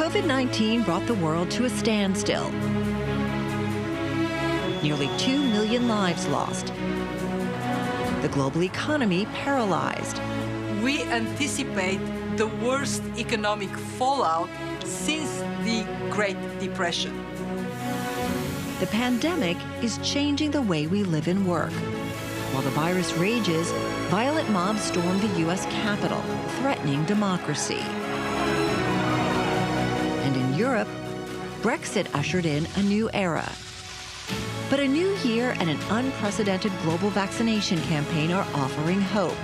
COVID-19 brought the world to a standstill. Nearly 2 million lives lost. The global economy paralyzed. We anticipate the worst economic fallout since the Great Depression. The pandemic is changing the way we live and work. While the virus rages, violent mobs stormed the U.S. Capitol, threatening democracy. And in Europe, Brexit ushered in a new era. But a new year and an unprecedented global vaccination campaign are offering hope.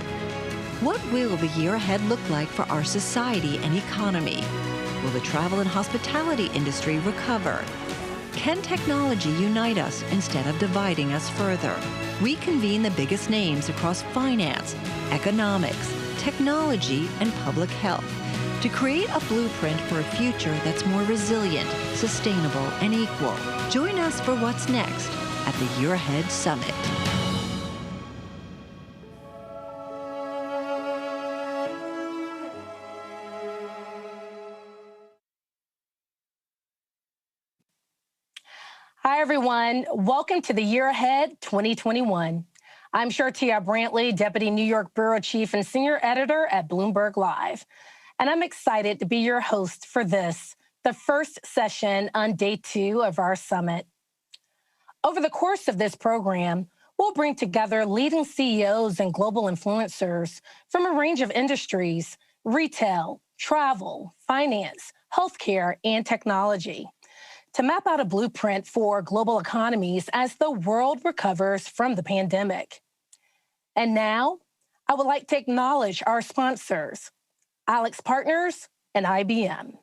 What will the year ahead look like for our society and economy? Will the travel and hospitality industry recover? Can technology unite us instead of dividing us further? We convene the biggest names across finance, economics, technology, and public health to create a blueprint for a future that's more resilient, sustainable, and equal. Join us for what's next at the Year Ahead Summit. Hi, everyone. Welcome to the Year Ahead 2021. I'm Shartia Brantley, Deputy New York Bureau Chief and Senior Editor at Bloomberg Live. And I'm excited to be your host for this, the first session on day 2 of our summit. Over the course of this program, we'll bring together leading CEOs and global influencers from a range of industries: retail, travel, finance, healthcare, and technology, to map out a blueprint for global economies as the world recovers from the pandemic. And now, I would like to acknowledge our sponsors, Alex Partners and IBM.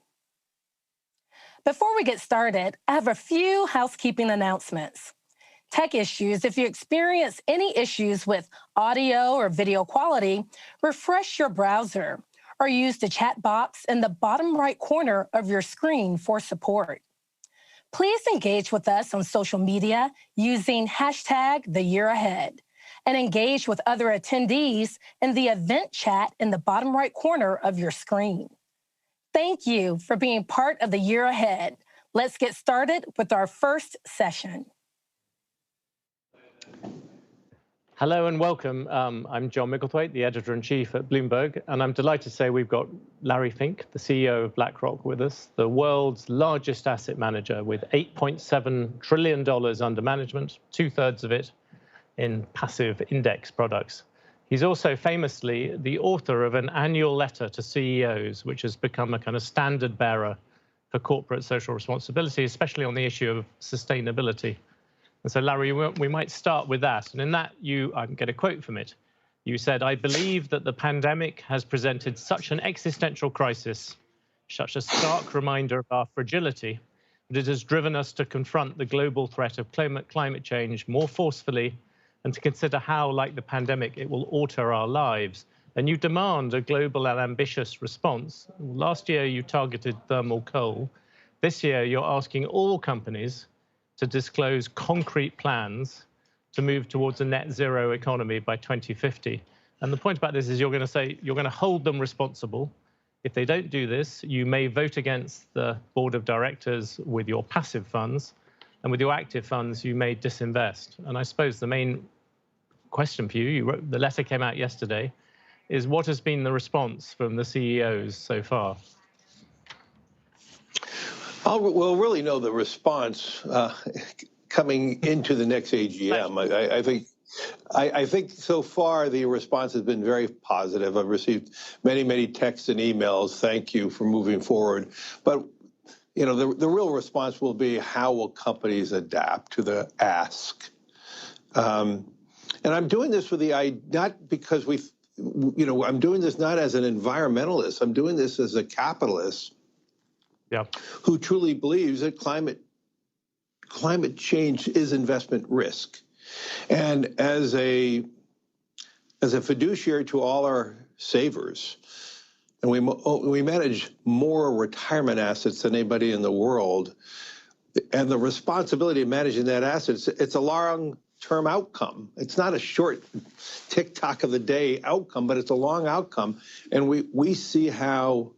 Before we get started, I have a few housekeeping announcements. Tech issues: if you experience any issues with audio or video quality, refresh your browser or use the chat box in the bottom right corner of your screen for support. Please engage with us on social media using #TheYearAhead and engage with other attendees in the event chat in the bottom right corner of your screen. Thank you for being part of the Year Ahead. Let's get started with our first session. Hello and welcome. I'm John Micklethwaite, the Editor-in-Chief at Bloomberg, and I'm delighted to say we've got Larry Fink, the CEO of BlackRock, with us, the world's largest asset manager with $8.7 trillion under management, 2/3 of it in passive index products. He's also famously the author of an annual letter to CEOs, which has become a kind of standard bearer for corporate social responsibility, especially on the issue of sustainability. And so, Larry, we might start with that. And in that, I can get a quote from it. You said, "I believe that the pandemic has presented such an existential crisis, such a stark reminder of our fragility, that it has driven us to confront the global threat of climate change more forcefully and to consider how, like the pandemic, it will alter our lives. And you demand a global and ambitious response. Last year, you targeted thermal coal. This year, you're asking all companies to disclose concrete plans to move towards a net zero economy by 2050. And the point about this is you're going to say you're going to hold them responsible. If they don't do this, you may vote against the board of directors with your passive funds, and with your active funds, you may disinvest." And I suppose the main question for you, the letter came out yesterday, is what has been the response from the CEOs so far? We'll really know the response coming into the next AGM. I think so far the response has been very positive. I've received many texts and emails. Thank you for moving forward. But you know, the real response will be how will companies adapt to the ask. And I'm doing this with not because I'm doing this not as an environmentalist. I'm doing this as a capitalist. Yeah. Who truly believes that climate change is investment risk. And as a fiduciary to all our savers, and we manage more retirement assets than anybody in the world, and the responsibility of managing that asset, it's a long-term outcome. It's not a short tick-tock of the day outcome, but it's a long outcome. And we see how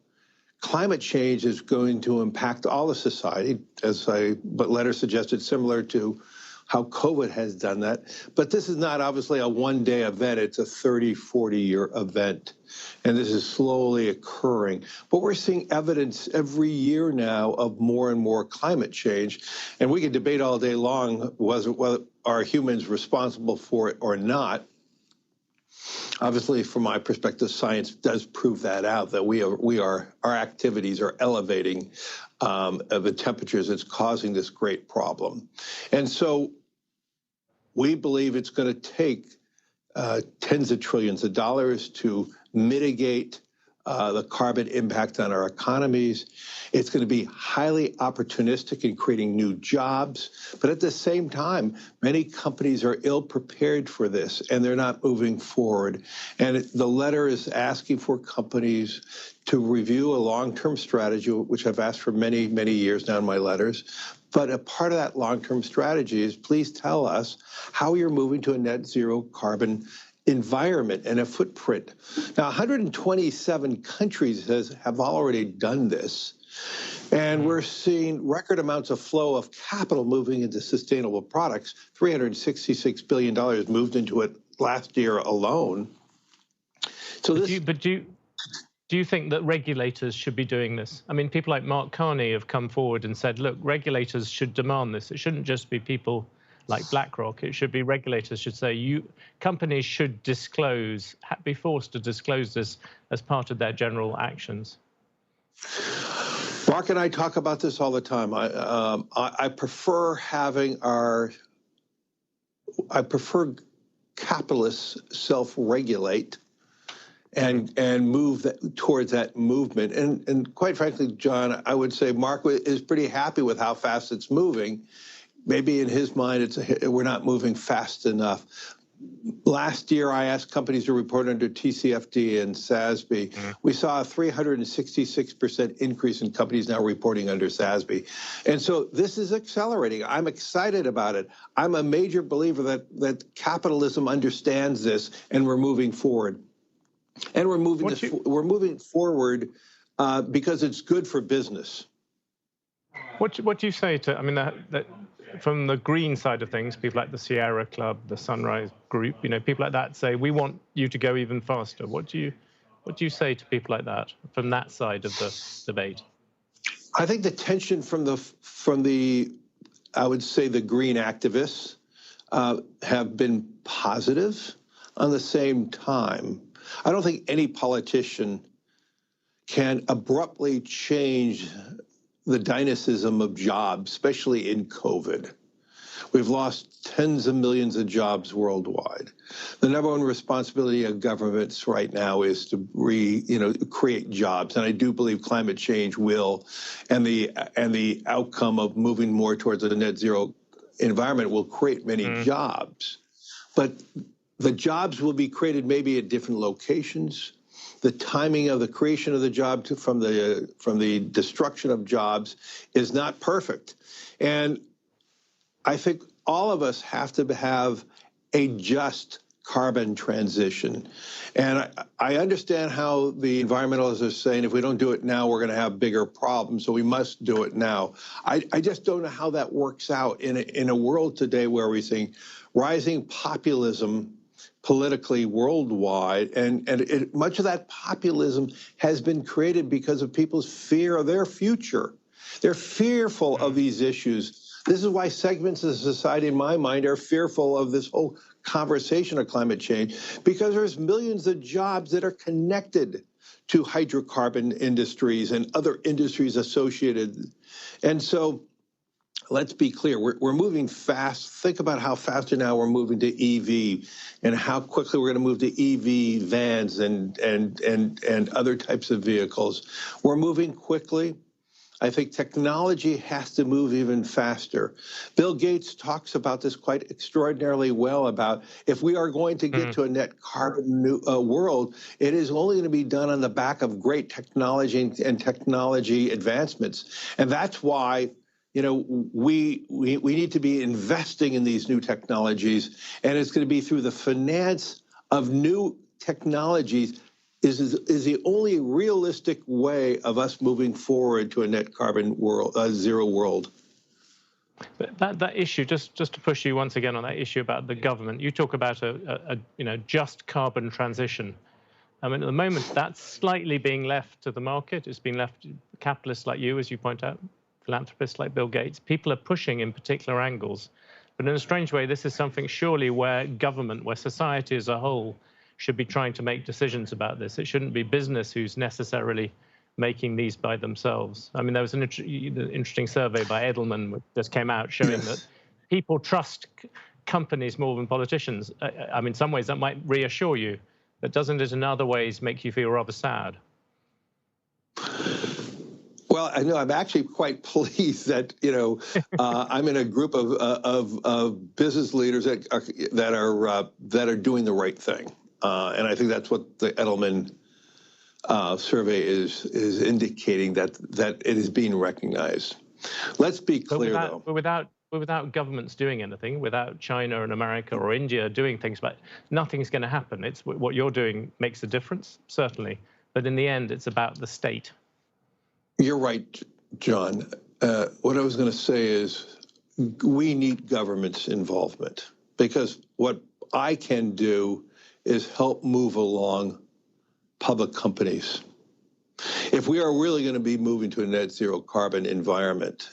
climate change is going to impact all of society, but letter suggested, similar to how COVID has done that. But this is not obviously a one-day event. It's a 30, 40-year event. And this is slowly occurring. But we're seeing evidence every year now of more and more climate change. And we can debate all day long whether are humans responsible for it or not. Obviously, from my perspective, science does prove that out, that our activities are elevating the temperatures that's causing this great problem. And so we believe it's going to take tens of trillions of dollars to mitigate the carbon impact on our economies. It's going to be highly opportunistic in creating new jobs. But at the same time, many companies are ill prepared for this, and they're not moving forward. And the letter is asking for companies to review a long-term strategy, which I've asked for many, many years now in my letters. But a part of that long-term strategy is, please tell us how you're moving to a net zero carbon environment and a footprint. Now, 127 countries have already done this, and we're seeing record amounts of flow of capital moving into sustainable products. $366 billion moved into it last year alone. So do you think that regulators should be doing this? I mean, people like Mark Carney have come forward and said, look, regulators should demand this. It shouldn't just be people like BlackRock. It should be regulators should say companies should disclose, be forced to disclose this as part of their general actions. Mark and I talk about this all the time. I prefer capitalists self-regulate and move towards that movement. And quite frankly, John, I would say Mark is pretty happy with how fast it's moving. Maybe in his mind, we're not moving fast enough. Last year, I asked companies to report under TCFD and SASB. We saw a 366% increase in companies now reporting under SASB. And so this is accelerating. I'm excited about it. I'm a major believer that capitalism understands this, and we're moving forward. And we're moving forward because it's good for business. What do you say to, I mean, that from the green side of things, people like the Sierra Club, the Sunrise Group, people like that say, we want you to go even faster. What do you say to people like that from that side of the debate? I think the tension from the I would say the green activists have been positive. On the same time, I don't think any politician can abruptly change the dynamism of jobs, especially in COVID. We've lost tens of millions of jobs worldwide. The number one responsibility of governments right now is to create jobs, and I do believe climate change will, and the outcome of moving more towards a net zero environment will create many jobs. But the jobs will be created maybe at different locations. The timing of the creation of the job from the destruction of jobs is not perfect. And I think all of us have to have a just carbon transition. And I understand how the environmentalists are saying, if we don't do it now, we're going to have bigger problems, so we must do it now. I just don't know how that works out in a world today where we're seeing rising populism politically worldwide, and much of that populism has been created because of people's fear of their future. They're fearful of these issues. This is why segments of society, in my mind, are fearful of this whole conversation of climate change, because there's millions of jobs that are connected to hydrocarbon industries and other industries associated. And so let's be clear, we're moving fast. Think about how faster now we're moving to EV and how quickly we're going to move to EV vans and other types of vehicles. We're moving quickly. I think technology has to move even faster. Bill Gates talks about this quite extraordinarily well, about if we are going to get to a net carbon world, it is only going to be done on the back of great technology and technology advancements. And that's why we need to be investing in these new technologies, and it's going to be through the finance of new technologies is the only realistic way of us moving forward to a net carbon world, zero world. But that issue, just to push you once again on that issue about the government, you talk about a just carbon transition. I mean, at the moment, that's slightly being left to the market. It's being left to capitalists like you, as you point out, philanthropists like Bill Gates. People are pushing in particular angles. But in a strange way, this is something surely where government, where society as a whole should be trying to make decisions about this. It shouldn't be business who's necessarily making these by themselves. I mean, there was an interesting survey by Edelman that just came out showing that people trust companies more than politicians. I mean, in some ways that might reassure you, but doesn't it in other ways make you feel rather sad? Well, I know I'm actually quite pleased that I'm in a group of business leaders that are doing the right thing, and I think that's what the Edelman survey is indicating, that it is being recognized. Let's be clear, though. But without governments doing anything, without China and America or India doing things, but nothing's going to happen. It's what you're doing makes a difference, certainly, but in the end, it's about the state. You're right, John. What I was going to say is we need government's involvement, because what I can do is help move along public companies. If we are really going to be moving to a net zero carbon environment,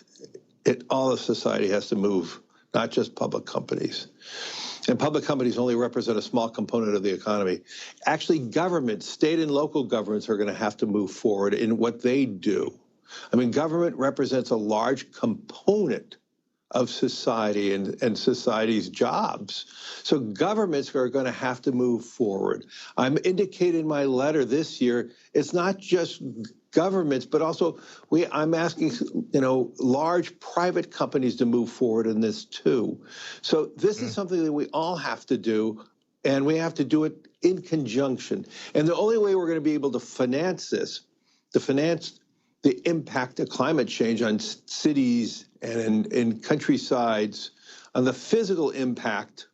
all of society has to move, not just public companies. And public companies only represent a small component of the economy. Actually, governments, state and local governments, are going to have to move forward in what they do. I mean, government represents a large component of society and society's jobs. So governments are going to have to move forward. I'm indicating in my letter this year, it's not just governments, but also I'm asking, large private companies to move forward in this too. So this is something that we all have to do, and we have to do it in conjunction. And the only way we're going to be able to finance this, the impact of climate change on cities and in countrysides, on the physical impact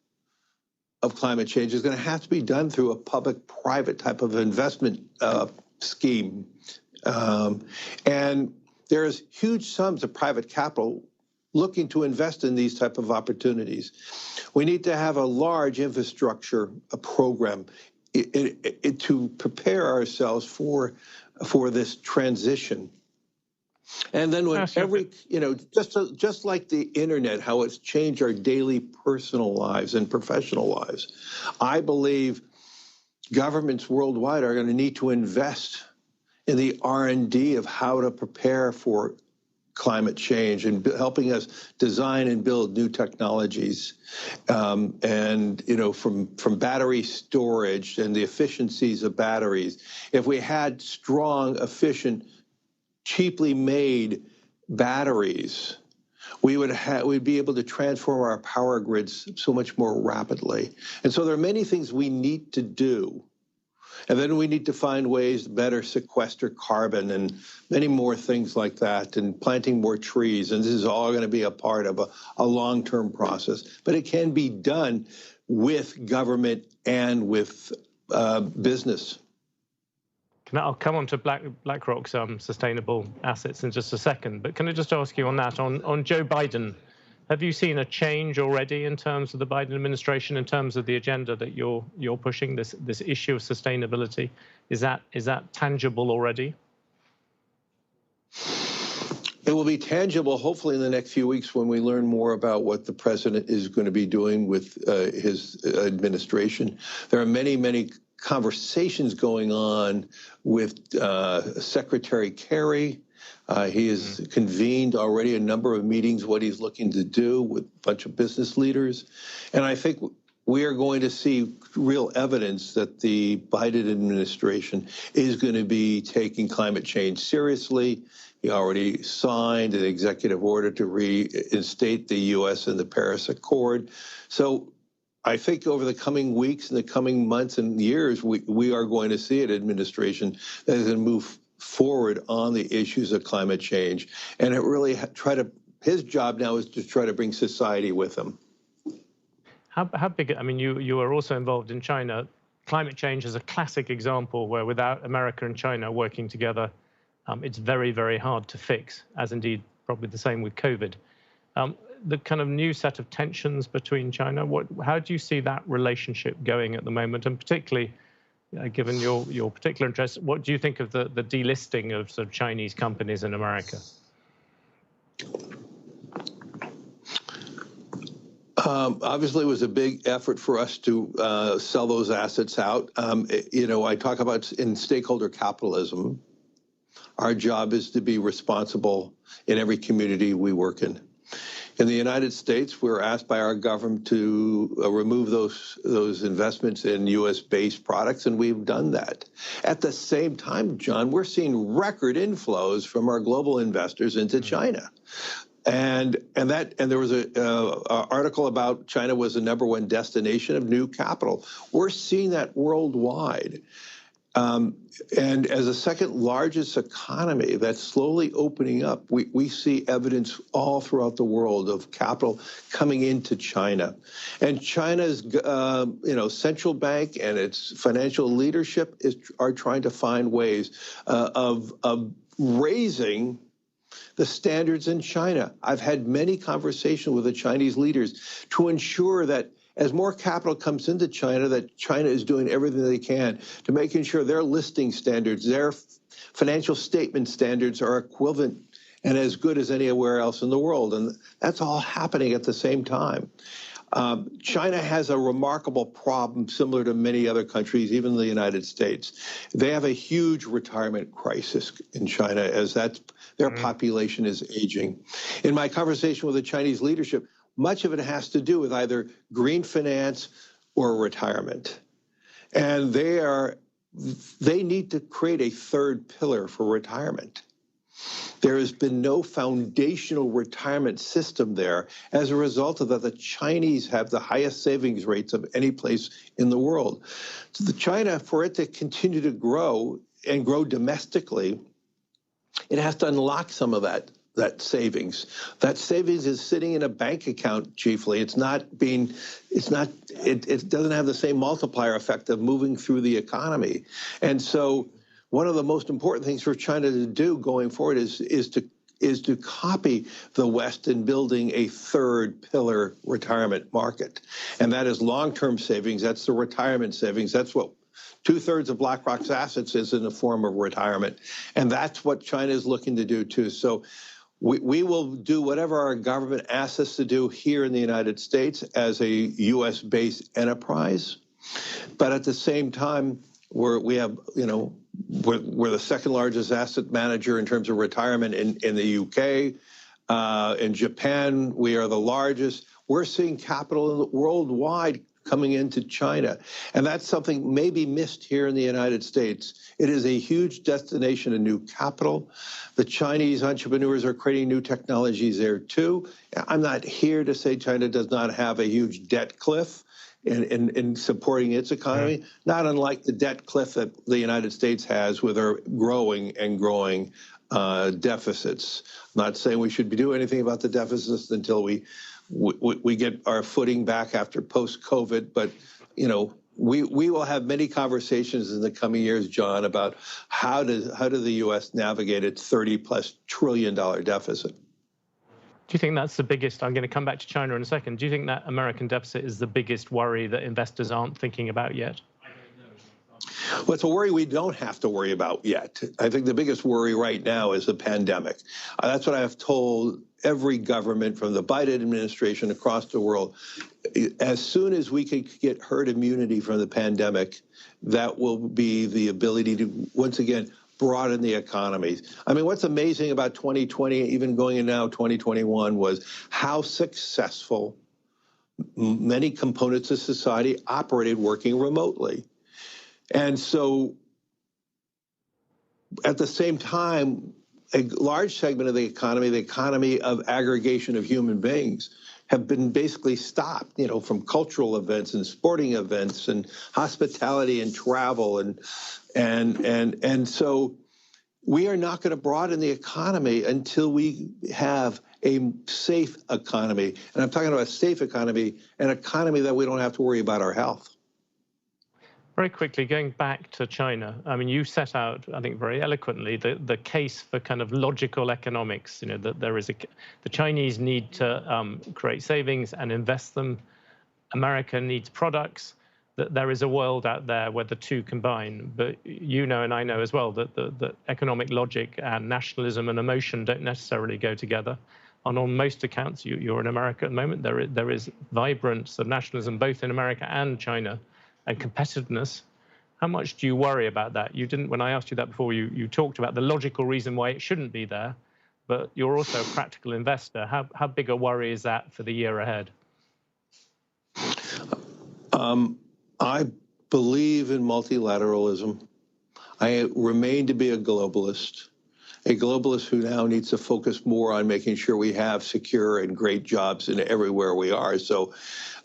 of climate change, is going to have to be done through a public-private type of investment scheme. And there's huge sums of private capital looking to invest in these type of opportunities. We need to have a large infrastructure, a program to prepare ourselves for this transition. And then when just like the internet, how it's changed our daily personal lives and professional lives, I believe governments worldwide are going to need to invest in the R&D of how to prepare for climate change and helping us design and build new technologies. And from battery storage and the efficiencies of batteries. If we had strong, efficient, cheaply made batteries, we'd be able to transform our power grids so much more rapidly. And so there are many things we need to do. And then we need to find ways to better sequester carbon and many more things like that, and planting more trees. And this is all going to be a part of a long-term process. But it can be done with government and with business. I'll come on to BlackRock's sustainable assets in just a second, but can I just ask you on that, on Joe Biden, have you seen a change already in terms of the Biden administration, in terms of the agenda that you're pushing, this issue of sustainability? Is that tangible already? It will be tangible, hopefully, in the next few weeks when we learn more about what the president is going to be doing with his administration. There are many, many conversations going on with Secretary Kerry. He has convened already a number of meetings, what he's looking to do with a bunch of business leaders. And I think we are going to see real evidence that the Biden administration is going to be taking climate change seriously. He already signed an executive order to reinstate the U.S. in the Paris Accord. So I think over the coming weeks and the coming months and years, we are going to see an administration that is going to move forward on the issues of climate change. And it really his job now is to try to bring society with him. How big, I mean, you are also involved in China. climate change is a classic example where without America and China working together, it's very, very hard to fix, as indeed probably the same with COVID. The kind of new set of tensions between China, how do you see that relationship going at the moment? And particularly, given your particular interest, what do you think of the delisting of sort of Chinese companies in America? Obviously, it was a big effort for us to sell those assets out. I talk about in stakeholder capitalism. Our job is to be responsible in every community we work in. In the United States, we're asked by our government to remove those investments in U.S.-based products, and we've done that. At the same time, John, we're seeing record inflows from our global investors into China. And there was an article about China was the #1 destination of new capital. We're seeing that worldwide. And as the second largest economy that's slowly opening up, we see evidence all throughout the world of capital coming into China. And China's central bank and its financial leadership are trying to find ways of raising the standards in China. I've had many conversations with the Chinese leaders to ensure that as more capital comes into China, that China is doing everything they can to making sure their listing standards, their financial statement standards are equivalent and as good as anywhere else in the world. And that's all happening at the same time. China has a remarkable problem similar to many other countries, even the United States. They have a huge retirement crisis in China as their population is aging. In my conversation with the Chinese leadership, much of it has to do with either green finance or retirement. And they need to create a third pillar for retirement. There has been no foundational retirement system there. As a result of that, the Chinese have the highest savings rates of any place in the world. So China, for it to continue to grow and grow domestically, it has to unlock some of that savings. That savings is sitting in a bank account chiefly. It doesn't have the same multiplier effect of moving through the economy. And so one of the most important things for China to do going forward is to copy the West in building a third pillar retirement market. And that is long-term savings. That's the retirement savings. That's what 2/3 of BlackRock's assets is in the form of retirement. And that's what China is looking to do too. So we will do whatever our government asks us to do here in the United States as a U.S.-based enterprise. But at the same time, we're the second largest asset manager in terms of retirement in the UK. In Japan, we are the largest. We're seeing capital worldwide coming into China. And that's something maybe missed here in the United States. It is a huge destination of new capital. The Chinese entrepreneurs are creating new technologies there too. I'm not here to say China does not have a huge debt cliff in supporting its economy, not unlike the debt cliff that the United States has with our growing deficits. I'm not saying we should do anything about the deficits until we get our footing back after post-COVID, but we will have many conversations in the coming years, John, about how does the U.S. navigate its $30+ trillion deficit. Do you think that's the biggest? I'm going to come back to China in a second. Do you think that American deficit is the biggest worry that investors aren't thinking about yet? Well, it's a worry we don't have to worry about yet. I think the biggest worry right now is the pandemic. That's what I have told every government from the Biden administration across the world. As soon as we can get herd immunity from the pandemic, that will be the ability to, once again, broaden the economy. I mean, what's amazing about 2020, even going in now 2021, was how successful many components of society operated working remotely. And so at the same time, a large segment of the economy of aggregation of human beings, have been basically stopped, from cultural events and sporting events and hospitality and travel. And so we are not going to broaden the economy until we have a safe economy. And I'm talking about a safe economy, an economy that we don't have to worry about our health. Very quickly, going back to China, I mean, you set out, I think, very eloquently the case for kind of logical economics. You know, that the Chinese need to create savings and invest them. America needs products. That there is a world out there where the two combine. But you know, and I know as well, that economic logic and nationalism and emotion don't necessarily go together. And on most accounts, you're in America at the moment. There is vibrance of nationalism both in America and China, and competitiveness. How much do you worry about that? You didn't, when I asked you that before, you talked about the logical reason why it shouldn't be there, but you're also a practical investor. How big a worry is that for the year ahead? I believe in multilateralism. I remain to be a globalist who now needs to focus more on making sure we have secure and great jobs in everywhere we are. So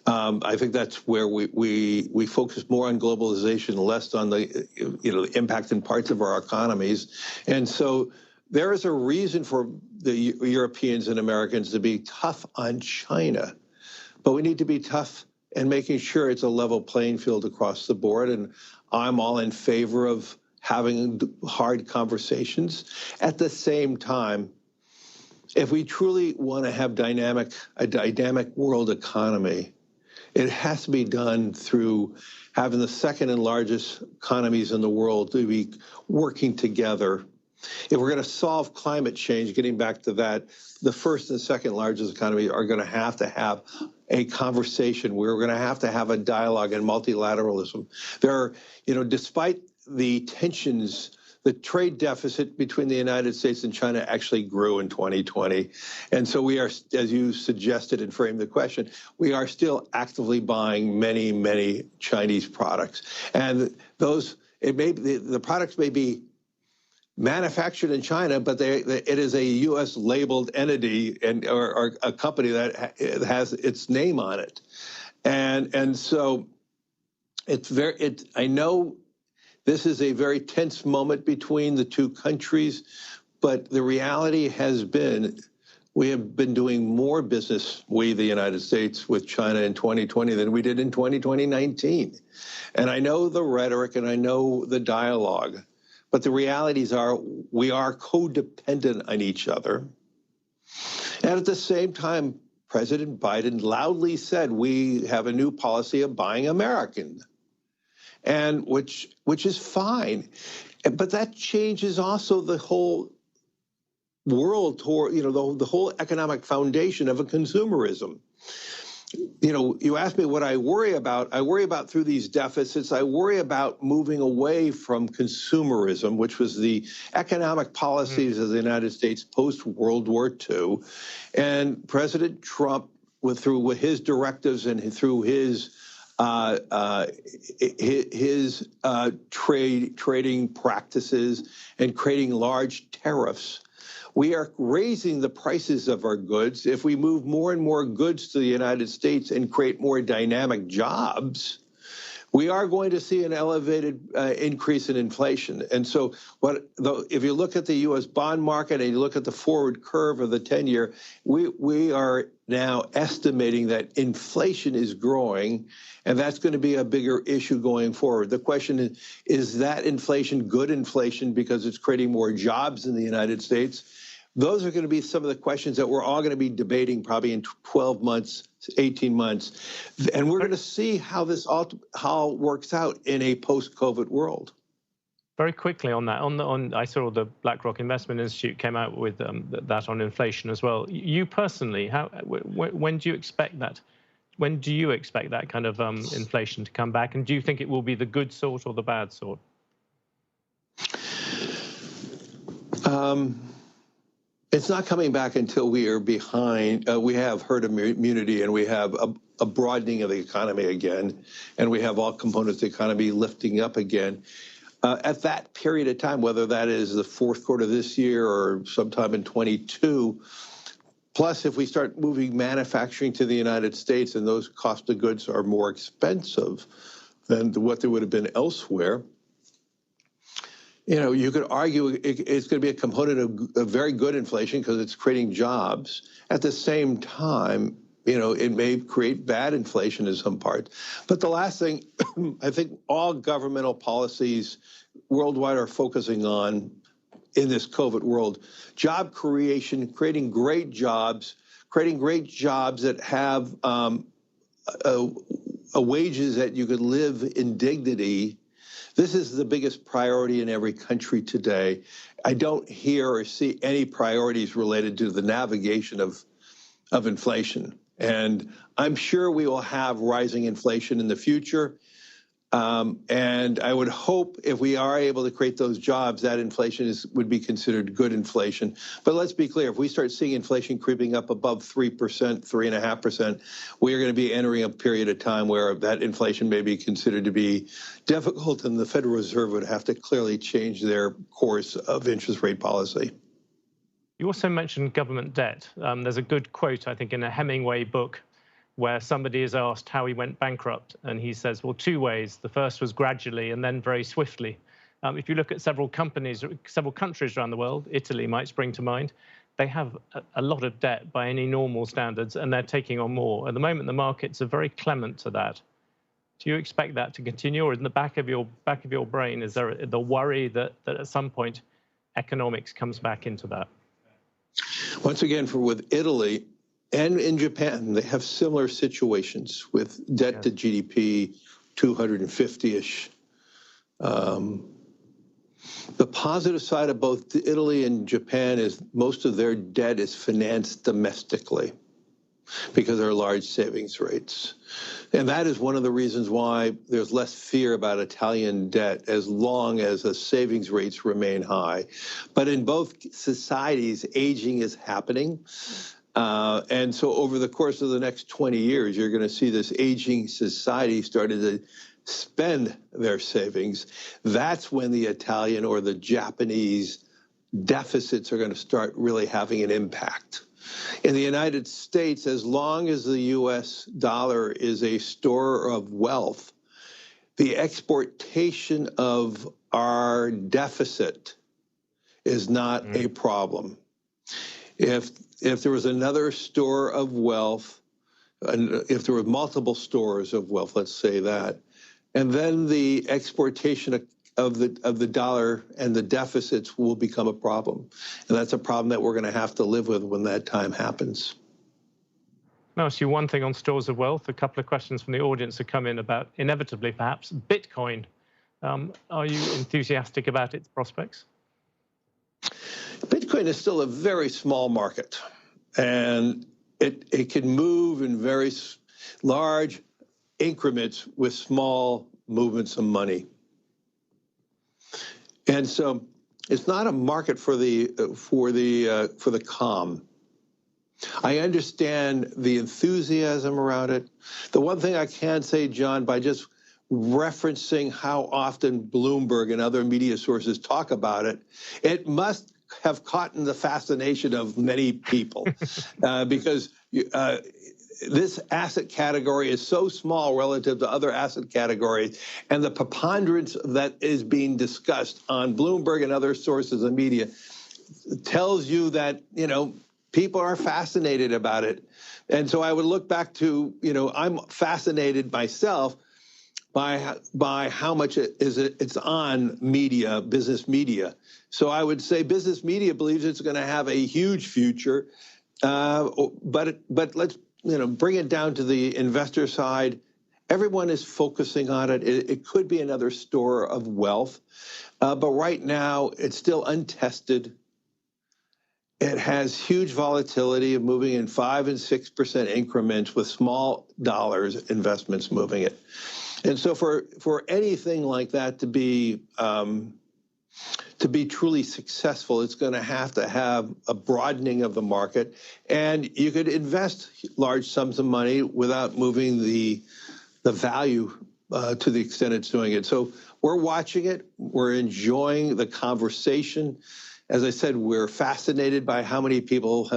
I think that's where we focus more on globalization, less on the impact in parts of our economies. And so there is a reason for the Europeans and Americans to be tough on China, but we need to be tough and making sure it's a level playing field across the board. And I'm all in favor of having hard conversations. At the same time, if we truly want to have a dynamic world economy, it has to be done through having the second and largest economies in the world to be working together. If we're going to solve climate change, getting back to that, the first and second largest economy are going to have a conversation. We're going to have a dialogue and multilateralism. There are, despite the tensions, the trade deficit between the United States and China actually grew in 2020. And so we are, as you suggested and framed the question, we are still actively buying many, many Chinese products. And the products may be manufactured in China, but it is a U.S. labeled entity or a company that has its name on it, and so I know this is a very tense moment between the two countries, but the reality has been we have been doing more business, the United States, with China in 2020 than we did in 2019, and I know the rhetoric and I know the dialogue. But the realities are we are codependent on each other. And at the same time, President Biden loudly said we have a new policy of buying American, and which is fine. But that changes also the whole world toward, the whole economic foundation of a consumerism. You asked me what I worry about. I worry about through these deficits. I worry about moving away from consumerism, which was the economic policies of the United States post-World War II. And President Trump, through his directives and through his trading practices and creating large tariffs, we are raising the prices of our goods. If we move more and more goods to the United States and create more dynamic jobs, we are going to see an elevated increase in inflation. And so if you look at the U.S. bond market and you look at the forward curve of the 10-year, we are now estimating that inflation is growing, and that's going to be a bigger issue going forward. The question is that inflation good inflation because it's creating more jobs in the United States? Those are going to be some of the questions that we're all going to be debating probably in 12 months, 18 months. And we're going to see how this all works out in a post-COVID world. Very quickly on that, I saw the BlackRock Investment Institute came out with that on inflation as well. You personally, when do you expect that? When do you expect that kind of inflation to come back? And do you think it will be the good sort or the bad sort? It's not coming back until we are behind. We have herd immunity and we have a broadening of the economy again, and we have all components of the economy lifting up again. At that period of time, whether that is the fourth quarter of this year or sometime in 22, plus if we start moving manufacturing to the United States and those cost of goods are more expensive than what they would have been elsewhere, you could argue it's going to be a component of very good inflation because it's creating jobs. At the same time, it may create bad inflation in some parts. But the last thing, I think all governmental policies worldwide are focusing on in this COVID world, job creation, creating great jobs that have wages that you could live in dignity. This is the biggest priority in every country today. I don't hear or see any priorities related to the navigation of inflation. And I'm sure we will have rising inflation in the future. And I would hope if we are able to create those jobs, that inflation would be considered good inflation. But let's be clear, if we start seeing inflation creeping up above 3%, 3.5%, we are going to be entering a period of time where that inflation may be considered to be difficult, and the Federal Reserve would have to clearly change their course of interest rate policy. You also mentioned government debt. There's a good quote, I think, in a Hemingway book where somebody is asked how he went bankrupt, and he says, well, two ways. The first was gradually and then very swiftly. If you look at several countries around the world, Italy might spring to mind, they have a lot of debt by any normal standards, and they're taking on more. At the moment, the markets are very clement to that. Do you expect that to continue, or in the back of your brain, is there the worry that at some point economics comes back into that? Once again, with Italy and in Japan, they have similar situations with debt to GDP, 250-ish. The positive side of both Italy and Japan is most of their debt is financed domestically because of their large savings rates. And that is one of the reasons why there's less fear about Italian debt as long as the savings rates remain high. But in both societies, aging is happening. And so over the course of the next 20 years, you're going to see this aging society starting to spend their savings. That's when the Italian or the Japanese deficits are going to start really having an impact. In the United States, as long as the U.S. dollar is a store of wealth, the exportation of our deficit is not a problem. If there was another store of wealth, and if there were multiple stores of wealth, let's say that, and then the exportation of the dollar and the deficits will become a problem. And that's a problem that we're going to have to live with when that time happens. I'll ask you one thing on stores of wealth. A couple of questions from the audience have come in about, inevitably perhaps, Bitcoin. Are you enthusiastic about its prospects? Bitcoin is still a very small market, and it can move in very large increments with small movements of money. And so it's not a market for the calm. I understand the enthusiasm around it. The one thing I can say, John, by just referencing how often Bloomberg and other media sources talk about it, it must have caught in the fascination of many people because this asset category is so small relative to other asset categories, and the preponderance that is being discussed on Bloomberg and other sources of media tells you that, people are fascinated about it. And so I would look back to, I'm fascinated myself by how much it's on media, business media. So I would say business media believes it's going to have a huge future, but let's bring it down to the investor side. Everyone is focusing on it. It could be another store of wealth, but right now it's still untested. It has huge volatility of moving in 5% and 6% increments with small dollars investments moving it. And so for anything like that to be truly successful, it's going to have a broadening of the market. And you could invest large sums of money without moving the value to the extent it's doing it. So we're watching it. We're enjoying the conversation. As I said, we're fascinated by how many people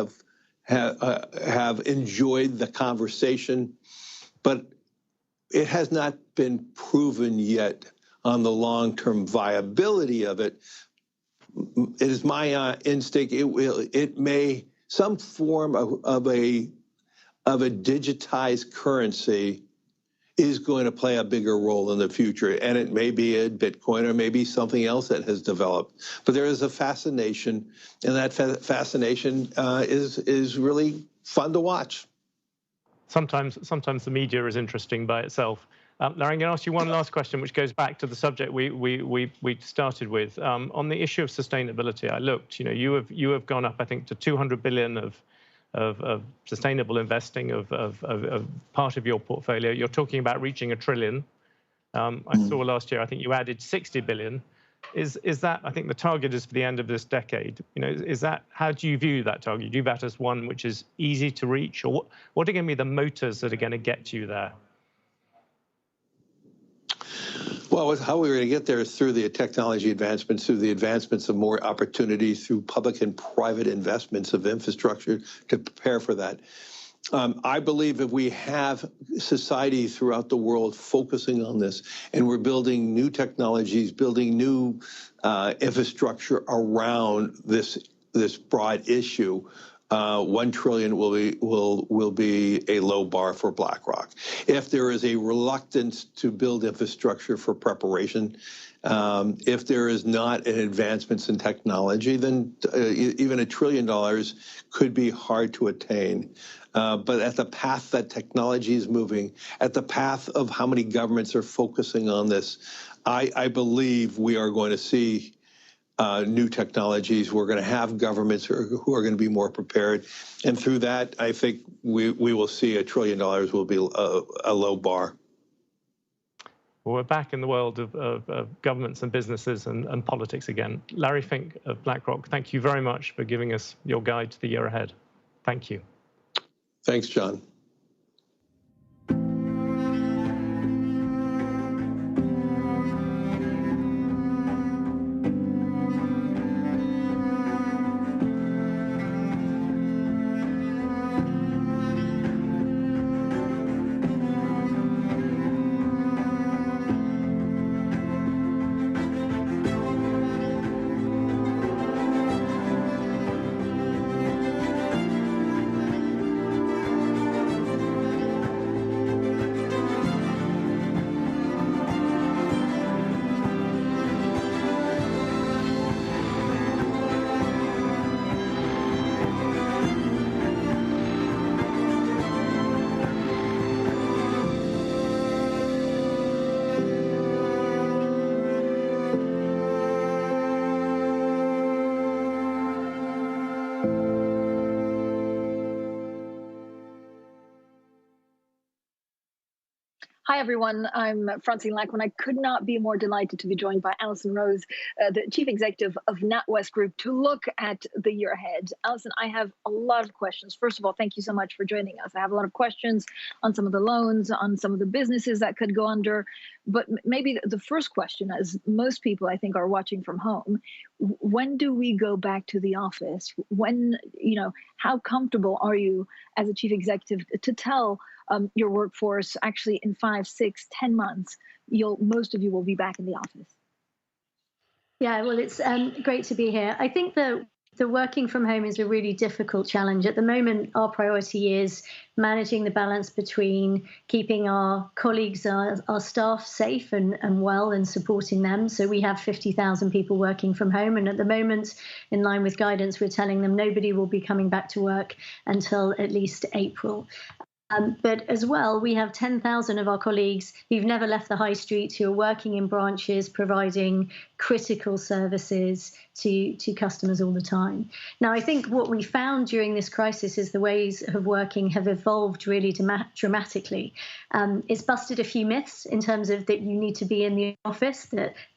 have enjoyed the conversation, but it has not been proven yet on the long-term viability of it. It is my instinct. It may some form of a of a digitized currency is going to play a bigger role in the future. And it may be a Bitcoin or maybe something else that has developed. But there is a fascination, and that fascination is really fun to watch. Sometimes the media is interesting by itself. Larry, I'm going to ask you one last question, which goes back to the subject we started with. On the issue of sustainability, I looked, you have gone up, I think, to 200 billion of sustainable investing of part of your portfolio. You're talking about reaching $1 trillion. I saw last year, I think you added 60 billion. Is that, I think the target is for the end of this decade. Is that, how do you view that target? Do you view that as one which is easy to reach, or what are going to be the motors that are going to get you there? Well, how we're going to get there is through the technology advancements, through the advancements of more opportunities, through public and private investments of infrastructure to prepare for that. I believe if we have society throughout the world focusing on this, and we're building new technologies, building new infrastructure around this broad issue, 1 trillion will be a low bar for BlackRock. If there is a reluctance to build infrastructure for preparation, if there is not an advancements in technology, then even $1 trillion could be hard to attain. But at the path that technology is moving, at the path of how many governments are focusing on this, I believe we are going to see new technologies. We're going to have governments who are going to be more prepared. And through that, I think we will see $1 trillion will be a low bar. Well, we're back in the world of governments and businesses and politics again. Larry Fink of BlackRock, thank you very much for giving us your guide to the year ahead. Thank you. Thanks, John. Hi, everyone. I'm Francine Lackman. I could not be more delighted to be joined by Alison Rose, the Chief Executive of NatWest Group, to look at the year ahead. Alison, I have a lot of questions. First of all, thank you so much for joining us. I have a lot of questions on some of the loans, on some of the businesses that could go under. But maybe the first question, as most people, I think, are watching from home, when do we go back to the office? When, how comfortable are you as a chief executive to tell your workforce, actually in 5, 6, 10 months, most of you will be back in the office? Yeah, well, it's great to be here. I think the working from home is a really difficult challenge. At the moment, our priority is managing the balance between keeping our colleagues, our staff safe and well and supporting them. So we have 50,000 people working from home. And at the moment, in line with guidance, we're telling them nobody will be coming back to work until at least April. But as well, we have 10,000 of our colleagues who've never left the high street, who are working in branches, providing critical services to customers all the time. Now, I think what we found during this crisis is the ways of working have evolved really dramatically. It's busted a few myths in terms of that you need to be in the office,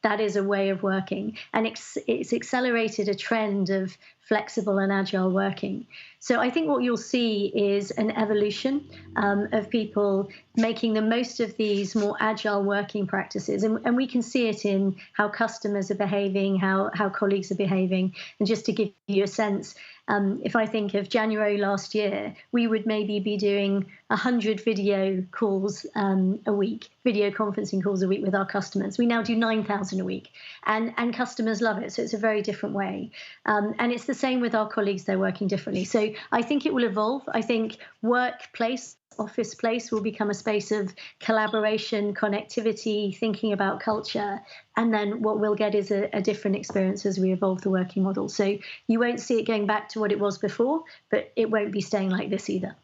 that is a way of working. And it's accelerated a trend of flexible and agile working. So I think what you'll see is an evolution of people making the most of these more agile working practices. And we can see it in how customers are behaving, how colleagues are behaving. And just to give you a sense, If I think of January last year, we would maybe be doing 100 video calls a week, video conferencing calls a week with our customers. We now do 9,000 a week, and customers love it. So it's a very different way. And it's the same with our colleagues. They're working differently. So I think it will evolve. I think workplace, office place will become a space of collaboration, connectivity, thinking about culture. And then what we'll get is a different experience as we evolve the working model. So you won't see it going back to what it was before, but it won't be staying like this either.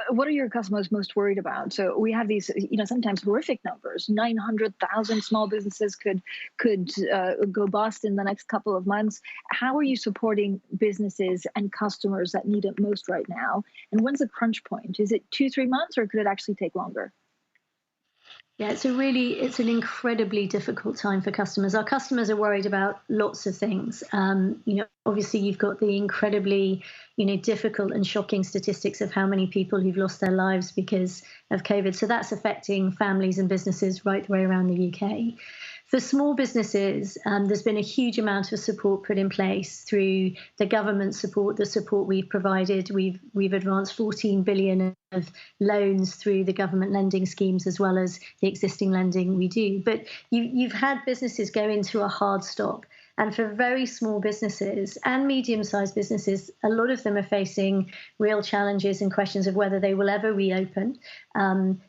What are your customers most worried about? So we have these, sometimes horrific numbers. 900,000 small businesses could go bust in the next couple of months. How are you supporting businesses and customers that need it most right now? And when's the crunch point? Is it 2-3 months, or could it actually take longer? Yeah, it's an incredibly difficult time for customers. Our customers are worried about lots of things. Obviously you've got the incredibly, difficult and shocking statistics of how many people who've lost their lives because of COVID. So that's affecting families and businesses right the way around the UK. For small businesses, there's been a huge amount of support put in place through the government support, the support we've provided. We've advanced 14 billion of loans through the government lending schemes, as well as the existing lending we do. But you've had businesses go into a hard stop. And for very small businesses and medium-sized businesses, a lot of them are facing real challenges and questions of whether they will ever reopen.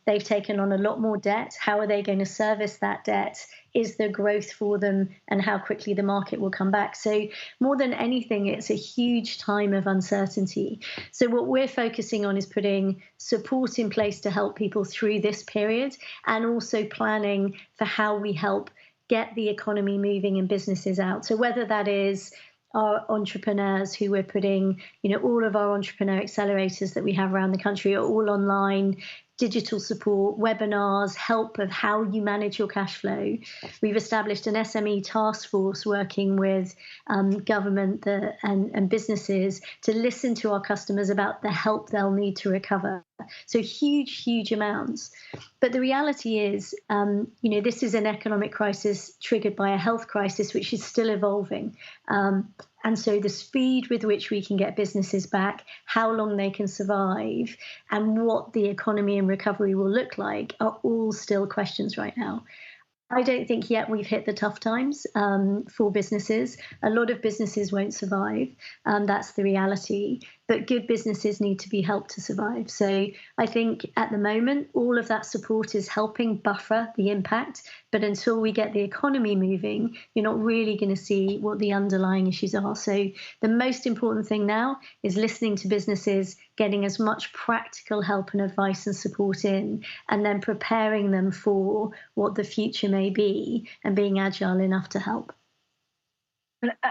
They've taken on a lot more debt. How are they going to service that debt? Is there growth for them, and how quickly the market will come back? So more than anything, it's a huge time of uncertainty. So what we're focusing on is putting support in place to help people through this period, and also planning for how we help get the economy moving and businesses out. So whether that is our entrepreneurs, who we're putting, all of our entrepreneur accelerators that we have around the country are all online, digital support, webinars, help of how you manage your cash flow. We've established an SME task force working with government and businesses to listen to our customers about the help they'll need to recover. So huge amounts. But the reality is, this is an economic crisis triggered by a health crisis, which is still evolving. And so the speed with which we can get businesses back, how long they can survive, and what the economy and recovery will look like are all still questions right now. I don't think yet we've hit the tough times for businesses. A lot of businesses won't survive. That's the reality. But good businesses need to be helped to survive. So I think at the moment, all of that support is helping buffer the impact. But until we get the economy moving, you're not really going to see what the underlying issues are. So the most important thing now is listening to businesses, getting as much practical help and advice and support in, and then preparing them for what the future may be and being agile enough to help.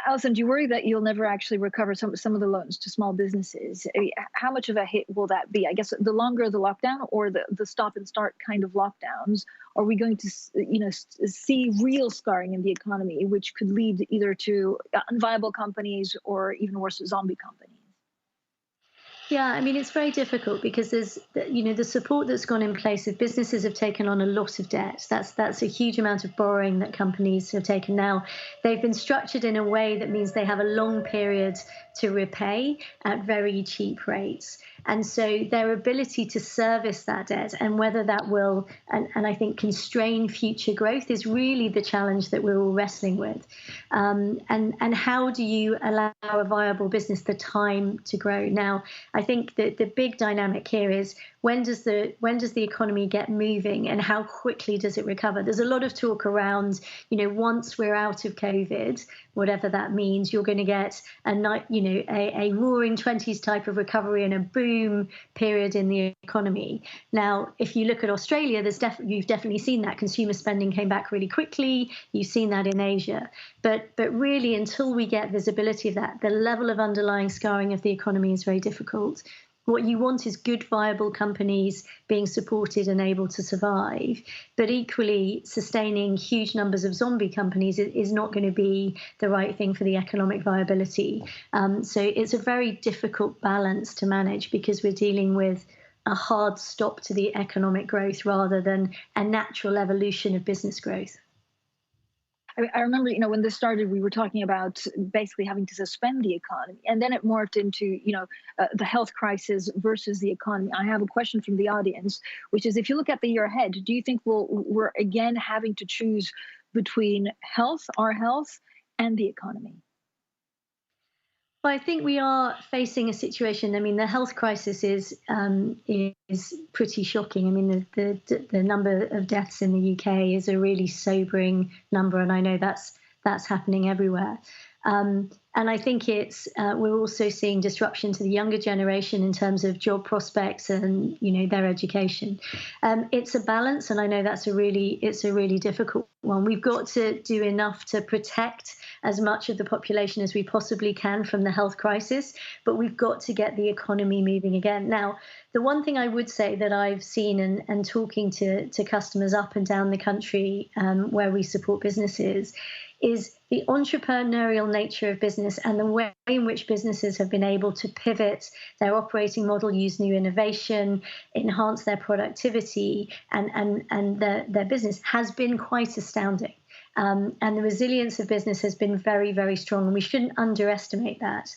Alison, do you worry that you'll never actually recover some of the loans to small businesses? How much of a hit will that be? I guess the longer the lockdown, or the stop and start kind of lockdowns, are we going to see real scarring in the economy, which could lead either to unviable companies or even worse, zombie companies? Yeah, I mean, it's very difficult because there's, the support that's gone in place. If businesses have taken on a lot of debt, that's a huge amount of borrowing that companies have taken now. They've been structured in a way that means they have a long period to repay at very cheap rates. And so their ability to service that debt, and whether that will, and I think constrain future growth, is really the challenge that we're all wrestling with. And how do you allow a viable business the time to grow? Now, I think that the big dynamic here is, when does the economy get moving, and how quickly does it recover? There's a lot of talk around, once we're out of COVID, whatever that means, you're going to get a roaring 20s type of recovery and a boom period in the economy. Now, if you look at Australia, you've definitely seen that consumer spending came back really quickly. You've seen that in Asia, but really, until we get visibility of that, the level of underlying scarring of the economy is very difficult. What you want is good, viable companies being supported and able to survive. But equally, sustaining huge numbers of zombie companies is not going to be the right thing for the economic viability. So it's a very difficult balance to manage, because we're dealing with a hard stop to the economic growth rather than a natural evolution of business growth. I remember, when this started, we were talking about basically having to suspend the economy, and then it morphed into, the health crisis versus the economy. I have a question from the audience, which is, if you look at the year ahead, do you think we're again having to choose between our health, and the economy? Well, I think we are facing a situation. I mean, the health crisis is pretty shocking. I mean, the number of deaths in the UK is a really sobering number, and I know that's happening everywhere. And I think we're also seeing disruption to the younger generation in terms of job prospects and their education. It's a balance, and I know it's a really difficult one. We've got to do enough to protect as much of the population as we possibly can from the health crisis, but we've got to get the economy moving again. Now, the one thing I would say that I've seen and talking to customers up and down the country where we support businesses is the entrepreneurial nature of business and the way in which businesses have been able to pivot their operating model, use new innovation, enhance their productivity and their business has been quite astounding. And the resilience of business has been very, very strong, and we shouldn't underestimate that.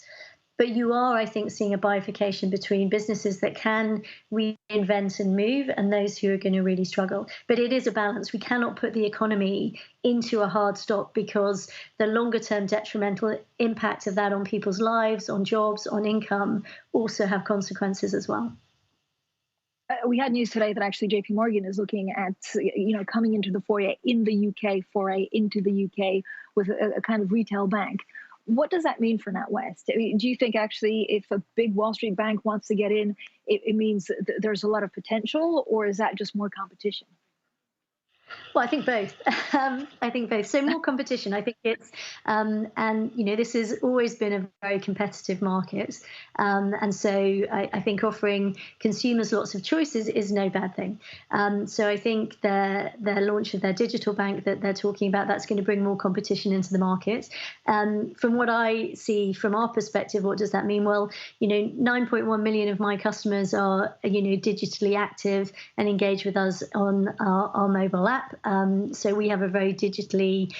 But you are, I think, seeing a bifurcation between businesses that can reinvent and move and those who are going to really struggle. But it is a balance. We cannot put the economy into a hard stop, because the longer term detrimental impact of that on people's lives, on jobs, on income also have consequences as well. We had news today that actually JP Morgan is looking at, coming into the foray into the UK with a kind of retail bank. What does that mean for NatWest? I mean, do you think actually if a big Wall Street bank wants to get in, it means there's a lot of potential, or is that just more competition? Well, I think both. I think both. So more competition. I think it's, this has always been a very competitive market. And so I think offering consumers lots of choices is no bad thing. So I think their launch of their digital bank that they're talking about, that's going to bring more competition into the market. From what I see from our perspective, what does that mean? Well, 9.1 million of my customers are, digitally active and engage with us on our mobile app. So we have a very digitally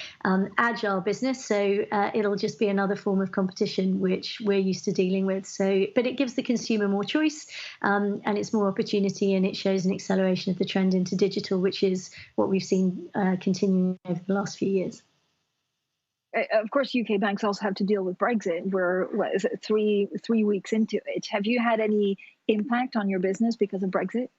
agile business. So it'll just be another form of competition, which we're used to dealing with. So, but it gives the consumer more choice and it's more opportunity, and it shows an acceleration of the trend into digital, which is what we've seen continuing over the last few years. Of course, UK banks also have to deal with Brexit. We're 3 weeks into it. Have you had any impact on your business because of Brexit?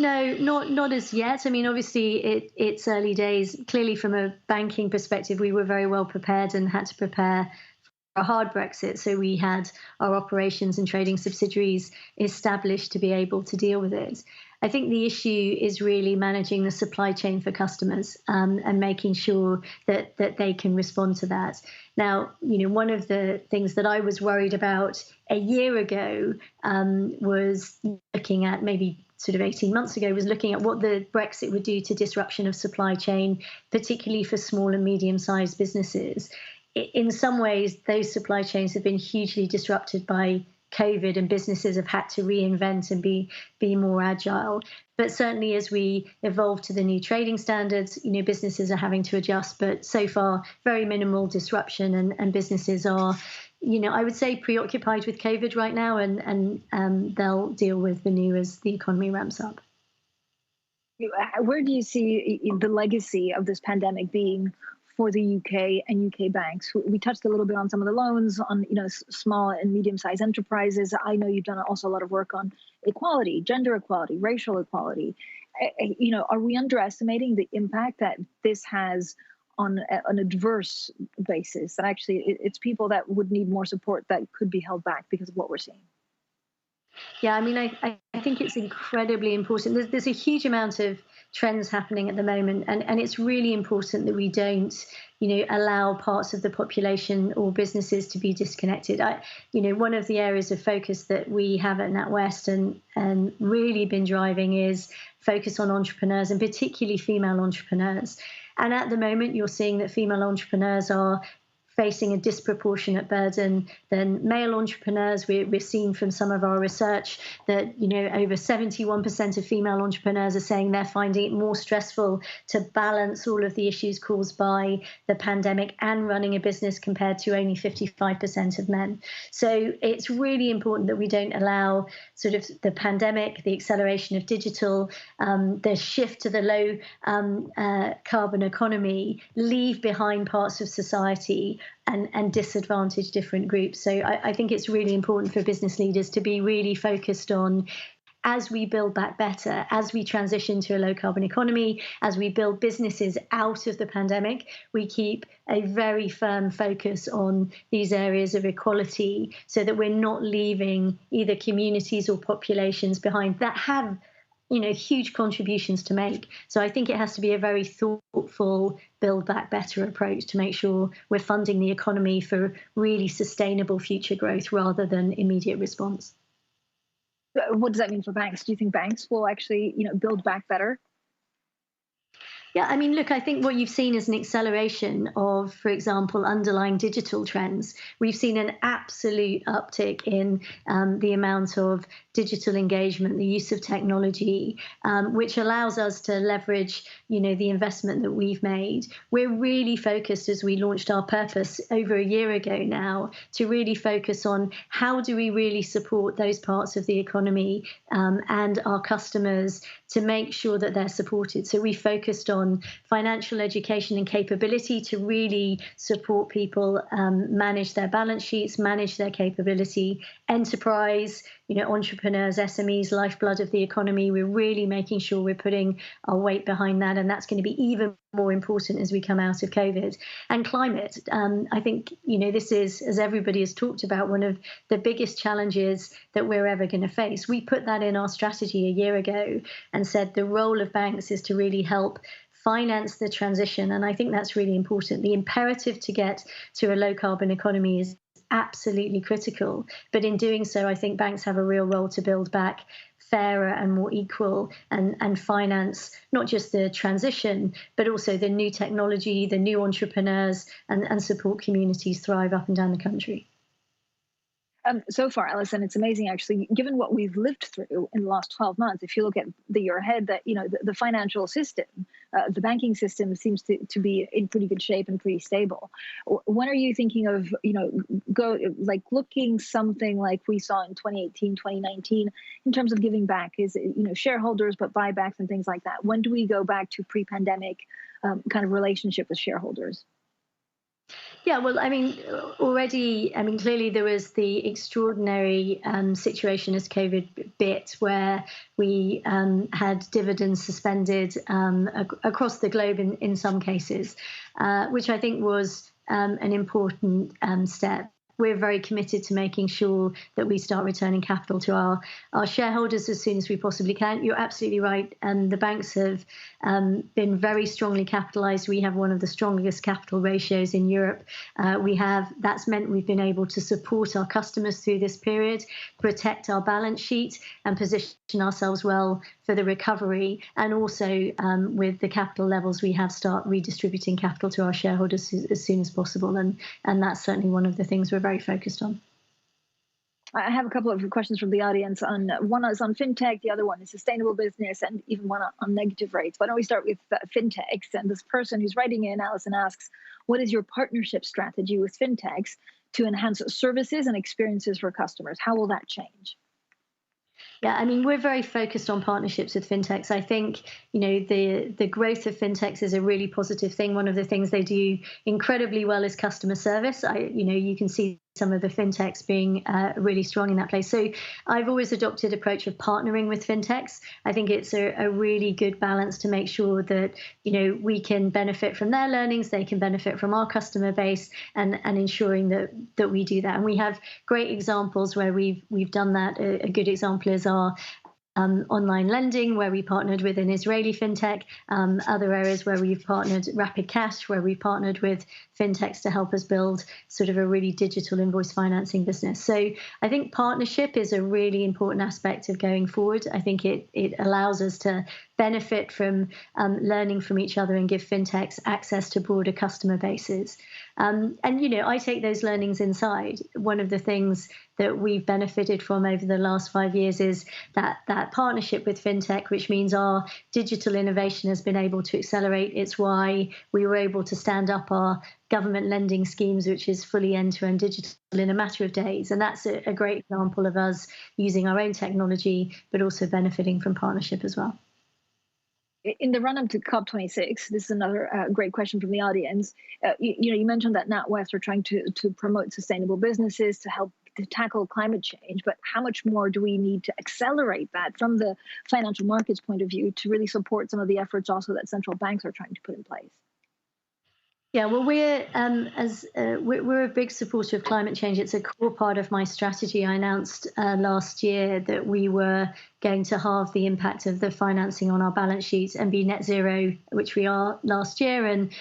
No, not as yet. I mean, obviously, it's early days. Clearly, from a banking perspective, we were very well prepared and had to prepare for a hard Brexit. So we had our operations and trading subsidiaries established to be able to deal with it. I think the issue is really managing the supply chain for customers and making sure that they can respond to that. Now, one of the things that I was worried about a year ago was looking at maybe sort of 18 months ago, was looking at what the Brexit would do to disruption of supply chain, particularly for small and medium-sized businesses. In some ways, those supply chains have been hugely disrupted by COVID, and businesses have had to reinvent and be more agile. But certainly as we evolve to the new trading standards, businesses are having to adjust. But so far, very minimal disruption, and businesses are, I would say, preoccupied with COVID right now, and they'll deal with the new as the economy ramps up. Where do you see the legacy of this pandemic being for the UK and UK banks? We touched a little bit on some of the loans on small and medium-sized enterprises. I know you've done also a lot of work on equality, gender equality, racial equality. Are we underestimating the impact that this has on a diverse basis? That actually it's people that would need more support that could be held back because of what we're seeing. Yeah, I mean, I think it's incredibly important. There's a huge amount of trends happening at the moment, and it's really important that we don't, allow parts of the population or businesses to be disconnected. One of the areas of focus that we have at NatWest and really been driving is focus on entrepreneurs, and particularly female entrepreneurs. And at the moment, you're seeing that female entrepreneurs are facing a disproportionate burden than male entrepreneurs. We're seeing from some of our research that, over 71% of female entrepreneurs are saying they're finding it more stressful to balance all of the issues caused by the pandemic and running a business compared to only 55% of men. So it's really important that we don't allow sort of the pandemic, the acceleration of digital, the shift to the low carbon economy, leave behind parts of society and disadvantage different groups. So I think it's really important for business leaders to be really focused on, as we build back better, as we transition to a low carbon economy, as we build businesses out of the pandemic, we keep a very firm focus on these areas of equality so that we're not leaving either communities or populations behind that have huge contributions to make. So I think it has to be a very thoughtful, build back better approach to make sure we're funding the economy for really sustainable future growth rather than immediate response. What does that mean for banks? Do you think banks will actually, build back better? Yeah, I mean, look, I think what you've seen is an acceleration of, for example, underlying digital trends. We've seen an absolute uptick in the amount of digital engagement, the use of technology, which allows us to leverage, the investment that we've made. We're really focused, as we launched our purpose over a year ago now, to really focus on how do we really support those parts of the economy and our customers to make sure that they're supported. So we focused on financial education and capability to really support people manage their balance sheets, manage their capability, enterprise, entrepreneurs, SMEs, lifeblood of the economy. We're really making sure we're putting our weight behind that. And that's going to be even more important as we come out of COVID. And climate, I think, this is, as everybody has talked about, one of the biggest challenges that we're ever going to face. We put that in our strategy a year ago and said the role of banks is to really help finance the transition. And I think that's really important. The imperative to get to a low carbon economy is absolutely critical. But in doing so, I think banks have a real role to build back fairer and more equal and finance not just the transition, but also the new technology, the new entrepreneurs, and support communities thrive up and down the country. So far, Alison, it's amazing, actually, given what we've lived through in the last 12 months. If you look at the year ahead, that the financial system, the banking system seems to be in pretty good shape and pretty stable. When are you thinking of, looking something like we saw in 2018, 2019, in terms of giving back? Is it, shareholders, but buybacks and things like that? When do we go back to pre-pandemic kind of relationship with shareholders? Yeah, well, clearly there was the extraordinary situation as COVID bit, where we had dividends suspended across the globe in some cases, which I think was an important step. We're very committed to making sure that we start returning capital to our shareholders as soon as we possibly can. You're absolutely right. The banks have been very strongly capitalized. We have one of the strongest capital ratios in Europe. That's meant we've been able to support our customers through this period, protect our balance sheet, and position ourselves well for the recovery. And also with the capital levels we have, start redistributing capital to our shareholders as soon as possible. And that's certainly one of the things we're very focused on. I have a couple of questions from the audience. One is on fintech, the other one is sustainable business, and even one on negative rates. Why don't we start with fintechs? And this person who's writing in, Alison, asks, what is your partnership strategy with fintechs to enhance services and experiences for customers? How will that change? Yeah, we're very focused on partnerships with fintechs. I think, the growth of fintechs is a really positive thing. One of the things they do incredibly well is customer service. You can see some of the fintechs being really strong in that place. So I've always adopted an approach of partnering with fintechs. I think it's a really good balance to make sure that, we can benefit from their learnings, they can benefit from our customer base, and ensuring that we do that. And we have great examples where we've done that. A good example is our online lending, where we partnered with an Israeli fintech, other areas where we've partnered, Rapid Cash, where we've partnered with fintechs to help us build sort of a really digital invoice financing business. So I think partnership is a really important aspect of going forward. I think it allows us to benefit from learning from each other and give fintechs access to broader customer bases. And, I take those learnings inside. One of the things that we've benefited from over the last 5 years is that partnership with fintech, which means our digital innovation has been able to accelerate. It's why we were able to stand up our government lending schemes, which is fully end-to-end digital in a matter of days. And that's a great example of us using our own technology, but also benefiting from partnership as well. In the run-up to COP26, this is another great question from the audience. You mentioned that NatWest are trying to promote sustainable businesses to help to tackle climate change, but how much more do we need to accelerate that from the financial markets point of view to really support some of the efforts also that central banks are trying to put in place? Yeah, well, we're a big supporter of climate change. It's a core part of my strategy. I announced last year that we were going to halve the impact of the financing on our balance sheets and be net zero, which we are last year, and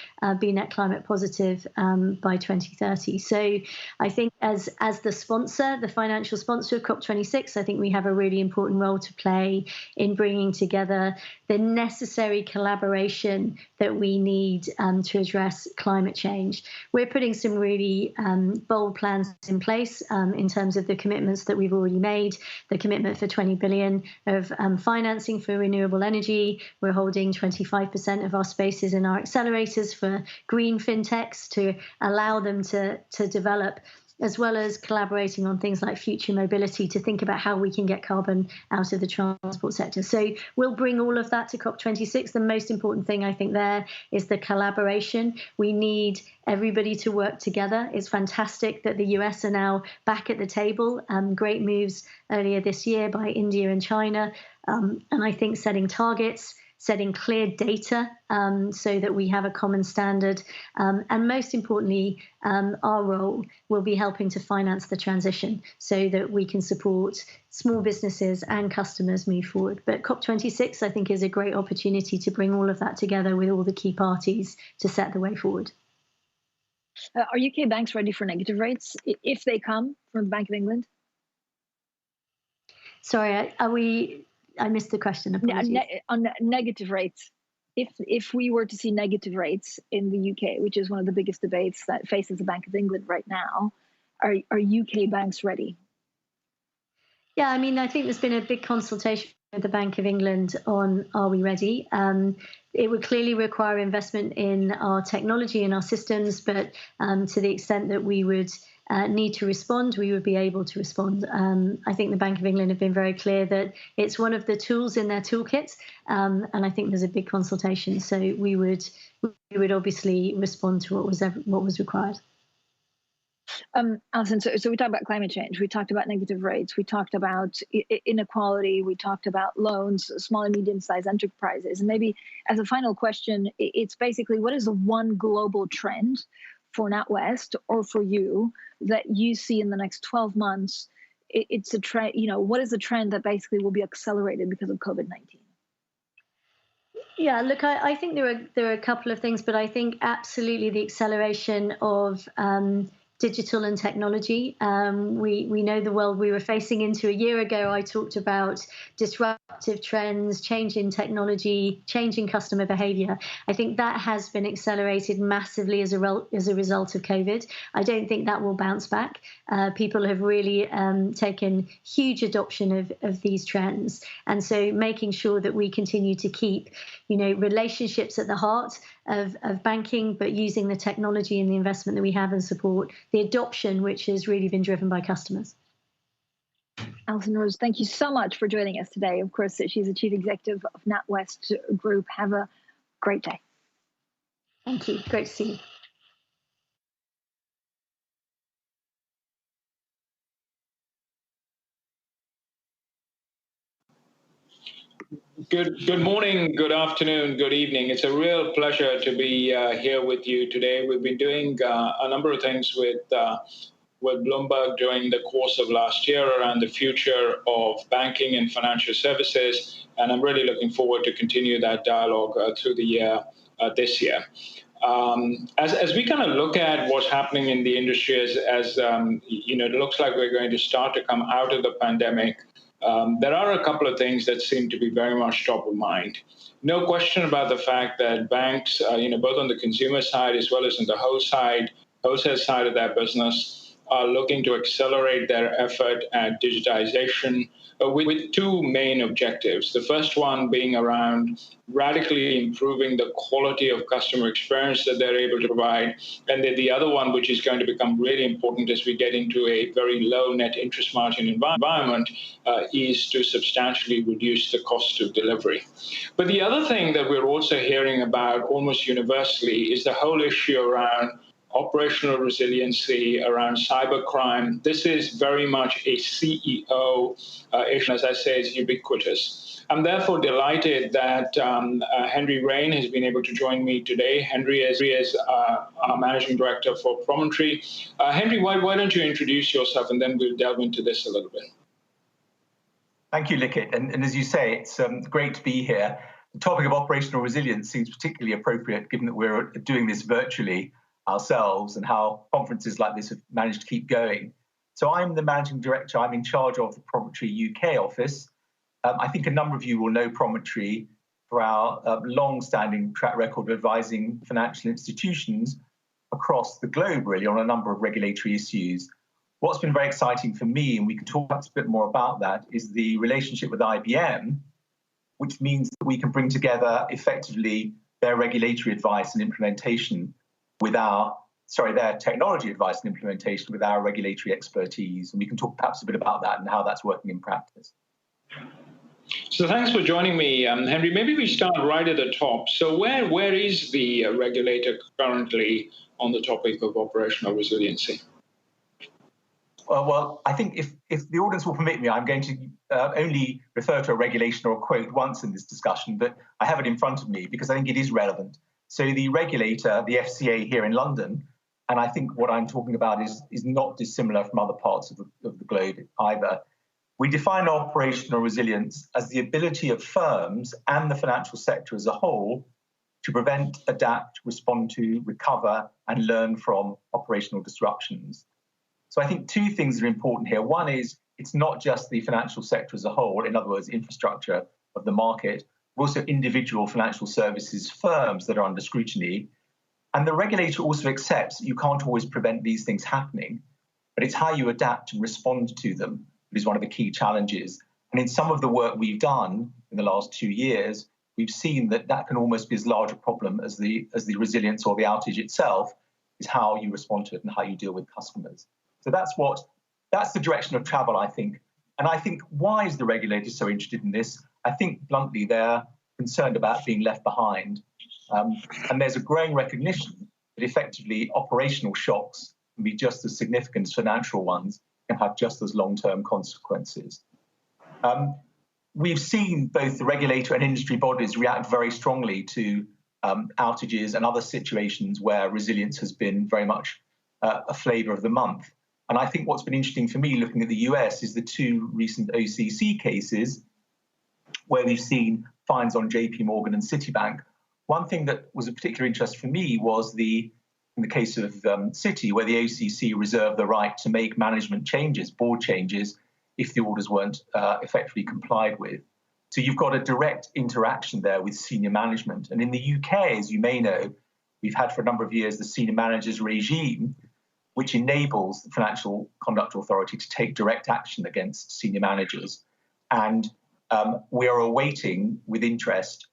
be net climate positive by 2030. So I think as the sponsor, the financial sponsor of COP26, I think we have a really important role to play in bringing together the necessary collaboration that we need to address climate change. We're putting some really bold plans in place in terms of the commitments that we've already made, the commitment for 20 billion of financing for renewable energy. We're holding 25% of our spaces in our accelerators for green fintechs to allow them to develop, as well as collaborating on things like future mobility to think about how we can get carbon out of the transport sector. So we'll bring all of that to COP26. The most important thing I think there is the collaboration. We need everybody to work together. It's fantastic that the US are now back at the table. Great moves earlier this year by India and China. And I think setting targets, setting clear data so that we have a common standard. And most importantly, our role will be helping to finance the transition so that we can support small businesses and customers move forward. But COP26, I think, is a great opportunity to bring all of that together with all the key parties to set the way forward. Are UK banks ready for negative rates if they come from the Bank of England? Sorry, I missed the question. Apologies. On negative rates, if we were to see negative rates in the UK, which is one of the biggest debates that faces the Bank of England right now, are UK banks ready? Yeah, I mean, I think there's been a big consultation with the Bank of England on are we ready? It would clearly require investment in our technology and our systems, but to the extent that we would need to respond, we would be able to respond. I think the Bank of England have been very clear that it's one of the tools in their toolkit, and I think there's a big consultation. So we would obviously respond to what was required. Alison, so we talked about climate change, we talked about negative rates, we talked about inequality, we talked about loans, small and medium-sized enterprises. And maybe as a final question, it's basically, what is the one global trend for NatWest or for you that you see in the next 12 months? It's a trend, what is the trend that basically will be accelerated because of COVID-19? Yeah, look, I think there are a couple of things, but I think absolutely the acceleration of digital and technology. We know the world we were facing into a year ago. I talked about disruptive trends, change in technology, changing customer behavior. I think that has been accelerated massively as a result of COVID. I don't think that will bounce back. People have really taken huge adoption of these trends. And so making sure that we continue to keep, relationships at the heart of banking, but using the technology and the investment that we have and support the adoption, which has really been driven by customers. Alison Rose, thank you so much for joining us today. Of course, she's the Chief Executive of NatWest Group. Have a great day. Thank you. Great to see you. Good morning, good afternoon, good evening. It's a real pleasure to be here with you today. We've been doing a number of things with Bloomberg during the course of last year around the future of banking and financial services, and I'm really looking forward to continue that dialogue through the year this year. As we kind of look at what's happening in the industry, it looks like we're going to start to come out of the pandemic there are a couple of things that seem to be very much top of mind. No question about the fact that banks, both on the consumer side as well as on the wholesale side of their business, are looking to accelerate their effort at digitization with two main objectives. The first one being around radically improving the quality of customer experience that they're able to provide. And then the other one, which is going to become really important as we get into a very low net interest margin environment, is to substantially reduce the cost of delivery. But the other thing that we're also hearing about almost universally is the whole issue around operational resiliency, around cybercrime. This is very much a CEO issue, as I say, is ubiquitous. I'm therefore delighted that Henry Rain has been able to join me today. Henry is our Managing Director for Promontory. Henry, why don't you introduce yourself, and then we'll delve into this a little bit. Thank you, Likit. And as you say, it's great to be here. The topic of operational resilience seems particularly appropriate given that we're doing this virtually ourselves and how conferences like this have managed to keep going. So I'm the Managing Director. I'm in charge of the Promontory UK office. I think a number of you will know Promontory for our long-standing track record of advising financial institutions across the globe, really, on a number of regulatory issues. What's been very exciting for me, and we can talk a bit more about that, is the relationship with IBM, which means that we can bring together effectively their regulatory advice and implementation with their technology advice and implementation with our regulatory expertise. And we can talk perhaps a bit about that and how that's working in practice. So thanks for joining me, Henry. Maybe we start right at the top. So where is the regulator currently on the topic of operational resiliency? Well, I think if the audience will permit me, I'm going to only refer to a regulation or a quote once in this discussion, but I have it in front of me because I think it is relevant. So the regulator, the FCA here in London, and I think what I'm talking about is not dissimilar from other parts of the globe either. We define operational resilience as the ability of firms and the financial sector as a whole to prevent, adapt, respond to, recover, and learn from operational disruptions. So I think two things are important here. One is it's not just the financial sector as a whole, in other words, infrastructure of the market, but also individual financial services firms that are under scrutiny. And the regulator also accepts that you can't always prevent these things happening, but it's how you adapt and respond to them that is one of the key challenges. And in some of the work we've done in the last 2 years, we've seen that that can almost be as large a problem as the resilience or the outage itself, is how you respond to it and how you deal with customers. So that's the direction of travel, I think. And I think, why is the regulator so interested in this? I think, bluntly, they're concerned about being left behind. And there's a growing recognition that effectively operational shocks can be just as significant as financial ones, can have just as long-term consequences. We've seen both the regulator and industry bodies react very strongly to outages and other situations where resilience has been very much a flavour of the month. And I think what's been interesting for me looking at the US is the two recent OCC cases where we've seen fines on JP Morgan and Citibank. One thing that was of particular interest for me was in the case of Citi, where the OCC reserved the right to make management changes, board changes, if the orders weren't effectively complied with. So you've got a direct interaction there with senior management. And in the UK, as you may know, we've had for a number of years the senior managers regime, which enables the Financial Conduct Authority to take direct action against senior managers. And we are awaiting with interest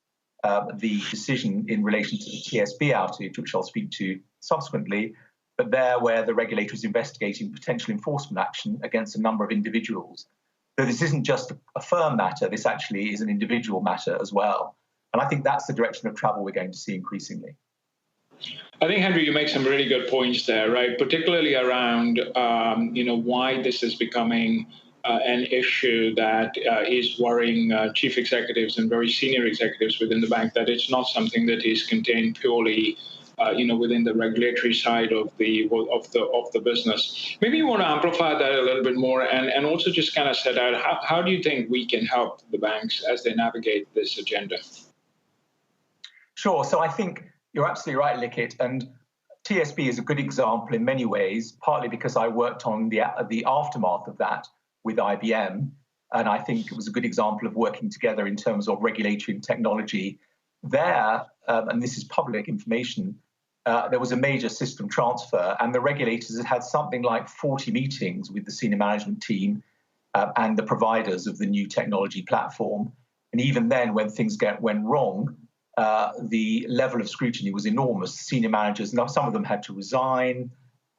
the decision in relation to the TSB outage, which I'll speak to subsequently, but there where the regulator is investigating potential enforcement action against a number of individuals. So this isn't just a firm matter, this actually is an individual matter as well. And I think that's the direction of travel we're going to see increasingly. I think, Henry, you make some really good points there, right? Particularly around, why this is becoming an issue that is worrying chief executives and very senior executives within the bank, that it's not something that is contained purely within the regulatory side of the business. Maybe you want to amplify that a little bit more and also just kind of set out how do you think we can help the banks as they navigate this agenda? Sure. So I think you're absolutely right, Likit. And TSB is a good example in many ways, partly because I worked on the aftermath of that with IBM. And I think it was a good example of working together in terms of regulatory and technology. There, and this is public information, there was a major system transfer, and the regulators had something like 40 meetings with the senior management team and the providers of the new technology platform. And even then, when things went wrong, the level of scrutiny was enormous. Senior managers, some of them had to resign.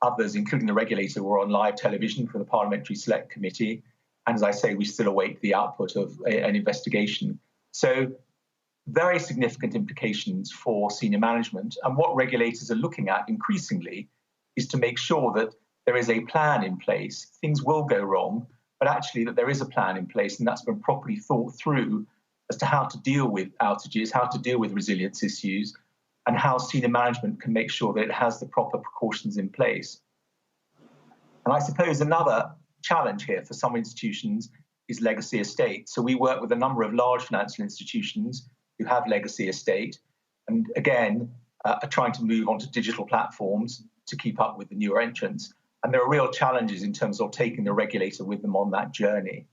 Others, including the regulator, were on live television for the Parliamentary Select Committee. And as I say, we still await the output of an investigation. So very significant implications for senior management. And what regulators are looking at increasingly is to make sure that there is a plan in place. Things will go wrong, but actually that there is a plan in place, and that's been properly thought through as to how to deal with outages, how to deal with resilience issues, and how senior management can make sure that it has the proper precautions in place. And I suppose another challenge here for some institutions is legacy estate. So we work with a number of large financial institutions who have legacy estate, and again, are trying to move onto digital platforms to keep up with the newer entrants. And there are real challenges in terms of taking the regulator with them on that journey.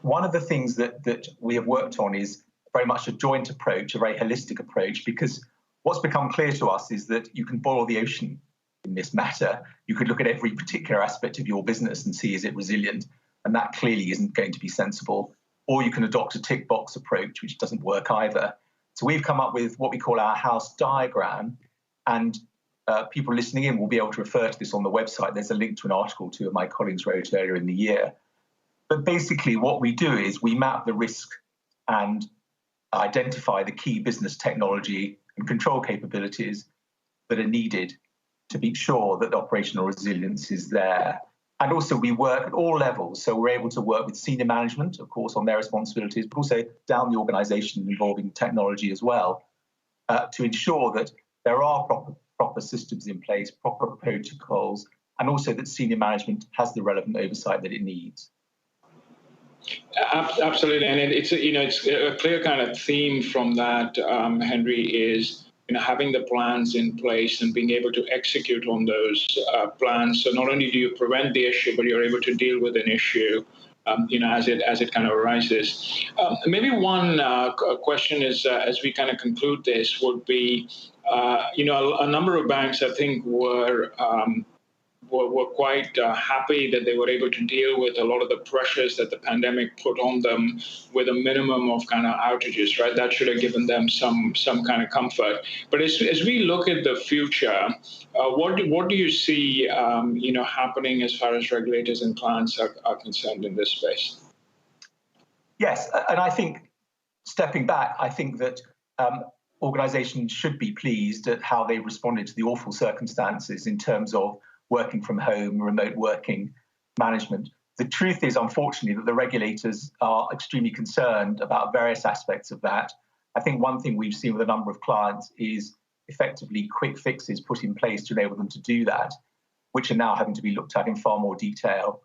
One of the things that we have worked on is very much a joint approach, a very holistic approach, because what's become clear to us is that you can boil the ocean in this matter. You could look at every particular aspect of your business and see, is it resilient? And that clearly isn't going to be sensible. Or you can adopt a tick box approach, which doesn't work either. So we've come up with what we call our house diagram, and people listening in will be able to refer to this on the website. There's a link to an article two of my colleagues wrote earlier in the year. But basically what we do is we map the risk and identify the key business technology and control capabilities that are needed to be sure that operational resilience is there. And also we work at all levels. So we're able to work with senior management, of course, on their responsibilities, but also down the organization involving technology as well, to ensure that there are proper systems in place, proper protocols, and also that senior management has the relevant oversight that it needs. Absolutely, and it's a clear kind of theme from that, Henry, is having the plans in place and being able to execute on those plans. So not only do you prevent the issue, but you're able to deal with an issue, as it kind of arises. Maybe one question is, as we kind of conclude this, would be, a number of banks, I think, were quite happy that they were able to deal with a lot of the pressures that the pandemic put on them with a minimum of kind of outages, right? That should have given them some kind of comfort. But as we look at the future, what do you see, happening as far as regulators and clients are concerned in this space? Yes, and I think, stepping back, I think that organizations should be pleased at how they responded to the awful circumstances in terms of working from home, remote working management. The truth is, unfortunately, that the regulators are extremely concerned about various aspects of that. I think one thing we've seen with a number of clients is effectively quick fixes put in place to enable them to do that, which are now having to be looked at in far more detail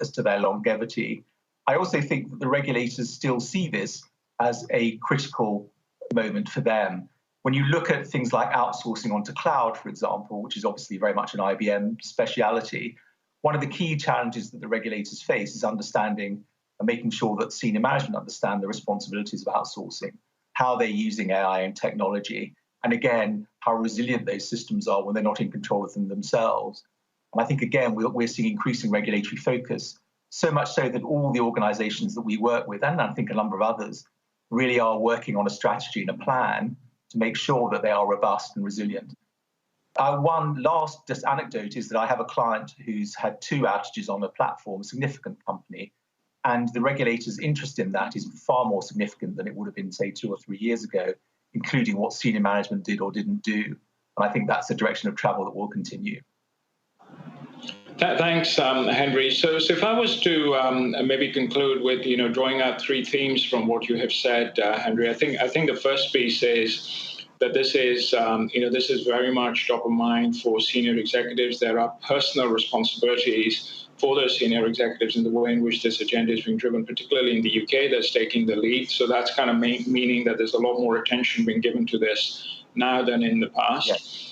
as to their longevity. I also think that the regulators still see this as a critical moment for them. When you look at things like outsourcing onto cloud, for example, which is obviously very much an IBM speciality, one of the key challenges that the regulators face is understanding and making sure that senior management understand the responsibilities of outsourcing, how they're using AI and technology, and again, how resilient those systems are when they're not in control of them themselves. And I think, again, we're seeing increasing regulatory focus, so much so that all the organizations that we work with, and I think a number of others, really are working on a strategy and a plan to make sure that they are robust and resilient. One last just anecdote is that I have a client who's had 2 outages on a platform, a significant company, and the regulator's interest in that is far more significant than it would have been, say, 2 or 3 years ago, including what senior management did or didn't do. And I think that's the direction of travel that will continue. Thanks, Henry. So if I was to maybe conclude with, drawing out 3 themes from what you have said, Henry, I think the first piece is that this is very much top of mind for senior executives. There are personal responsibilities for those senior executives in the way in which this agenda is being driven, particularly in the UK, that's taking the lead. So that's kind of meaning that there's a lot more attention being given to this now than in the past. Yes.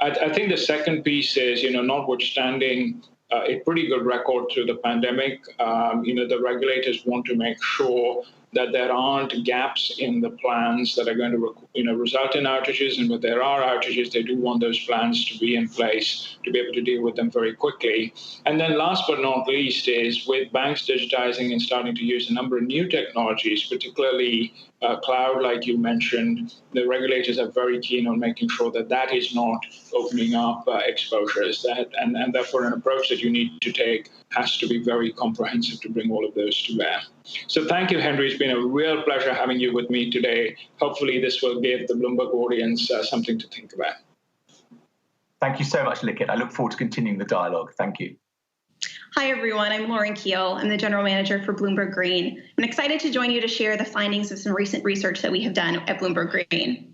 I think the second piece is, notwithstanding a pretty good record through the pandemic. The regulators want to make sure that there aren't gaps in the plans that are going to result in outages. And when there are outages, they do want those plans to be in place to be able to deal with them very quickly. And then last but not least is with banks digitizing and starting to use a number of new technologies, particularly cloud, like you mentioned, the regulators are very keen on making sure that that is not opening up exposures. And therefore, an approach that you need to take has to be very comprehensive to bring all of those to bear. So thank you, Henry. It's been a real pleasure having you with me today. Hopefully this will give the Bloomberg audience something to think about. Thank you so much, Likit. I look forward to continuing the dialogue. Thank you. Hi, everyone. I'm Lauren Keel. I'm the General Manager for Bloomberg Green. I'm excited to join you to share the findings of some recent research that we have done at Bloomberg Green.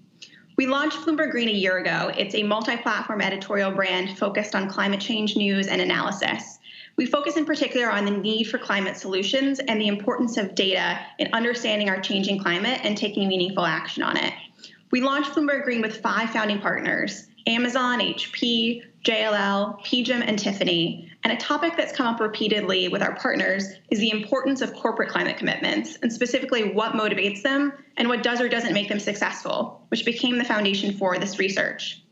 We launched Bloomberg Green a year ago. It's a multi-platform editorial brand focused on climate change news and analysis. We focus in particular on the need for climate solutions and the importance of data in understanding our changing climate and taking meaningful action on it. We launched Bloomberg Green with 5 founding partners: Amazon, HP, JLL, PGIM, and Tiffany. And a topic that's come up repeatedly with our partners is the importance of corporate climate commitments, and specifically what motivates them and what does or doesn't make them successful, which became the foundation for this research.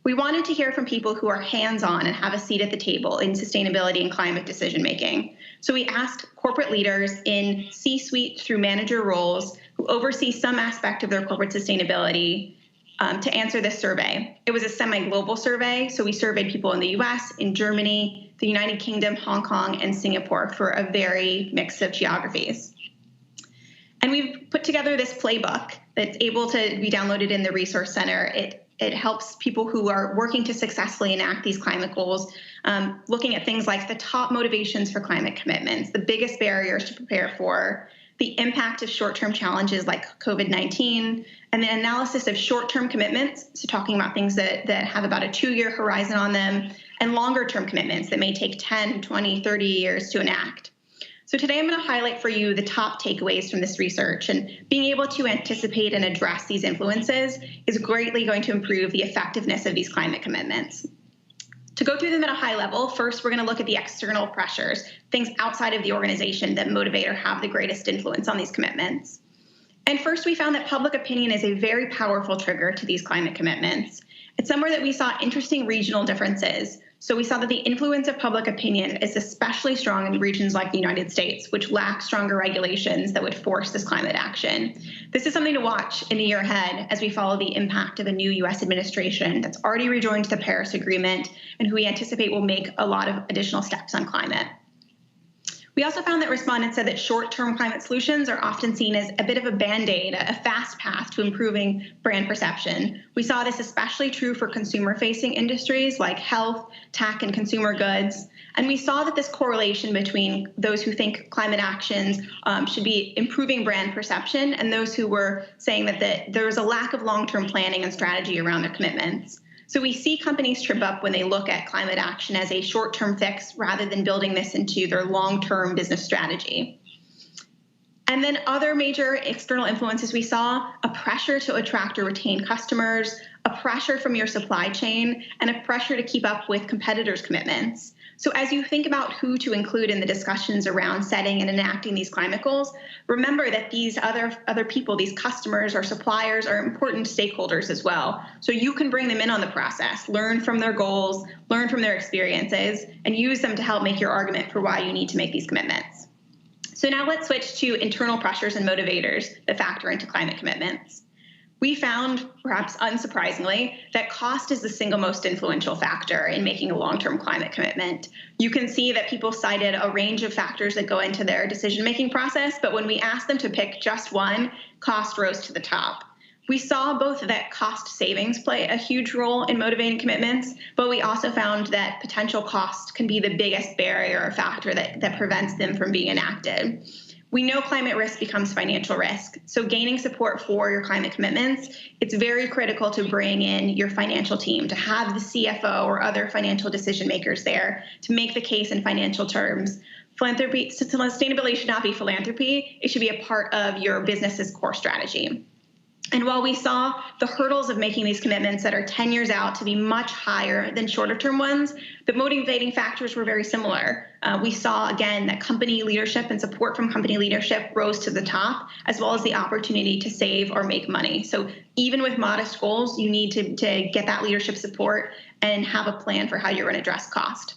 We wanted to hear from people who are hands-on and have a seat at the table in sustainability and climate decision-making. So we asked corporate leaders in C-suite through manager roles who oversee some aspect of their corporate sustainability to answer this survey. It was a semi-global survey, so we surveyed people in the US, in Germany, the United Kingdom, Hong Kong, and Singapore for a very mix of geographies. And we've put together this playbook that's able to be downloaded in the Resource Center. It helps people who are working to successfully enact these climate goals, looking at things like the top motivations for climate commitments, the biggest barriers to prepare for, the impact of short-term challenges like COVID-19, and the analysis of short-term commitments, so talking about things that have about a 2-year horizon on them, and longer-term commitments that may take 10, 20, 30 years to enact. So today I'm going to highlight for you the top takeaways from this research, and being able to anticipate and address these influences is greatly going to improve the effectiveness of these climate commitments. To go through them at a high level, first we're going to look at the external pressures, things outside of the organization that motivate or have the greatest influence on these commitments. And first we found that public opinion is a very powerful trigger to these climate commitments. It's somewhere that we saw interesting regional differences. So we saw that the influence of public opinion is especially strong in regions like the United States, which lack stronger regulations that would force this climate action. This is something to watch in the year ahead as we follow the impact of a new U.S. administration that's already rejoined the Paris Agreement and who we anticipate will make a lot of additional steps on climate. We also found that respondents said that short-term climate solutions are often seen as a bit of a band-aid, a fast path to improving brand perception. We saw this especially true for consumer-facing industries like health, tech, and consumer goods. And we saw that this correlation between those who think climate actions should be improving brand perception and those who were saying that there was a lack of long-term planning and strategy around their commitments. So we see companies trip up when they look at climate action as a short-term fix rather than building this into their long-term business strategy. And then other major external influences we saw: a pressure to attract or retain customers, a pressure from your supply chain, and a pressure to keep up with competitors' commitments. So as you think about who to include in the discussions around setting and enacting these climate goals, remember that these other people, these customers or suppliers, are important stakeholders as well. So you can bring them in on the process, learn from their goals, learn from their experiences, and use them to help make your argument for why you need to make these commitments. So now let's switch to internal pressures and motivators that factor into climate commitments. We found, perhaps unsurprisingly, that cost is the single most influential factor in making a long-term climate commitment. You can see that people cited a range of factors that go into their decision-making process, but when we asked them to pick just one, cost rose to the top. We saw both that cost savings play a huge role in motivating commitments, but we also found that potential cost can be the biggest barrier or factor that prevents them from being enacted. We know climate risk becomes financial risk, so gaining support for your climate commitments, it's very critical to bring in your financial team, to have the CFO or other financial decision makers there to make the case in financial terms. Sustainability should not be philanthropy. It should be a part of your business's core strategy. And while we saw the hurdles of making these commitments that are 10 years out to be much higher than shorter term ones, the motivating factors were very similar. We saw, again, that company leadership and support from company leadership rose to the top, as well as the opportunity to save or make money. So even with modest goals, you need to get that leadership support and have a plan for how you're going to address cost.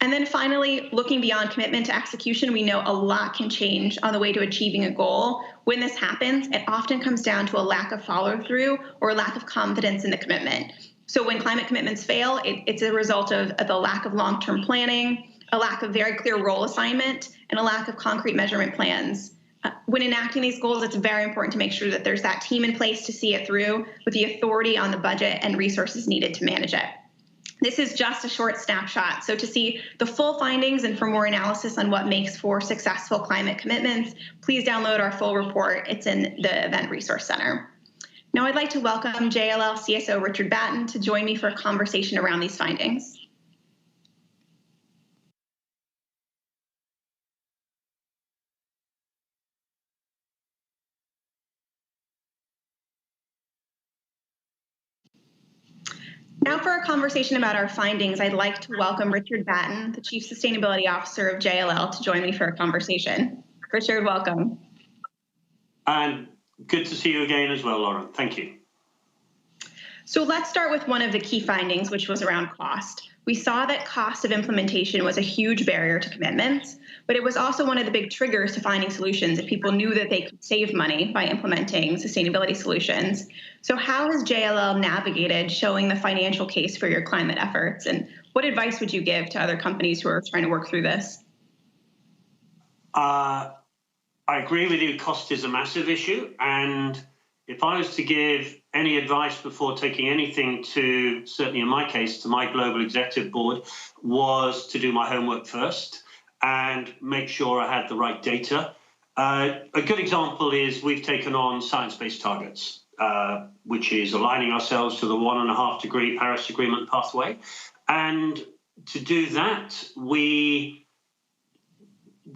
And then finally, looking beyond commitment to execution, we know a lot can change on the way to achieving a goal. When this happens, it often comes down to a lack of follow through or a lack of confidence in the commitment. So when climate commitments fail, it's a result of the lack of long-term planning, a lack of very clear role assignment, and a lack of concrete measurement plans. When enacting these goals, it's very important to make sure that there's that team in place to see it through with the authority on the budget and resources needed to manage it. This is just a short snapshot. So to see the full findings and for more analysis on what makes for successful climate commitments, please download our full report. It's in the Event Resource Center. Now I'd like to welcome JLL CSO Richard Batten to join me for a conversation around these findings. Now for a conversation about our findings, I'd like to welcome Richard Batten, the Chief Sustainability Officer of JLL, to join me for a conversation. Richard, welcome. And good to see you again as well, Lauren. Thank you. So let's start with one of the key findings, which was around cost. We saw that cost of implementation was a huge barrier to commitments, but it was also one of the big triggers to finding solutions if people knew that they could save money by implementing sustainability solutions. So how has JLL navigated showing the financial case for your climate efforts? And what advice would you give to other companies who are trying to work through this? I agree with you, cost is a massive issue. And if I was to give any advice before taking anything to, certainly in my case, to my global executive board, was to do my homework first and make sure I had the right data. A good example is we've taken on science-based targets, which is aligning ourselves to the 1.5 degree Paris Agreement pathway. And to do that, the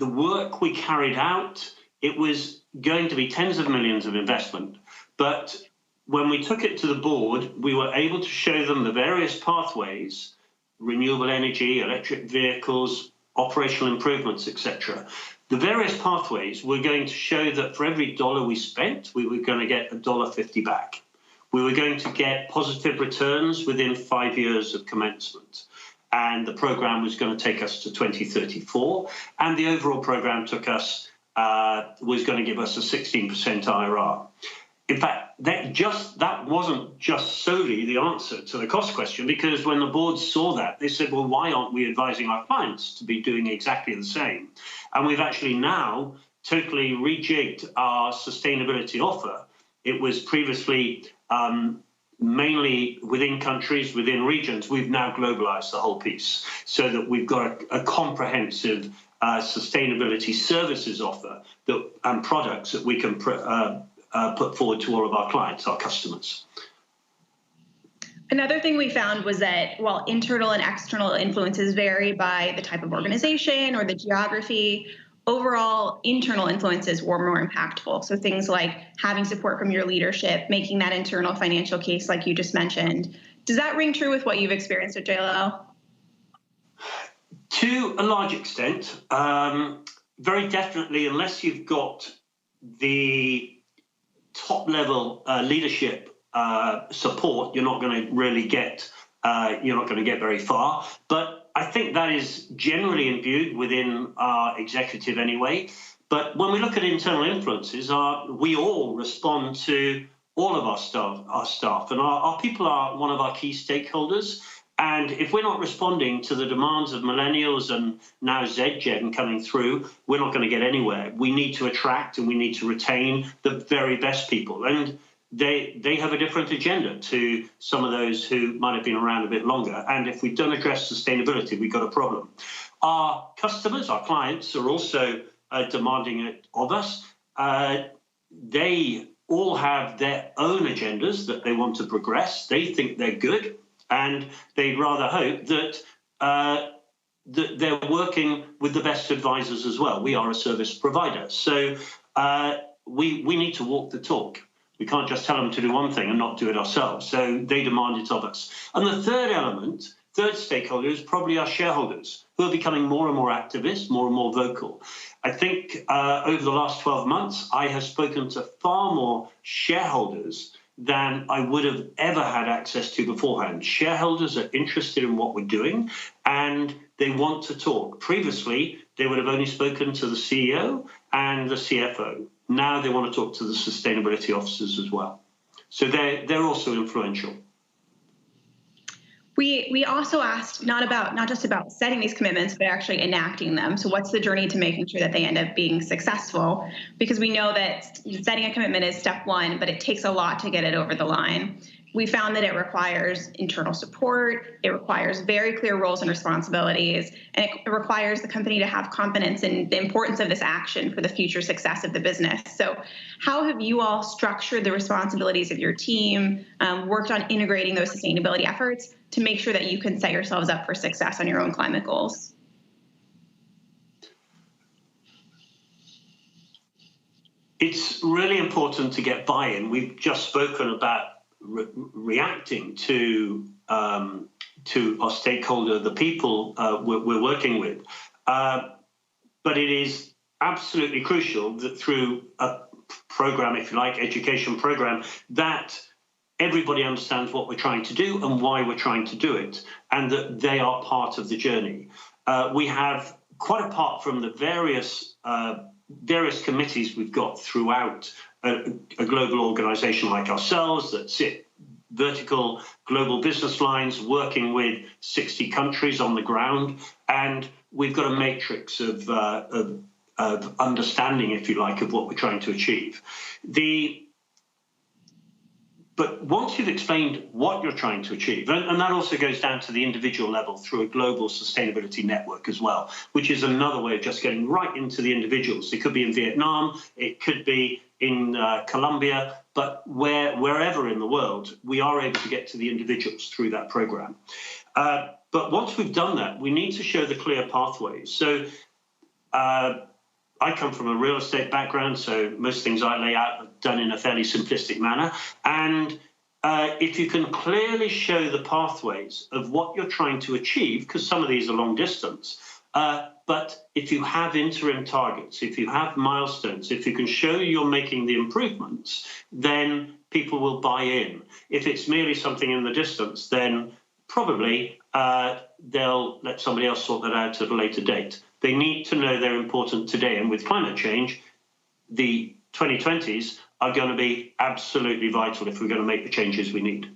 work we carried out, it was going to be tens of millions of investment. But when we took it to the board, we were able to show them the various pathways, renewable energy, electric vehicles, operational improvements, etc. The various pathways were going to show that for every dollar we spent, we were going to get $1.50 back. We were going to get positive returns within 5 years of commencement. And the program was going to take us to 2034. And the overall program took us, was going to give us a 16% IRR. In fact, that wasn't just solely the answer to the cost question, because when the board saw that, they said, well, why aren't we advising our clients to be doing exactly the same? And we've actually now totally rejigged our sustainability offer. It was previously mainly within countries, within regions. We've now globalized the whole piece so that we've got a comprehensive sustainability services offer and products that we can put forward to all of our clients, our customers. Another thing we found was that while internal and external influences vary by the type of organization or the geography, overall internal influences were more impactful. So things like having support from your leadership, making that internal financial case like you just mentioned. Does that ring true with what you've experienced at JLL? To a large extent, very definitely, unless you've got the top level leadership support, you're not going to really get very far. But I think that is generally imbued within our executive anyway. But when we look at internal influences, we all respond to all of our staff, and our people are one of our key stakeholders. And if we're not responding to the demands of millennials and now Z Gen coming through, we're not going to get anywhere. We need to attract and we need to retain the very best people. And they have a different agenda to some of those who might have been around a bit longer. And if we don't address sustainability, we've got a problem. Our customers, our clients, are also demanding it of us. They all have their own agendas that they want to progress. They think they're good. And they'd rather hope that that they're working with the best advisors as well. We are a service provider, so we need to walk the talk. We can't just tell them to do one thing and not do it ourselves. So they demand it of us. And the third element, third stakeholder, is probably our shareholders, who are becoming more and more activist, more and more vocal. I think over the last 12 months, I have spoken to far more shareholders than I would have ever had access to beforehand. Shareholders are interested in what we're doing, and they want to talk. Previously, they would have only spoken to the CEO and the CFO. Now they want to talk to the sustainability officers as well. So they're also influential. We also asked not just about setting these commitments, but actually enacting them. So what's the journey to making sure that they end up being successful? Because we know that setting a commitment is step one, but it takes a lot to get it over the line. We found that it requires internal support, it requires very clear roles and responsibilities, and it requires the company to have confidence in the importance of this action for the future success of the business. So how have you all structured the responsibilities of your team, worked on integrating those sustainability efforts to make sure that you can set yourselves up for success on your own climate goals? It's really important to get buy-in. We've just spoken about reacting to our stakeholder, the people we're working with. But it is absolutely crucial that through a program, if you like, education program, that everybody understands what we're trying to do and why we're trying to do it, and that they are part of the journey. We have, quite apart from the various committees we've got throughout a global organization like ourselves that sit vertical global business lines working with 60 countries on the ground, and we've got a matrix of understanding, if you like, of what we're trying to achieve. But once you've explained what you're trying to achieve, and that also goes down to the individual level through a global sustainability network as well, which is another way of just getting right into the individuals. It could be in Vietnam, it could be in Colombia, but wherever in the world, we are able to get to the individuals through that program. But once we've done that, we need to show the clear pathways. So I come from a real estate background, so most things I lay out are done in a fairly simplistic manner. And if you can clearly show the pathways of what you're trying to achieve, because some of these are long distance, but if you have interim targets, if you have milestones, if you can show you're making the improvements, then people will buy in. If it's merely something in the distance, then probably they'll let somebody else sort that out at a later date. They need to know they're important today. And with climate change, the 2020s are going to be absolutely vital if we're going to make the changes we need.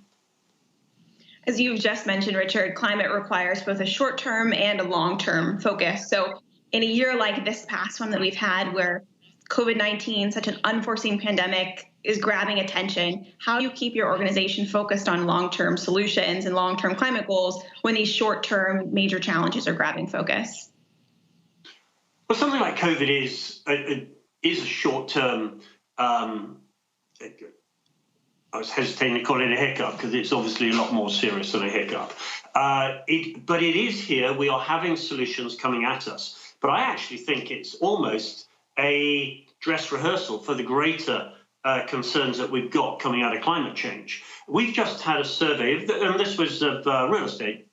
As you've just mentioned, Richard, climate requires both a short-term and a long-term focus. So in a year like this past one that we've had, where COVID-19, such an unforeseen pandemic, is grabbing attention, how do you keep your organization focused on long-term solutions and long-term climate goals when these short-term major challenges are grabbing focus? Well, something like COVID is a short-term, I was hesitating to call it a hiccup because it's obviously a lot more serious than a hiccup. But it is here. We are having solutions coming at us. But I actually think it's almost a dress rehearsal for the greater concerns that we've got coming out of climate change. We've just had a survey, and this was of real estate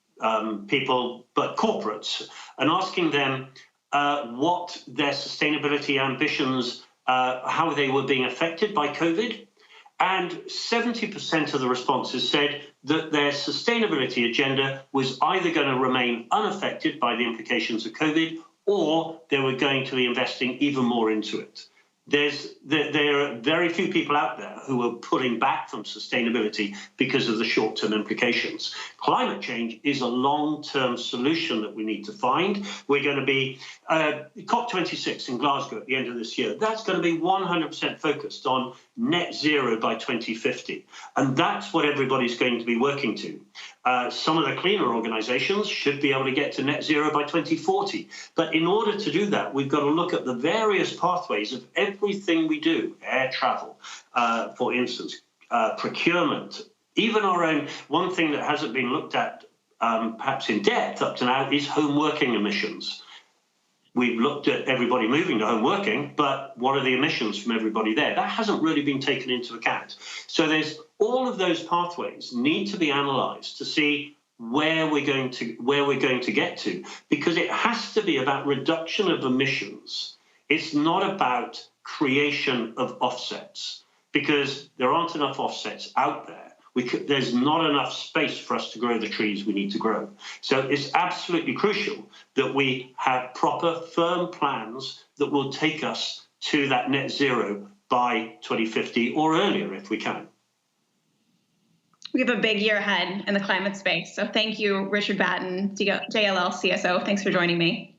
people, but corporates, and asking them what their sustainability ambitions, how they were being affected by COVID. And 70% of the responses said that their sustainability agenda was either going to remain unaffected by the implications of COVID, or they were going to be investing even more into it. There are very few people out there who are pulling back from sustainability because of the short-term implications. Climate change is a long-term solution that we need to find. We're going to be COP26 in Glasgow at the end of this year. That's going to be 100% focused on net zero by 2050. And that's what everybody's going to be working to. Some of the cleaner organizations should be able to get to net zero by 2040. But in order to do that, we've got to look at the various pathways of everything we do, air travel, for instance, procurement, even our own. One thing that hasn't been looked at perhaps in depth up to now is home working emissions. we've looked at everybody moving to home working, but what are the emissions from everybody there? That hasn't really been taken into account. So there's all of those pathways need to be analysed to see where we're going to get to, because it has to be about reduction of emissions. It's not about creation of offsets, because there aren't enough offsets out there. There's not enough space for us to grow the trees we need to grow. So it's absolutely crucial that we have proper, firm plans that will take us to that net zero by 2050 or earlier if we can. We have a big year ahead in the climate space. So thank you, Richard Batten, JLL CSO. Thanks for joining me.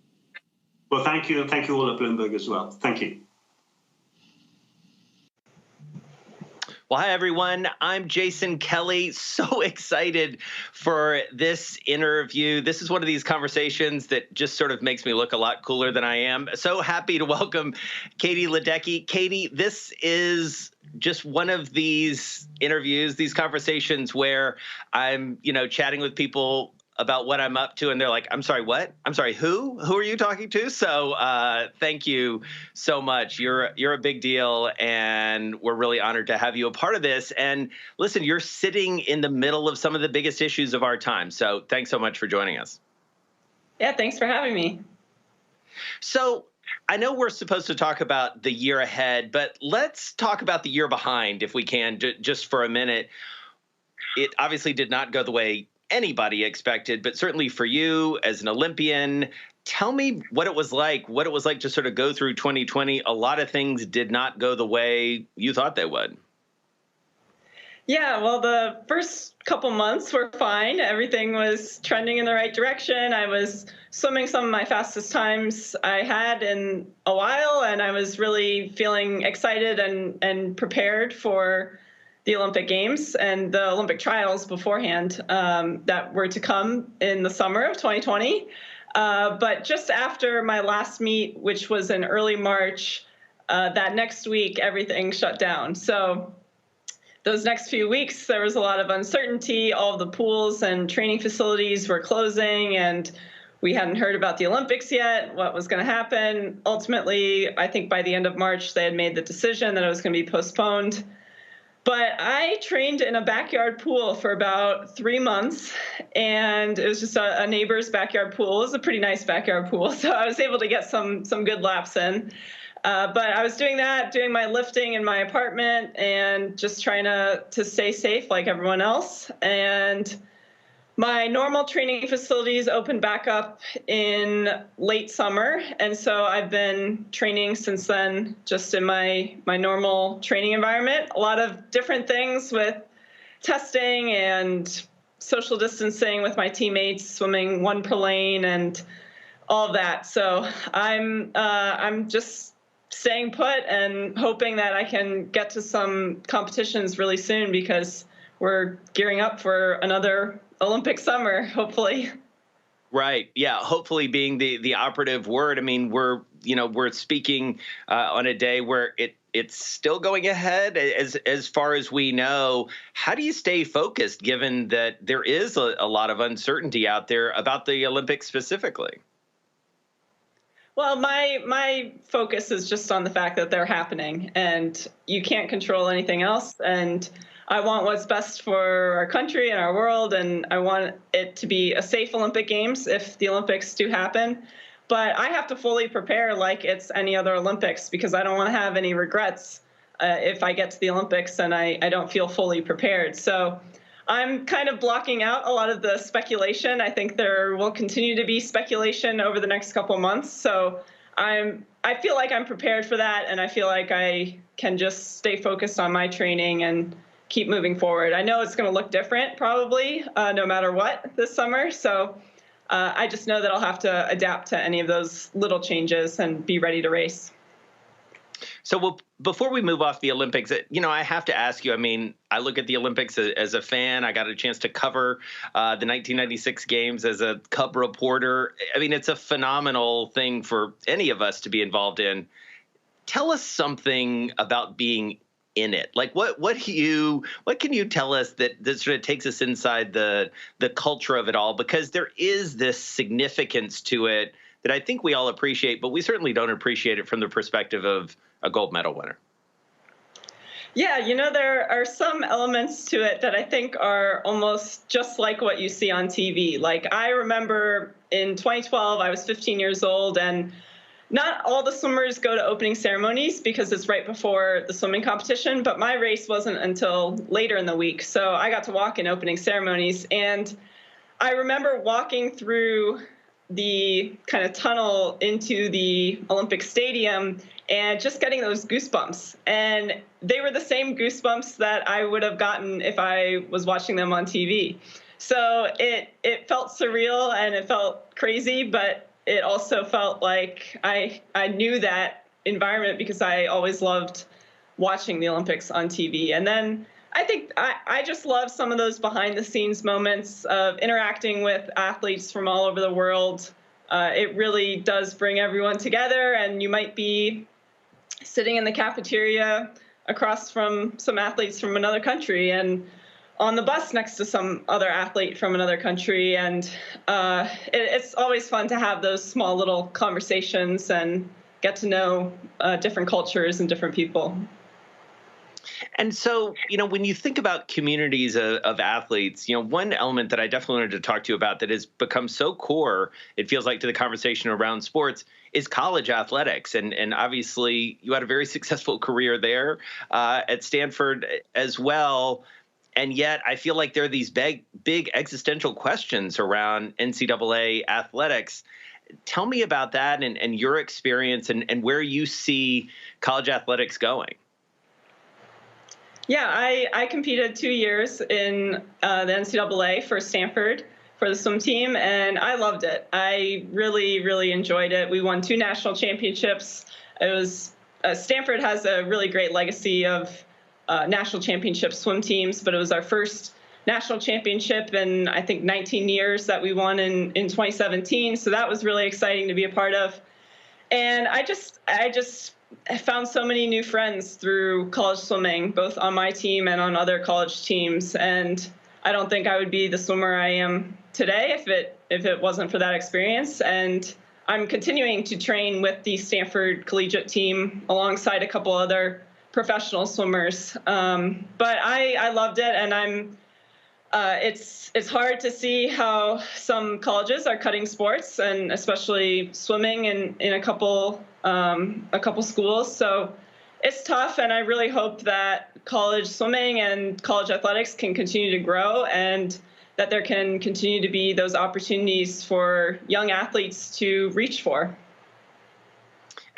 Well, thank you, and thank you all at Bloomberg as well. Thank you. Well, hi, everyone. I'm Jason Kelly. So excited for this interview. This is one of these conversations that just sort of makes me look a lot cooler than I am. So happy to welcome Katie Ledecky. Katie, this is just one of these interviews, these conversations where I'm, chatting with people about what I'm up to, and they're like, I'm sorry, what? I'm sorry, who? Who are you talking to? So thank you so much. You're a big deal, and we're really honored to have you a part of this. And listen, you're sitting in the middle of some of the biggest issues of our time. So thanks so much for joining us. Yeah, thanks for having me. So I know we're supposed to talk about the year ahead, but let's talk about the year behind if we can, just for a minute. It obviously did not go the way anybody expected, but certainly for you as an Olympian, tell me what it was like to sort of go through 2020. A lot of things did not go the way you thought they would. Yeah, well, the first couple months were fine. Everything was trending in the right direction. I was swimming some of my fastest times I had in a while, and I was really feeling excited and prepared for the Olympic Games and the Olympic trials beforehand that were to come in the summer of 2020. But just after my last meet, which was in early March, that next week, everything shut down. So those next few weeks, there was a lot of uncertainty. All of the pools and training facilities were closing, and we hadn't heard about the Olympics yet, what was going to happen. Ultimately, I think by the end of March, they had made the decision that it was going to be postponed. But I trained in a backyard pool for about 3 months, and it was just a neighbor's backyard pool. It was a pretty nice backyard pool, so I was able to get some good laps in. But I was doing my lifting in my apartment and just trying to stay safe like everyone else. And my normal training facilities opened back up in late summer, and so I've been training since then just in my normal training environment. A lot of different things with testing and social distancing with my teammates, swimming 1 per lane and all of that. So I'm just staying put and hoping that I can get to some competitions really soon, because we're gearing up for another Olympic summer, hopefully. Right. Yeah. Hopefully being the operative word. I mean, we're speaking on a day where it's still going ahead as far as we know. How do you stay focused given that there is a lot of uncertainty out there about the Olympics specifically? Well, my focus is just on the fact that they're happening, and you can't control anything else. And I want what's best for our country and our world, and I want it to be a safe Olympic Games if the Olympics do happen. But I have to fully prepare like it's any other Olympics, because I don't want to have any regrets if I get to the Olympics and I don't feel fully prepared. So I'm kind of blocking out a lot of the speculation. I think there will continue to be speculation over the next couple months. So I feel like I'm prepared for that, and I feel like I can just stay focused on my training and keep moving forward. I know it's going to look different probably no matter what this summer. So I just know that I'll have to adapt to any of those little changes and be ready to race. So before we move off the Olympics, I have to ask you, I mean, I look at the Olympics as a fan. I got a chance to cover the 1996 games as a Cub reporter. I mean, it's a phenomenal thing for any of us to be involved in. Tell us something about being in it. Like what can you tell us that sort of takes us inside the culture of it all? Because there is this significance to it that I think we all appreciate, but we certainly don't appreciate it from the perspective of a gold medal winner. Yeah, there are some elements to it that I think are almost just like what you see on TV. Like, I remember in 2012, I was 15 years old, and not all the swimmers go to opening ceremonies because it's right before the swimming competition, but my race wasn't until later in the week. So I got to walk in opening ceremonies, and I remember walking through the kind of tunnel into the Olympic Stadium and just getting those goosebumps. And they were the same goosebumps that I would have gotten if I was watching them on TV. So it felt surreal and it felt crazy, but it also felt like I knew that environment because I always loved watching the Olympics on TV. And then I think I just love some of those behind the scenes moments of interacting with athletes from all over the world. It really does bring everyone together, and you might be sitting in the cafeteria across from some athletes from another country and on the bus next to some other athlete from another country. And it's always fun to have those small little conversations and get to know different cultures and different people. And so, when you think about communities of athletes, one element that I definitely wanted to talk to you about that has become so core, it feels like, to the conversation around sports is college athletics. And obviously, you had a very successful career there at Stanford as well. And yet I feel like there are these big existential questions around NCAA athletics. Tell me about that and your experience and where you see college athletics going. Yeah, I competed 2 years in the NCAA for Stanford for the swim team, and I loved it. I really, really enjoyed it. We won 2 national championships. It was Stanford has a really great legacy of national championship swim teams, but it was our first national championship in, I think, 19 years that we won in 2017. So that was really exciting to be a part of. And I just found so many new friends through college swimming, both on my team and on other college teams. And I don't think I would be the swimmer I am today if it wasn't for that experience. And I'm continuing to train with the Stanford collegiate team alongside a couple other professional swimmers. But I loved it, and it's hard to see how some colleges are cutting sports, and especially swimming in a couple schools. So it's tough, and I really hope that college swimming and college athletics can continue to grow, and that there can continue to be those opportunities for young athletes to reach for.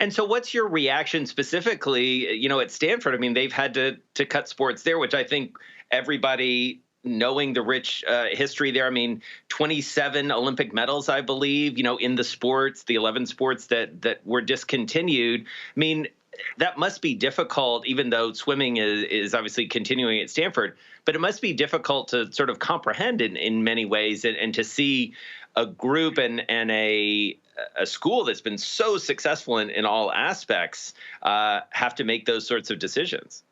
And so what's your reaction specifically, at Stanford? I mean, they've had to cut sports there, which I think everybody, knowing the rich history there, 27 Olympic medals, I believe, in the sports, the 11 sports that were discontinued. That must be difficult, even though swimming is obviously continuing at Stanford, but it must be difficult to sort of comprehend in many ways and to see a group and a school that's been so successful in all aspects have to make those sorts of decisions.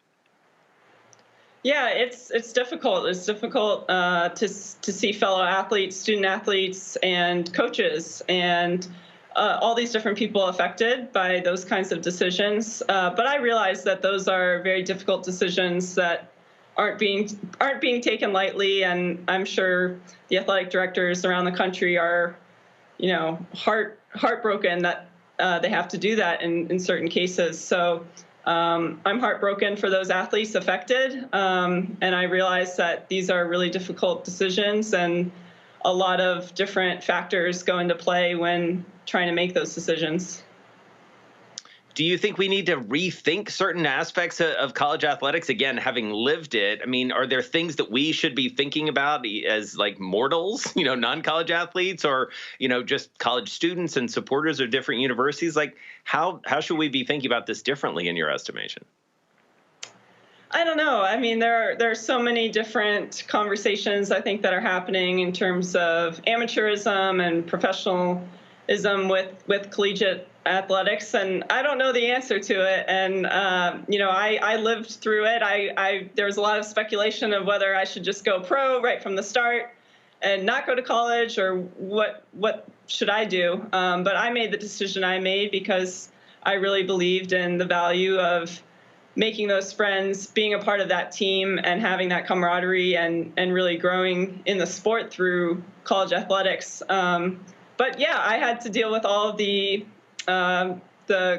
Yeah, it's difficult. It's difficult to see fellow athletes, student athletes, and coaches, and all these different people affected by those kinds of decisions. But I realize that those are very difficult decisions that aren't being taken lightly, and I'm sure the athletic directors around the country are, heartbroken that they have to do that in certain cases. So I'm heartbroken for those athletes affected, and I realize that these are really difficult decisions, and a lot of different factors go into play when trying to make those decisions. Do you think we need to rethink certain aspects of college athletics? Again, having lived it, are there things that we should be thinking about as like mortals, non-college athletes, or, just college students and supporters of different universities? Like, how should we be thinking about this differently in your estimation? I don't know. There are so many different conversations, I think, that are happening in terms of amateurism and professionalism with collegiate athletics, and I don't know the answer to it. And I lived through it. There was a lot of speculation of whether I should just go pro right from the start, and not go to college, or what should I do? But I made the decision I made because I really believed in the value of making those friends, being a part of that team, and having that camaraderie, and really growing in the sport through college athletics. But yeah, I had to deal with all of the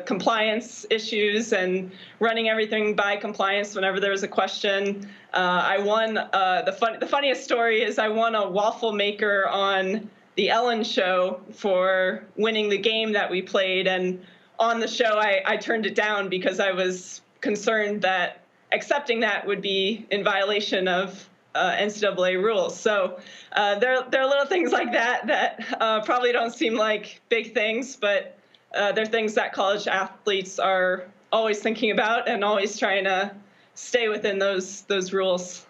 compliance issues and running everything by compliance whenever there was a question. I won, the funniest story is I won a waffle maker on the Ellen show for winning the game that we played. And on the show, I turned it down because I was concerned that accepting that would be in violation of NCAA rules. So there are little things like that probably don't seem like big things, but they're things that college athletes are always thinking about and always trying to stay within those rules.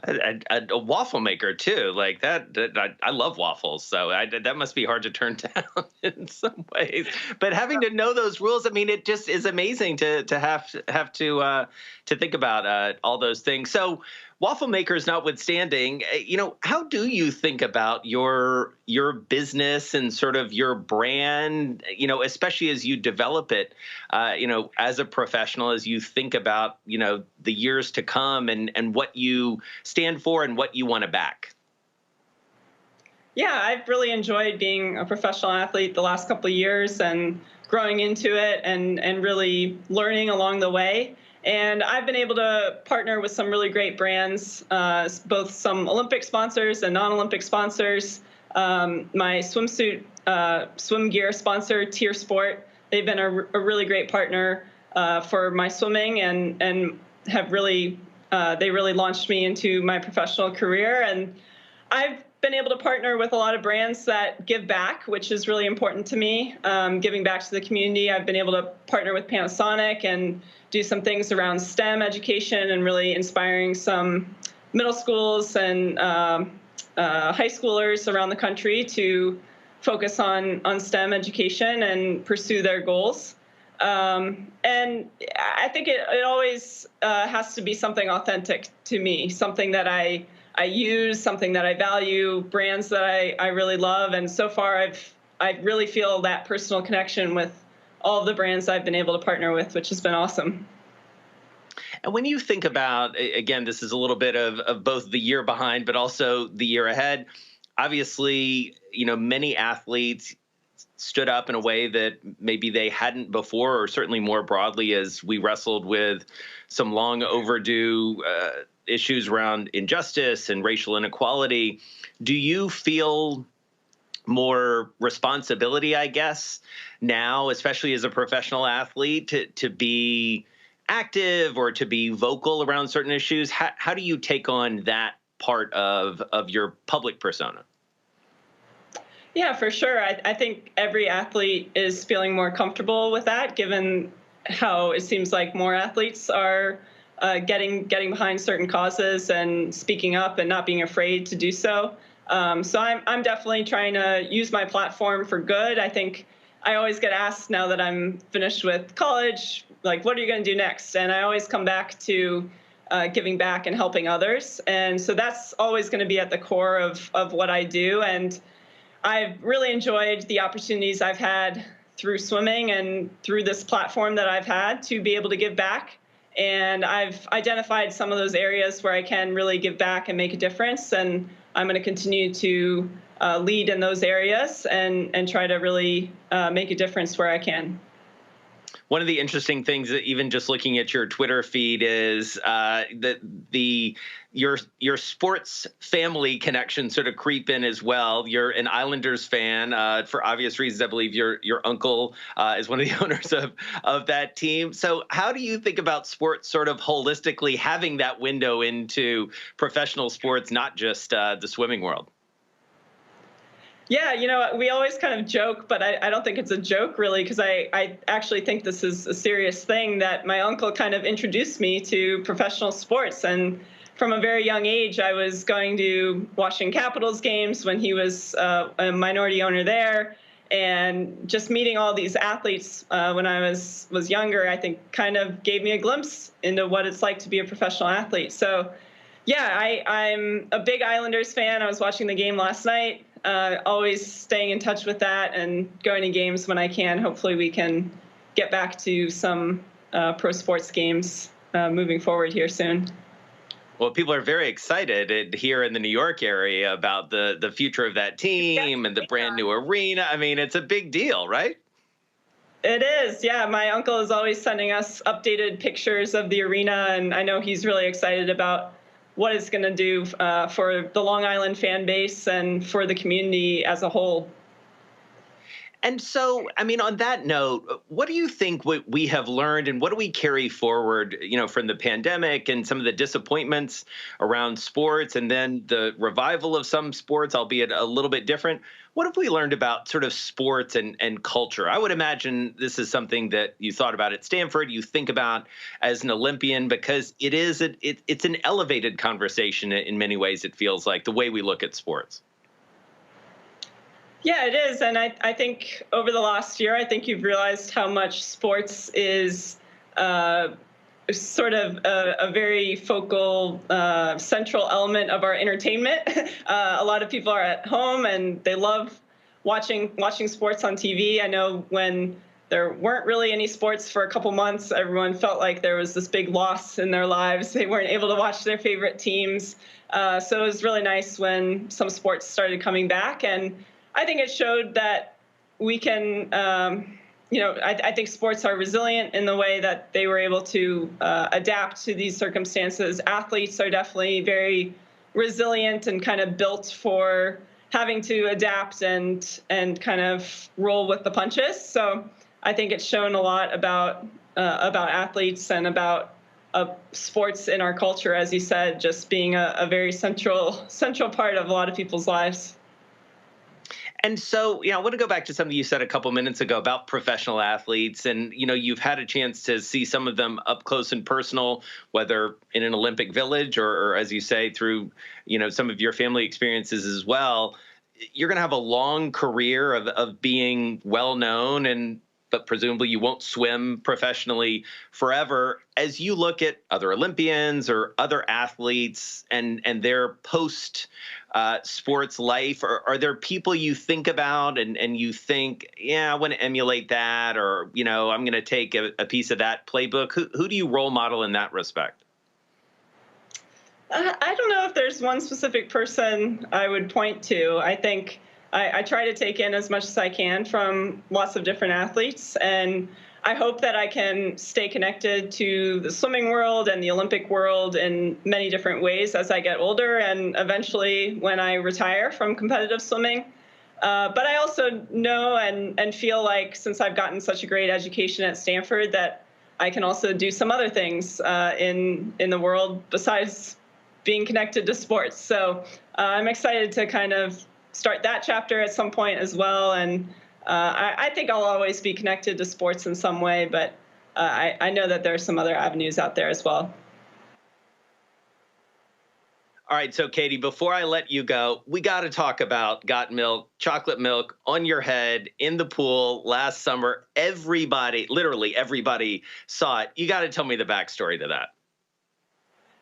A waffle maker too, like that. I love waffles, so that must be hard to turn down in some ways. But having to know those rules, I mean, it just is amazing to have to think about all those things. So, waffle makers notwithstanding, how do you think about your business and sort of your brand, especially as you develop it, as a professional, as you think about, the years to come and what you stand for and what you want to back? Yeah, I've really enjoyed being a professional athlete the last couple of years and growing into it and really learning along the way. And I've been able to partner with some really great brands, both some Olympic sponsors and non-Olympic sponsors. My swimsuit, swim gear sponsor, Tier Sport, they've been a really great partner for my swimming and have really, they really launched me into my professional career. And I've been able to partner with a lot of brands that give back, which is really important to me, giving back to the community. I've been able to partner with Panasonic and do some things around STEM education and really inspiring some middle schools and high schoolers around the country to focus on STEM education and pursue their goals. And I think it always has to be something authentic to me, something that I use, something that I value, brands that I really love. And so far, I really feel that personal connection with all of the brands I've been able to partner with, which has been awesome. And when you think about, again, this is a little bit of both the year behind, but also the year ahead. Obviously, many athletes stood up in a way that maybe they hadn't before, or certainly more broadly as we wrestled with some long overdue issues around injustice and racial inequality. Do you feel more responsibility, I guess, now, especially as a professional athlete, to be active or to be vocal around certain issues? How do you take on that part of your public persona? Yeah, for sure. I think every athlete is feeling more comfortable with that, given how it seems like more athletes are getting behind certain causes and speaking up and not being afraid to do so. So I'm definitely trying to use my platform for good. I think I always get asked now that I'm finished with college, like, what are you going to do next? And I always come back to giving back and helping others. And so that's always going to be at the core of what I do. And I've really enjoyed the opportunities I've had through swimming and through this platform that I've had to be able to give back. And I've identified some of those areas where I can really give back and make a difference. And I'm going to continue to lead in those areas and try to really make a difference where I can. One of the interesting things, that even just looking at your Twitter feed, is that your sports family connection sort of creep in as well. You're an Islanders fan for obvious reasons. I believe your uncle is one of the owners of that team. So how do you think about sports sort of holistically, having that window into professional sports, not just the swimming world? Yeah, we always kind of joke, but I don't think it's a joke, really, because I actually think this is a serious thing, that my uncle kind of introduced me to professional sports. And from a very young age, I was going to Washington Capitals games when he was a minority owner there. And just meeting all these athletes when I was younger, I think kind of gave me a glimpse into what it's like to be a professional athlete. So Yeah, I'm a big Islanders fan. I was watching the game last night, always staying in touch with that and going to games when I can. Hopefully we can get back to some pro sports games moving forward here soon. Well, people are very excited here in the New York area about the future of that team and the brand new arena. I mean, it's a big deal, right? It is, yeah. My uncle is always sending us updated pictures of the arena, and I know he's really excited about what it's going to do for the Long Island fan base and for the community as a whole. And so, I mean, on that note, what do you think we have learned and what do we carry forward, from the pandemic and some of the disappointments around sports and then the revival of some sports, albeit a little bit different? What have we learned about sort of sports and culture? I would imagine this is something that you thought about at Stanford, you think about as an Olympian, because it's an elevated conversation in many ways, it feels like, the way we look at sports. Yeah, it is. And I think over the last year, I think you've realized how much sports is sort of a very focal, central element of our entertainment. A lot of people are at home and they love watching sports on TV. I know when there weren't really any sports for a couple months, everyone felt like there was this big loss in their lives. They weren't able to watch their favorite teams. So it was really nice when some sports started coming back. And I think it showed that we can, I think sports are resilient in the way that they were able to adapt to these circumstances. Athletes are definitely very resilient and kind of built for having to adapt and kind of roll with the punches. So I think it's shown a lot about athletes and about sports in our culture, as you said, just being a very central part of a lot of people's lives. And so, I want to go back to something you said a couple minutes ago about professional athletes. And, you've had a chance to see some of them up close and personal, whether in an Olympic Village or as you say, through, some of your family experiences as well. You're going to have a long career of being well known, but presumably you won't swim professionally forever. As you look at other Olympians or other athletes and their post sports life, are there people you think about and you think, I want to emulate that, or, I'm going to take a piece of that playbook? Who do you role model in that respect? I don't know if there's one specific person I would point to. I think I try to take in as much as I can from lots of different athletes, and I hope that I can stay connected to the swimming world and the Olympic world in many different ways as I get older and eventually when I retire from competitive swimming. But I also know and feel like, since I've gotten such a great education at Stanford, that I can also do some other things in the world besides being connected to sports. So I'm excited to kind of start that chapter at some point as well. And I think I'll always be connected to sports in some way, but I know that there are some other avenues out there as well. All right, so Katie, before I let you go, we got to talk about got milk, chocolate milk on your head in the pool last summer. Everybody, literally everybody saw it. You got to tell me the backstory to that.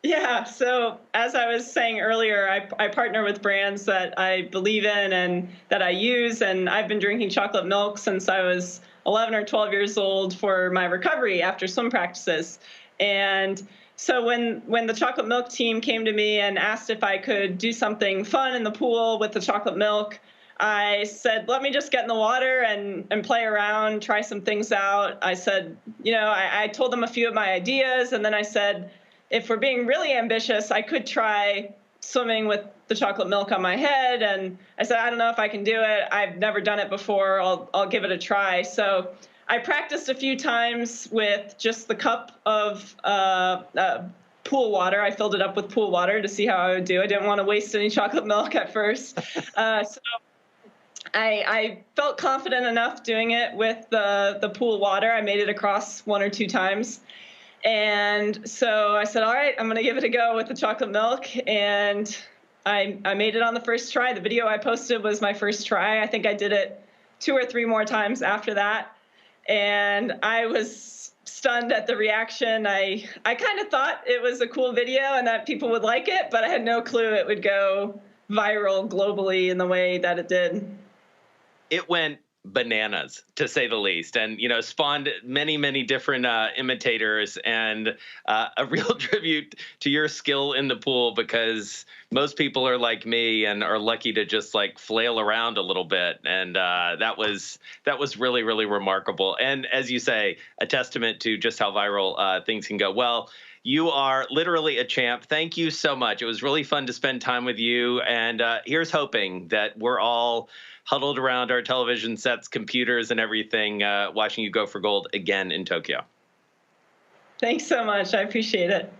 Yeah, so as I was saying earlier, I partner with brands that I believe in and that I use, and I've been drinking chocolate milk since I was 11 or 12 years old for my recovery after swim practices. And so when the chocolate milk team came to me and asked if I could do something fun in the pool with the chocolate milk, I said, let me just get in the water and play around, try some things out. I said, I told them a few of my ideas, and then I said, if we're being really ambitious, I could try swimming with the chocolate milk on my head. And I said, I don't know if I can do it. I've never done it before. I'll give it a try. So I practiced a few times with just the cup of pool water. I filled it up with pool water to see how I would do. I didn't want to waste any chocolate milk at first. So I felt confident enough doing it with the pool water. I made it across 1 or 2 times. And so I said, all right, I'm going to give it a go with the chocolate milk. And I made it on the first try. The video I posted was my first try. I think I did it 2 or 3 more times after that. And I was stunned at the reaction. I kind of thought it was a cool video and that people would like it, but I had no clue it would go viral globally in the way that it did. It went bananas, to say the least, and spawned many different imitators, and a real tribute to your skill in the pool, because most people are like me and are lucky to just like flail around a little bit, and that was really remarkable, and as you say, a testament to just how viral things can go. Well, you are literally a champ. Thank you so much. It was really fun to spend time with you, and here's hoping that we're all huddled around our television sets, computers, and everything, watching you go for gold again in Tokyo. Thanks so much. I appreciate it.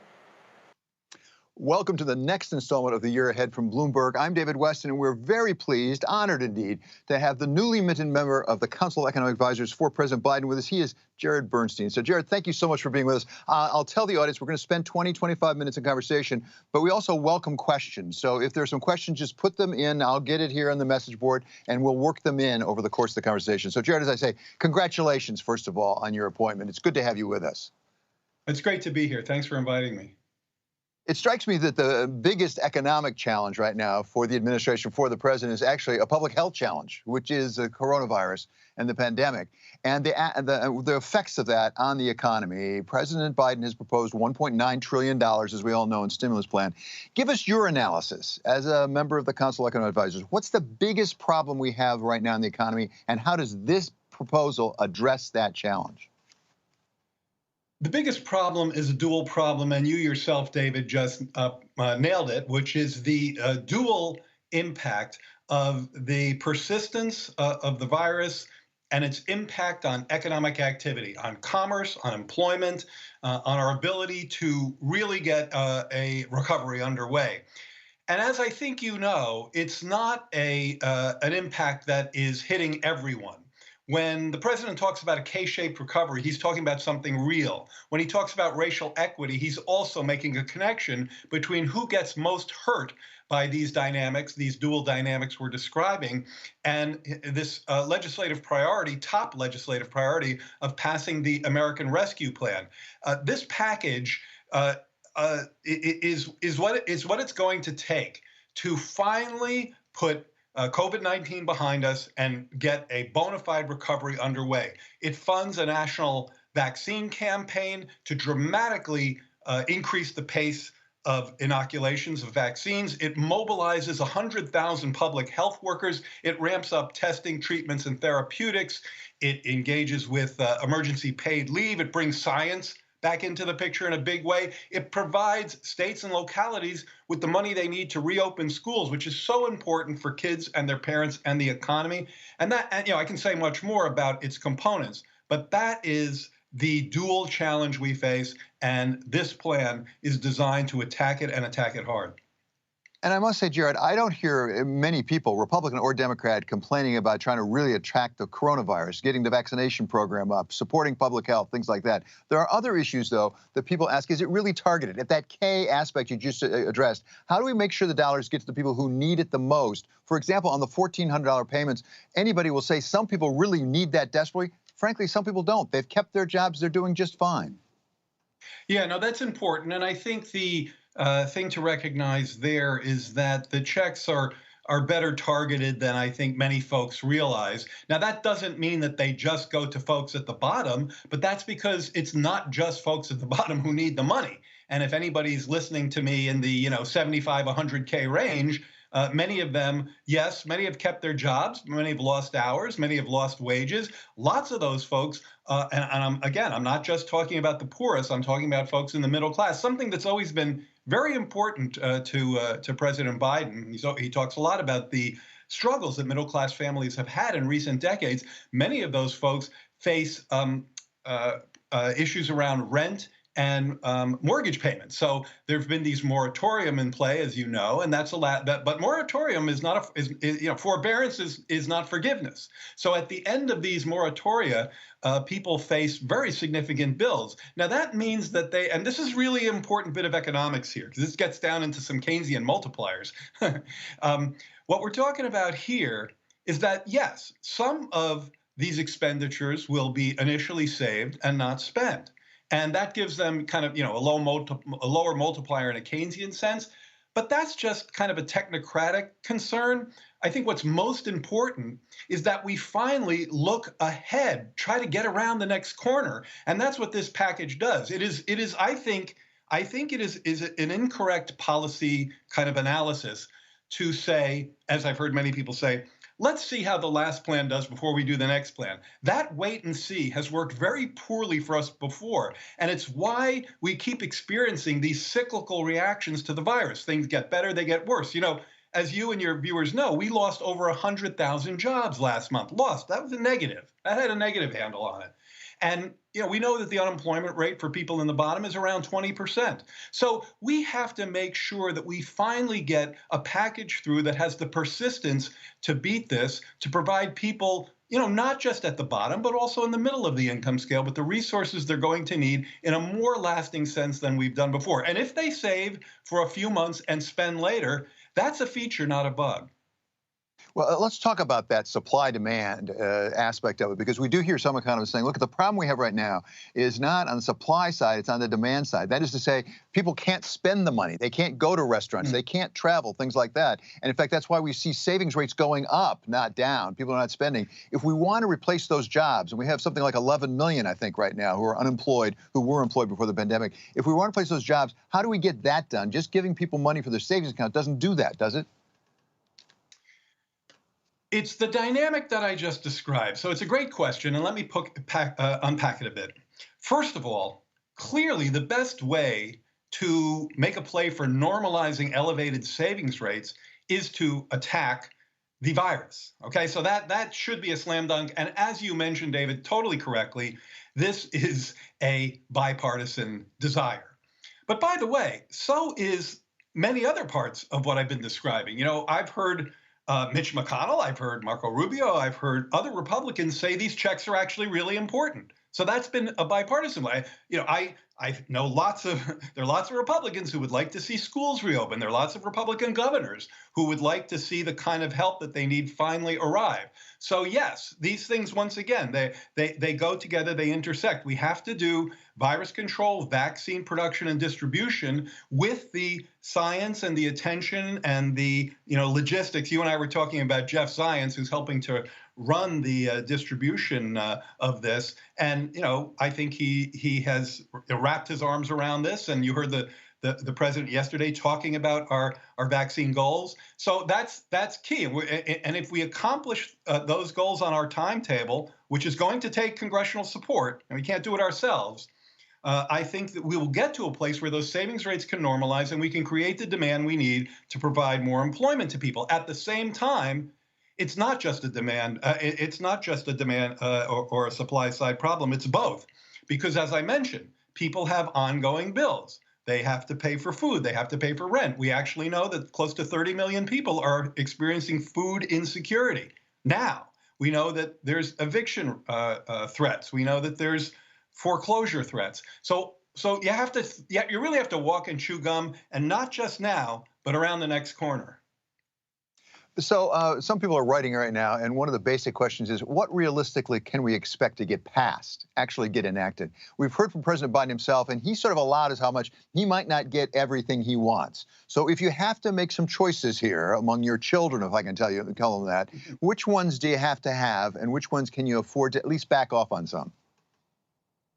Welcome to the next installment of The Year Ahead from Bloomberg. I'm David Weston, and we're very pleased, honored indeed, to have the newly minted member of the Council of Economic Advisors for President Biden with us. He is Jared Bernstein. So, Jared, thank you so much for being with us. I'll tell the audience we're going to spend 25 minutes in conversation, but we also welcome questions. So if there's some questions, just put them in. I'll get it here on the message board, and we'll work them in over the course of the conversation. So, Jared, as I say, congratulations, first of all, on your appointment. It's good to have you with us. It's great to be here. Thanks for inviting me. It strikes me that the biggest economic challenge right now for the administration, for the president, is actually a public health challenge, which is the coronavirus and the pandemic, and the effects of that on the economy. President Biden has proposed $1.9 trillion, as we all know, in stimulus plan. Give us your analysis as a member of the Council of Economic Advisors. What's the biggest problem we have right now in the economy, and how does this proposal address that challenge? The biggest problem is a dual problem, and you yourself, David, just nailed it, which is the dual impact of the persistence of the virus and its impact on economic activity, on commerce, on employment, on our ability to really get a recovery underway. And as I think you know, it's not an impact that is hitting everyone. When the president talks about a K-shaped recovery, he's talking about something real. When he talks about racial equity, he's also making a connection between who gets most hurt by these dynamics, these dual dynamics we're describing, and this legislative priority, top legislative priority of passing the American Rescue Plan. This package is what it's going to take to finally put COVID-19 behind us and get a bona fide recovery underway. It funds a national vaccine campaign to dramatically increase the pace of inoculations of vaccines. It mobilizes 100,000 public health workers. It ramps up testing, treatments, and therapeutics. It engages with emergency paid leave. It brings science back into the picture in a big way. It provides states and localities with the money they need to reopen schools, which is so important for kids and their parents and the economy. And I can say much more about its components, but that is the dual challenge we face, and this plan is designed to attack it and attack it hard. And I must say, Jared, I don't hear many people, Republican or Democrat, complaining about trying to really attack the coronavirus, getting the vaccination program up, supporting public health, things like that. There are other issues, though, that people ask, is it really targeted? At that K aspect you just addressed, how do we make sure the dollars get to the people who need it the most? For example, on the $1,400 payments, anybody will say some people really need that desperately. Frankly, some people don't. They've kept their jobs. They're doing just fine. Yeah, no, that's important. And I think the thing to recognize there is that the checks are better targeted than I think many folks realize. Now, that doesn't mean that they just go to folks at the bottom, but that's because it's not just folks at the bottom who need the money. And if anybody's listening to me in the 75, 100K range, many of them, yes, many have kept their jobs, many have lost hours, many have lost wages. Lots of those folks, and I'm not just talking about the poorest, I'm talking about folks in the middle class, something that's always been very important to President Biden. He talks a lot about the struggles that middle class families have had in recent decades. Many of those folks face issues around rent and mortgage payments. So there have been these moratorium in play, as you know, and that's a lot. But moratorium is not forbearance is not forgiveness. So at the end of these moratoria, people face very significant bills. Now that means that and this is really an important bit of economics here, because this gets down into some Keynesian multipliers. What we're talking about here is that, yes, some of these expenditures will be initially saved and not spent. And that gives them kind of, a lower multiplier in a Keynesian sense. But that's just kind of a technocratic concern. I think what's most important is that we finally look ahead, try to get around the next corner. And that's what this package does. It is, I think it is an incorrect policy kind of analysis to say, as I've heard many people say, let's see how the last plan does before we do the next plan. That wait and see has worked very poorly for us before. And it's why we keep experiencing these cyclical reactions to the virus. Things get better, they get worse. As you and your viewers know, we lost over 100,000 jobs last month. Lost, that was a negative. That had a negative handle on it. And we know that the unemployment rate for people in the bottom is around 20%. So we have to make sure that we finally get a package through that has the persistence to beat this, to provide people, not just at the bottom, but also in the middle of the income scale, but the resources they're going to need in a more lasting sense than we've done before. And if they save for a few months and spend later, that's a feature, not a bug. Well, let's talk about that supply-demand aspect of it, because we do hear some economists saying, look, the problem we have right now is not on the supply side, it's on the demand side. That is to say, people can't spend the money. They can't go to restaurants. They can't travel, things like that. And in fact, that's why we see savings rates going up, not down. People are not spending. If we want to replace those jobs, and we have something like 11 million, I think, right now, who are unemployed, who were employed before the pandemic. If we want to replace those jobs, how do we get that done? Just giving people money for their savings account doesn't do that, does it? It's the dynamic that I just described. So it's a great question, and let me unpack it a bit. First of all, clearly the best way to make a play for normalizing elevated savings rates is to attack the virus. Okay, so that should be a slam dunk. And as you mentioned, David, totally correctly, this is a bipartisan desire. But by the way, so is many other parts of what I've been describing. I've heard Mitch McConnell, I've heard Marco Rubio, I've heard other Republicans say these checks are actually really important. So that's been a bipartisan way. I know there are lots of Republicans who would like to see schools reopen. There are lots of Republican governors who would like to see the kind of help that they need finally arrive. So yes, these things, once again, they go together, they intersect. We have to do virus control, vaccine production and distribution with the science and the attention and the logistics. You and I were talking about Jeff Zients, who's helping to run the distribution of this. And, I think he has wrapped his arms around this. And you heard the president yesterday talking about our vaccine goals. So that's key. And if we accomplish those goals on our timetable, which is going to take congressional support, and we can't do it ourselves, I think that we will get to a place where those savings rates can normalize and we can create the demand we need to provide more employment to people. At the same time, it's not just a demand. Or a supply side problem. It's both, because as I mentioned, people have ongoing bills. They have to pay for food. They have to pay for rent. We actually know that close to 30 million people are experiencing food insecurity. Now, we know that there's eviction threats. We know that there's foreclosure threats. So you really have to walk and chew gum, and not just now, but around the next corner. So some people are writing right now, and one of the basic questions is, what realistically can we expect to get passed, actually get enacted? We've heard from President Biden himself, and he sort of allowed us how much he might not get everything he wants. So if you have to make some choices here among your children, if I can tell them that, which ones do you have to have, and which ones can you afford to at least back off on some?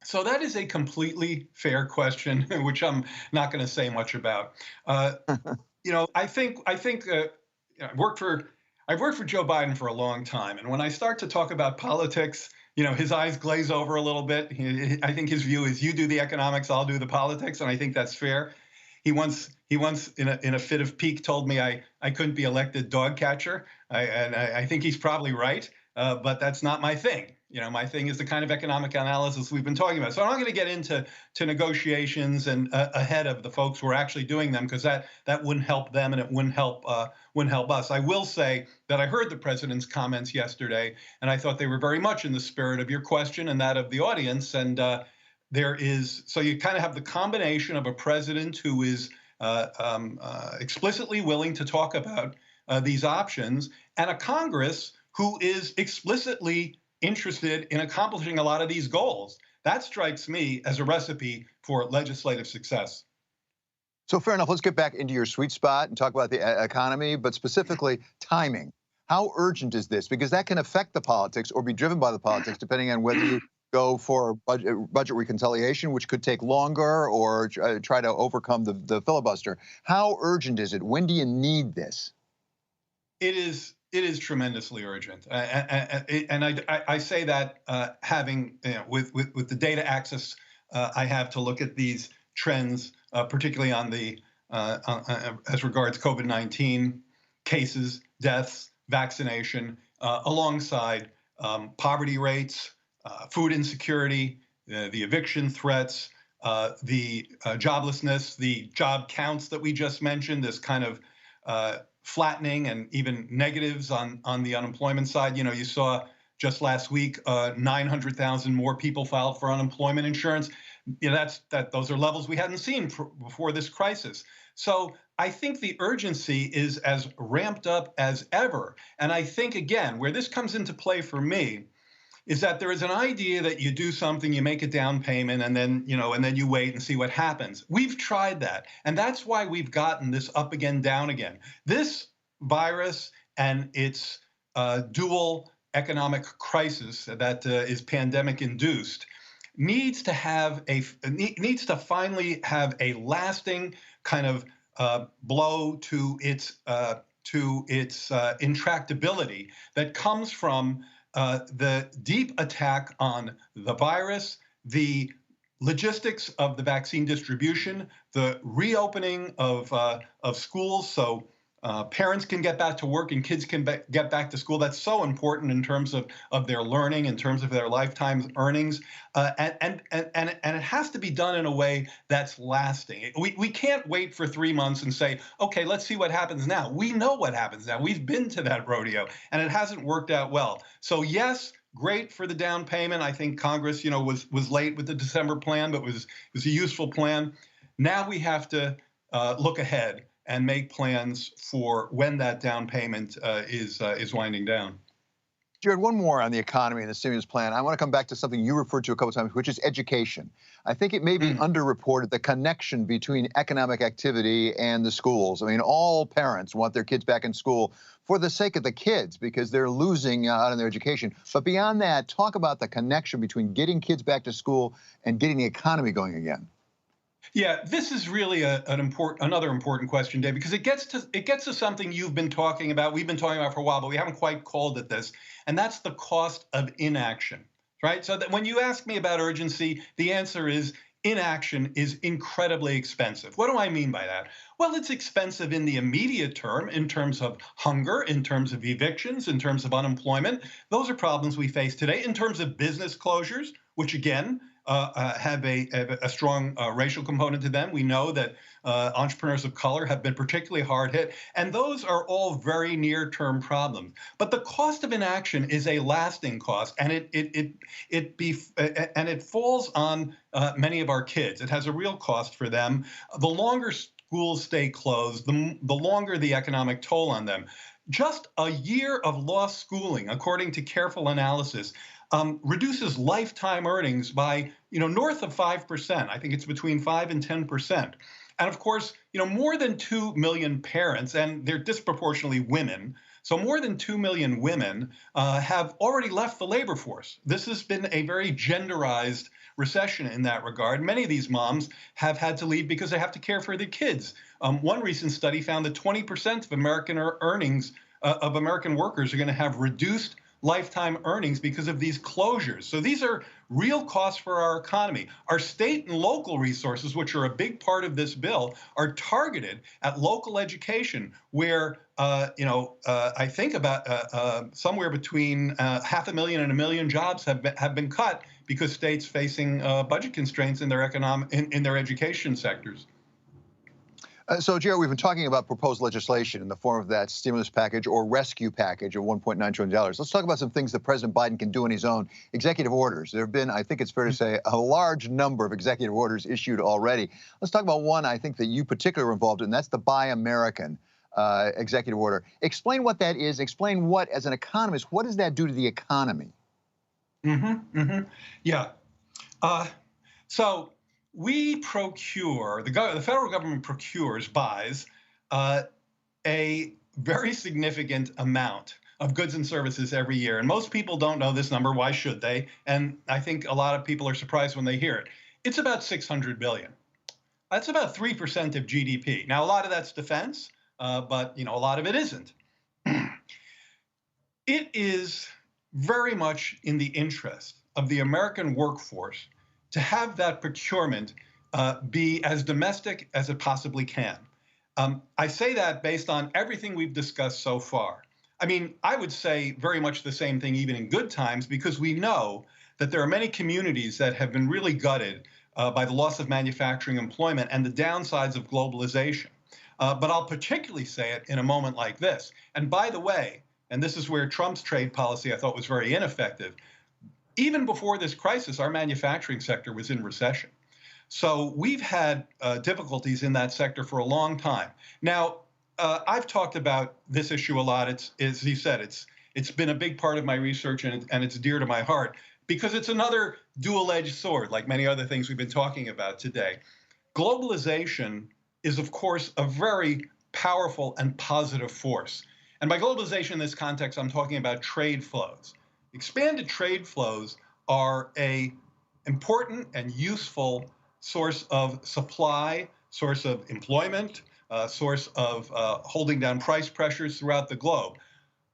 So that is a completely fair question, which I'm not going to say much about. I think. I've worked for Joe Biden for a long time, and when I start to talk about politics, his eyes glaze over a little bit. I think his view is, you do the economics, I'll do the politics, and I think that's fair. He once in a fit of pique told me I couldn't be elected dog catcher, and I think he's probably right, but that's not my thing. My thing is the kind of economic analysis we've been talking about. So I'm not going to get into negotiations and ahead of the folks who are actually doing them, because that wouldn't help them and it wouldn't help us. I will say that I heard the president's comments yesterday, and I thought they were very much in the spirit of your question and that of the audience. And so you kind of have the combination of a president who is explicitly willing to talk about these options, and a Congress who is explicitly interested in accomplishing a lot of these goals. That strikes me as a recipe for legislative success. So fair enough. Let's get back into your sweet spot and talk about the economy, but specifically timing. How urgent is this? Because that can affect the politics or be driven by the politics, depending on whether you go for budget reconciliation, which could take longer, or try to overcome the filibuster. How urgent is it? When do you need this? It is tremendously urgent, and I say that having with the data access I have to look at these trends, particularly on the as regards COVID-19 cases, deaths, vaccination, alongside poverty rates, food insecurity, the eviction threats, the joblessness, the job counts that we just mentioned, this kind of flattening and even negatives on the unemployment side. You know, you saw just last week 900,000 more people filed for unemployment insurance. You know, those are levels we hadn't seen before this crisis. So I think the urgency is as ramped up as ever. And I think, again, where this comes into play for me is that there is an idea that you do something, you make a down payment, and then, and then you wait and see what happens. We've tried that. And that's why we've gotten this up again, down again. This virus and its dual economic crisis that is pandemic induced needs to finally have a lasting kind of blow to its intractability that comes from the deep attack on the virus, the logistics of the vaccine distribution, the reopening of schools so parents can get back to work and kids can get back to school. That's so important in terms of their learning, in terms of their lifetime earnings. And it has to be done in a way that's lasting. We can't wait for 3 months and say, okay, let's see what happens now. We know what happens now. We've been to that rodeo and it hasn't worked out well. So yes, great for the down payment. I think Congress, was late with the December plan, but was a useful plan. Now we have to look ahead and make plans for when that down payment is winding down. Jared, one more on the economy and the stimulus plan. I want to come back to something you referred to a couple of times, which is education. I think it may be underreported, the connection between economic activity and the schools. I mean, all parents want their kids back in school for the sake of the kids because they're losing out on their education. But beyond that, talk about the connection between getting kids back to school and getting the economy going again. Yeah, this is really another important question, Dave, because it gets to something you've been talking about, we've been talking about for a while, but we haven't quite called it this, and that's the cost of inaction, right? So that when you ask me about urgency, the answer is inaction is incredibly expensive. What do I mean by that? Well, it's expensive in the immediate term, in terms of hunger, in terms of evictions, in terms of unemployment. Those are problems we face today. In terms of business closures, which again, have a strong racial component to them. We know that entrepreneurs of color have been particularly hard hit, and those are all very near-term problems. But the cost of inaction is a lasting cost, and it falls on many of our kids. It has a real cost for them. The longer schools stay closed, the longer the economic toll on them. Just a year of lost schooling, according to careful analysis, reduces lifetime earnings by, north of 5%. I think it's between 5 and 10%. And of course, more than 2 million parents, and they're disproportionately women, so more than 2 million women have already left the labor force. This has been a very genderized recession in that regard. Many of these moms have had to leave because they have to care for their kids. One recent study found that 20% of American earnings of American workers are going to have reduced lifetime earnings because of these closures. So these are real costs for our economy. Our state and local resources, which are a big part of this bill, are targeted at local education, where I think about somewhere between 500,000 and 1 million jobs have been cut because states facing budget constraints in their in their education sectors. So, Jared, we've been talking about proposed legislation in the form of that stimulus package or rescue package of $1.9 trillion. Let's talk about some things that President Biden can do on his own. Executive orders. There have been, I think it's fair to say, a large number of executive orders issued already. Let's talk about one I think that you particularly are involved in. That's the Buy American executive order. Explain what that is. Explain what, as an economist, what does that do to the economy? Yeah. So we procure, the federal government buys a very significant amount of goods and services every year. And most people don't know this number. Why should they? And I think a lot of people are surprised when they hear it. It's about $600 billion. That's about 3% of GDP. Now, a lot of that's defense, but a lot of it isn't. It is very much in the interest of the American workforce to have that procurement be as domestic as it possibly can. I say that based on everything we've discussed so far. I mean, I would say very much the same thing even in good times, because we know that there are many communities that have been really gutted by the loss of manufacturing employment and the downsides of globalization. But I'll particularly say it in a moment like this. And by the way, and this is where Trump's trade policy I thought was very ineffective, even before this crisis, our manufacturing sector was in recession. So we've had difficulties in that sector for a long time. Now, I've talked about this issue a lot. It's, as you said, it's been a big part of my research, and it's dear to my heart because it's another dual-edged sword, like many other things we've been talking about today. Globalization is, of course, a very powerful and positive force. And by globalization in this context, I'm talking about trade flows. Expanded trade flows are an important and useful source of supply, source of employment, source of holding down price pressures throughout the globe.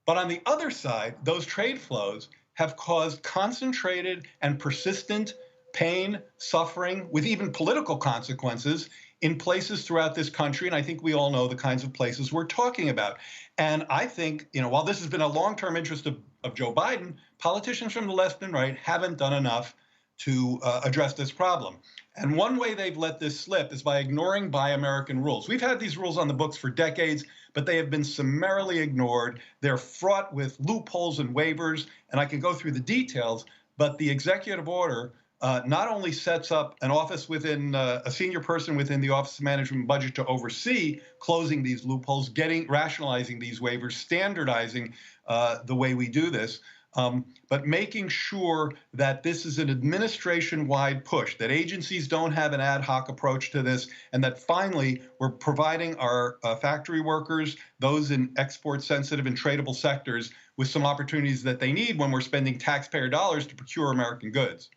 But on the other side, those trade flows have caused concentrated and persistent pain, suffering, with even political consequences in places throughout this country. And I think we all know the kinds of places we're talking about. And I think, while this has been a long-term interest of Joe Biden, politicians from the left and right haven't done enough to address this problem. And one way they've let this slip is by ignoring Buy American rules. We've had these rules on the books for decades, but they have been summarily ignored. They're fraught with loopholes and waivers, and I can go through the details, but the executive order not only sets up an office within a senior person within the Office of Management and Budget to oversee closing these loopholes, rationalizing these waivers, standardizing the way we do this, but making sure that this is an administration-wide push, that agencies don't have an ad hoc approach to this, and that finally we're providing our factory workers, those in export-sensitive and tradable sectors, with some opportunities that they need when we're spending taxpayer dollars to procure American goods.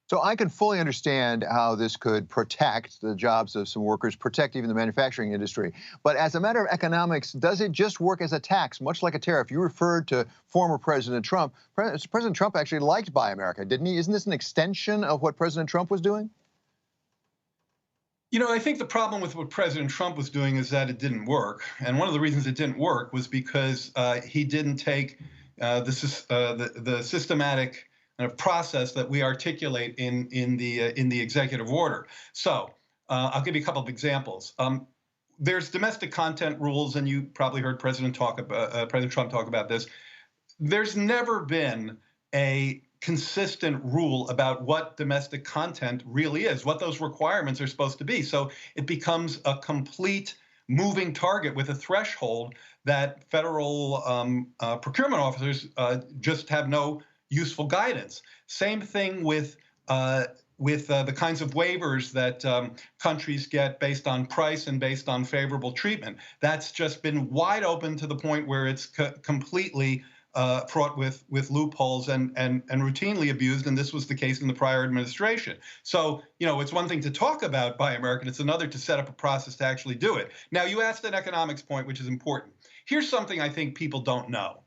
So I can fully understand how this could protect the jobs of some workers, protect even the manufacturing industry. But as a matter of economics, does it just work as a tax, much like a tariff? You referred to former President Trump. President Trump actually liked Buy America, didn't he? Isn't this an extension of what President Trump was doing? I think the problem with what President Trump was doing is that it didn't work. And one of the reasons it didn't work was because he didn't take the systematic process that we articulate in the executive order. So I'll give you a couple of examples. There's domestic content rules, and you probably heard President Trump talk about this. There's never been a consistent rule about what domestic content really is, what those requirements are supposed to be. So it becomes a complete moving target with a threshold that federal procurement officers just have no useful guidance. Same thing with the kinds of waivers that countries get based on price and based on favorable treatment. That's just been wide open to the point where it's completely fraught with loopholes and routinely abused, and this was the case in the prior administration. So, it's one thing to talk about Buy American, it's another to set up a process to actually do it. Now, you asked an economics point, which is important. Here's something I think people don't know.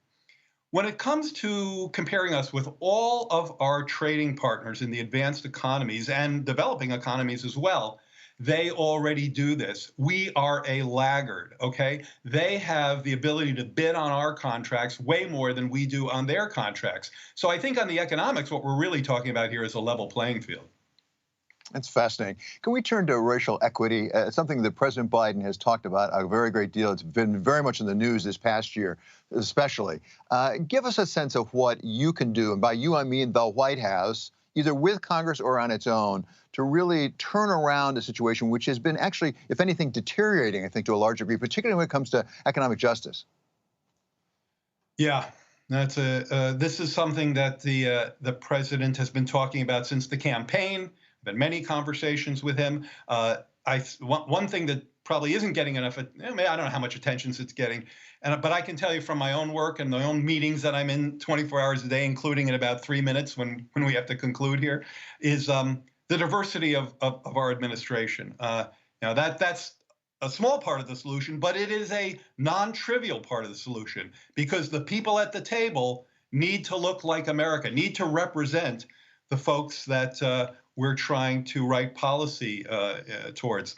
When it comes to comparing us with all of our trading partners in the advanced economies and developing economies as well, they already do this. We are a laggard, okay? They have the ability to bid on our contracts way more than we do on their contracts. So I think on the economics, what we're really talking about here is a level playing field. That's fascinating. Can we turn to racial equity? Something that President Biden has talked about a very great deal. It's been very much in the news this past year, especially. Give us a sense of what you can do, and by you I mean the White House, either with Congress or on its own, to really turn around a situation which has been actually, if anything, deteriorating, I think, to a large degree, particularly when it comes to economic justice. Yeah. This is something that the president has been talking about since the campaign. Been many conversations with him. One thing that probably isn't getting enough, I don't know how much attention it's getting, but I can tell you from my own work and my own meetings that I'm in 24 hours a day, including in about 3 minutes when we have to conclude here, is the diversity of our administration. That's a small part of the solution, but it is a non-trivial part of the solution, because the people at the table need to look like America, need to represent the folks that we're trying to write policy towards.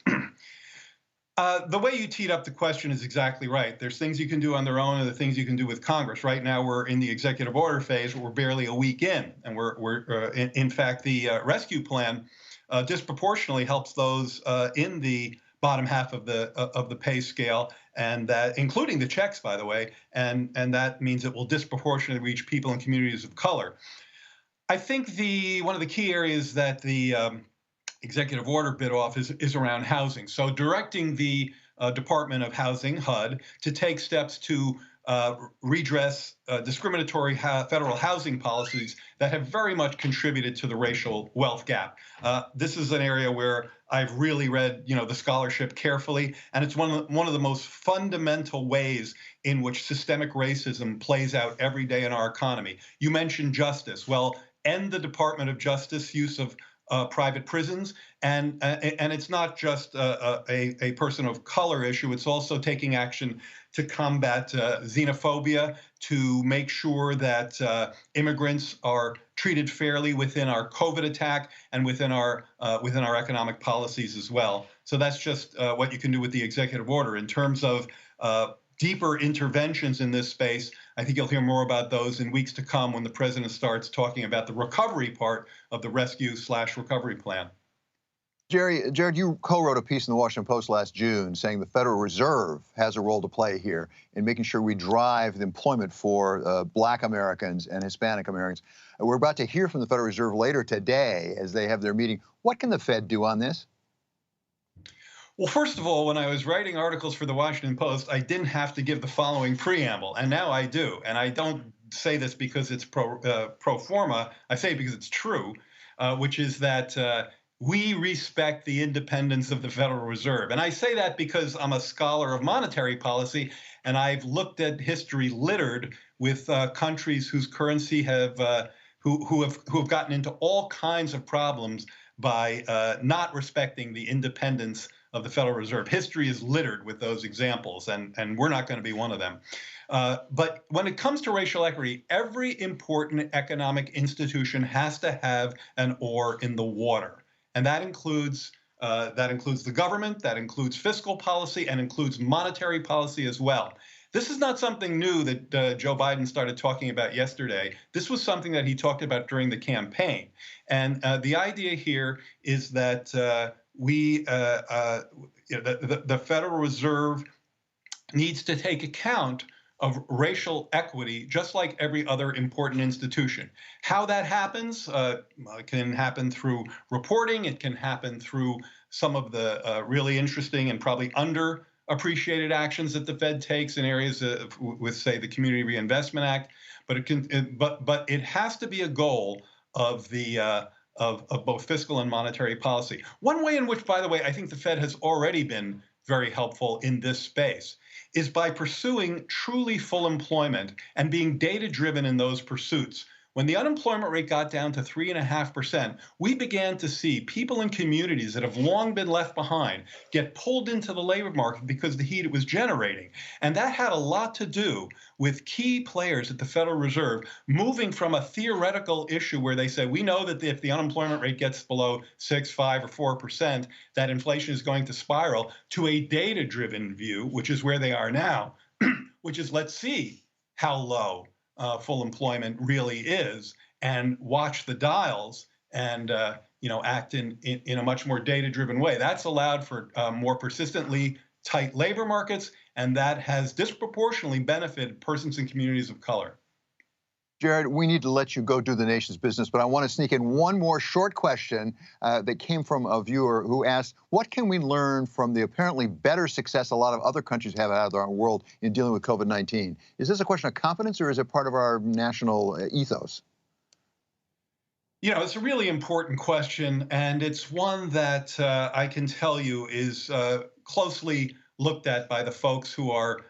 The way you teed up the question is exactly right. There's things you can do on their own and the things you can do with Congress. Right now, we're in the executive order phase. We're barely a week in, and in fact, the rescue plan disproportionately helps those in the bottom half of the pay scale, and that, including the checks, by the way, and that means it will disproportionately reach people in communities of color. I think one of the key areas that the executive order bit off is around housing. So directing the Department of Housing, HUD, to take steps to redress discriminatory federal housing policies that have very much contributed to the racial wealth gap. This is an area where I've really read, the scholarship carefully, and it's one of the most fundamental ways in which systemic racism plays out every day in our economy. You mentioned justice. Well, end the Department of Justice use of private prisons, and it's not just a person of color issue. It's also taking action to combat xenophobia, to make sure that immigrants are treated fairly within our COVID attack and within our economic policies as well. So that's just what you can do with the executive order. In terms of deeper interventions in this space, I think you'll hear more about those in weeks to come when the president starts talking about the recovery part of the rescue/recovery plan. Jared, you co-wrote a piece in the Washington Post last June saying the Federal Reserve has a role to play here in making sure we drive the employment for Black Americans and Hispanic Americans. We're about to hear from the Federal Reserve later today as they have their meeting. What can the Fed do on this? Well, first of all, when I was writing articles for the Washington Post, I didn't have to give the following preamble, and now I do. And I don't say this because it's pro forma. I say it because it's true, which is that we respect the independence of the Federal Reserve. And I say that because I'm a scholar of monetary policy, and I've looked at history littered with countries whose currency who have gotten into all kinds of problems by not respecting the independence of the Federal Reserve. History is littered with those examples, and we're not going to be one of them. But when it comes to racial equity, every important economic institution has to have an oar in the water. And that includes the government, that includes fiscal policy, and includes monetary policy as well. This is not something new that Joe Biden started talking about yesterday. This was something that he talked about during the campaign. And the idea here is that the Federal Reserve needs to take account of racial equity, just like every other important institution. How that happens can happen through reporting. It can happen through some of the really interesting and probably underappreciated actions that the Fed takes in areas with, say, the Community Reinvestment Act. But it has to be a goal of both fiscal and monetary policy. One way in which, by the way, I think the Fed has already been very helpful in this space is by pursuing truly full employment and being data-driven in those pursuits. When the unemployment rate got down to 3.5%, we began to see people in communities that have long been left behind get pulled into the labor market because of the heat it was generating. And that had a lot to do with key players at the Federal Reserve moving from a theoretical issue where they say, we know that if the unemployment rate gets below 6, 5, or 4%, that inflation is going to spiral, to a data-driven view, which is where they are now, which is, let's see how low full employment really is, and watch the dials and act in a much more data-driven way. That's allowed for more persistently tight labor markets, and that has disproportionately benefited persons in communities of color. Jared, we need to let you go do the nation's business, but I want to sneak in one more short question that came from a viewer who asked, what can we learn from the apparently better success a lot of other countries have out of their world in dealing with COVID-19? Is this a question of confidence, or is it part of our national ethos? You know, it's a really important question, and it's one that I can tell you is closely looked at by the folks who are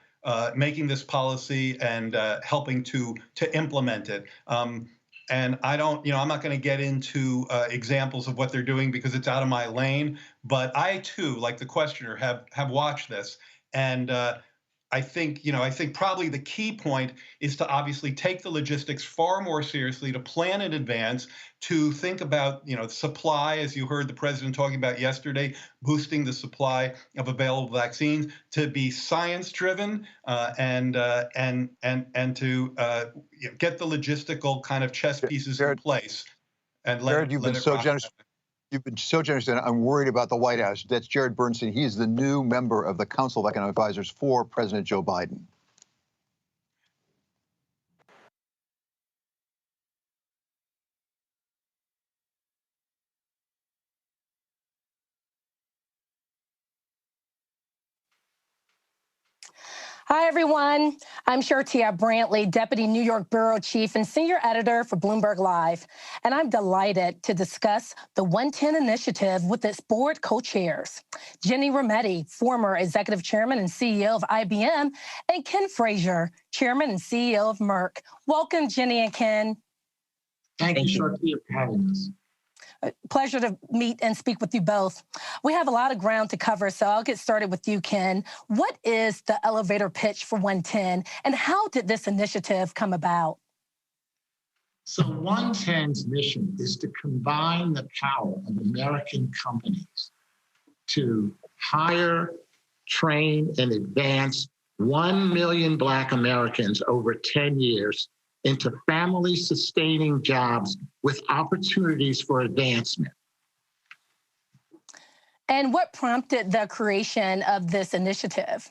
making this policy and helping to implement it. And I don't, I'm not going to get into examples of what they're doing because it's out of my lane. But I too, like the questioner, have watched this, and I think probably the key point is to obviously take the logistics far more seriously, to plan in advance, to think about, supply, as you heard the president talking about yesterday, boosting the supply of available vaccines, to be science-driven and to get the logistical kind of chess pieces in place. And Jared, you've been so generous. You've been so generous, and I'm worried about the White House. That's Jared Bernstein. He is the new member of the Council of Economic Advisors for President Joe Biden. Hi, everyone. I'm Shirtia Brantley, Deputy New York Bureau Chief and Senior Editor for Bloomberg Live. And I'm delighted to discuss the 110 Initiative with its board co-chairs, Ginny Rometty, former Executive Chairman and CEO of IBM, and Ken Frazier, Chairman and CEO of Merck. Welcome, Ginny and Ken. Thank you, Shirtia, for having us. Pleasure to meet and speak with you both. We have a lot of ground to cover, so I'll get started with you, Ken. What is the elevator pitch for 110, and how did this initiative come about? So 110's mission is to combine the power of American companies to hire, train, and advance 1 million Black Americans over 10 years into family-sustaining jobs with opportunities for advancement. And what prompted the creation of this initiative?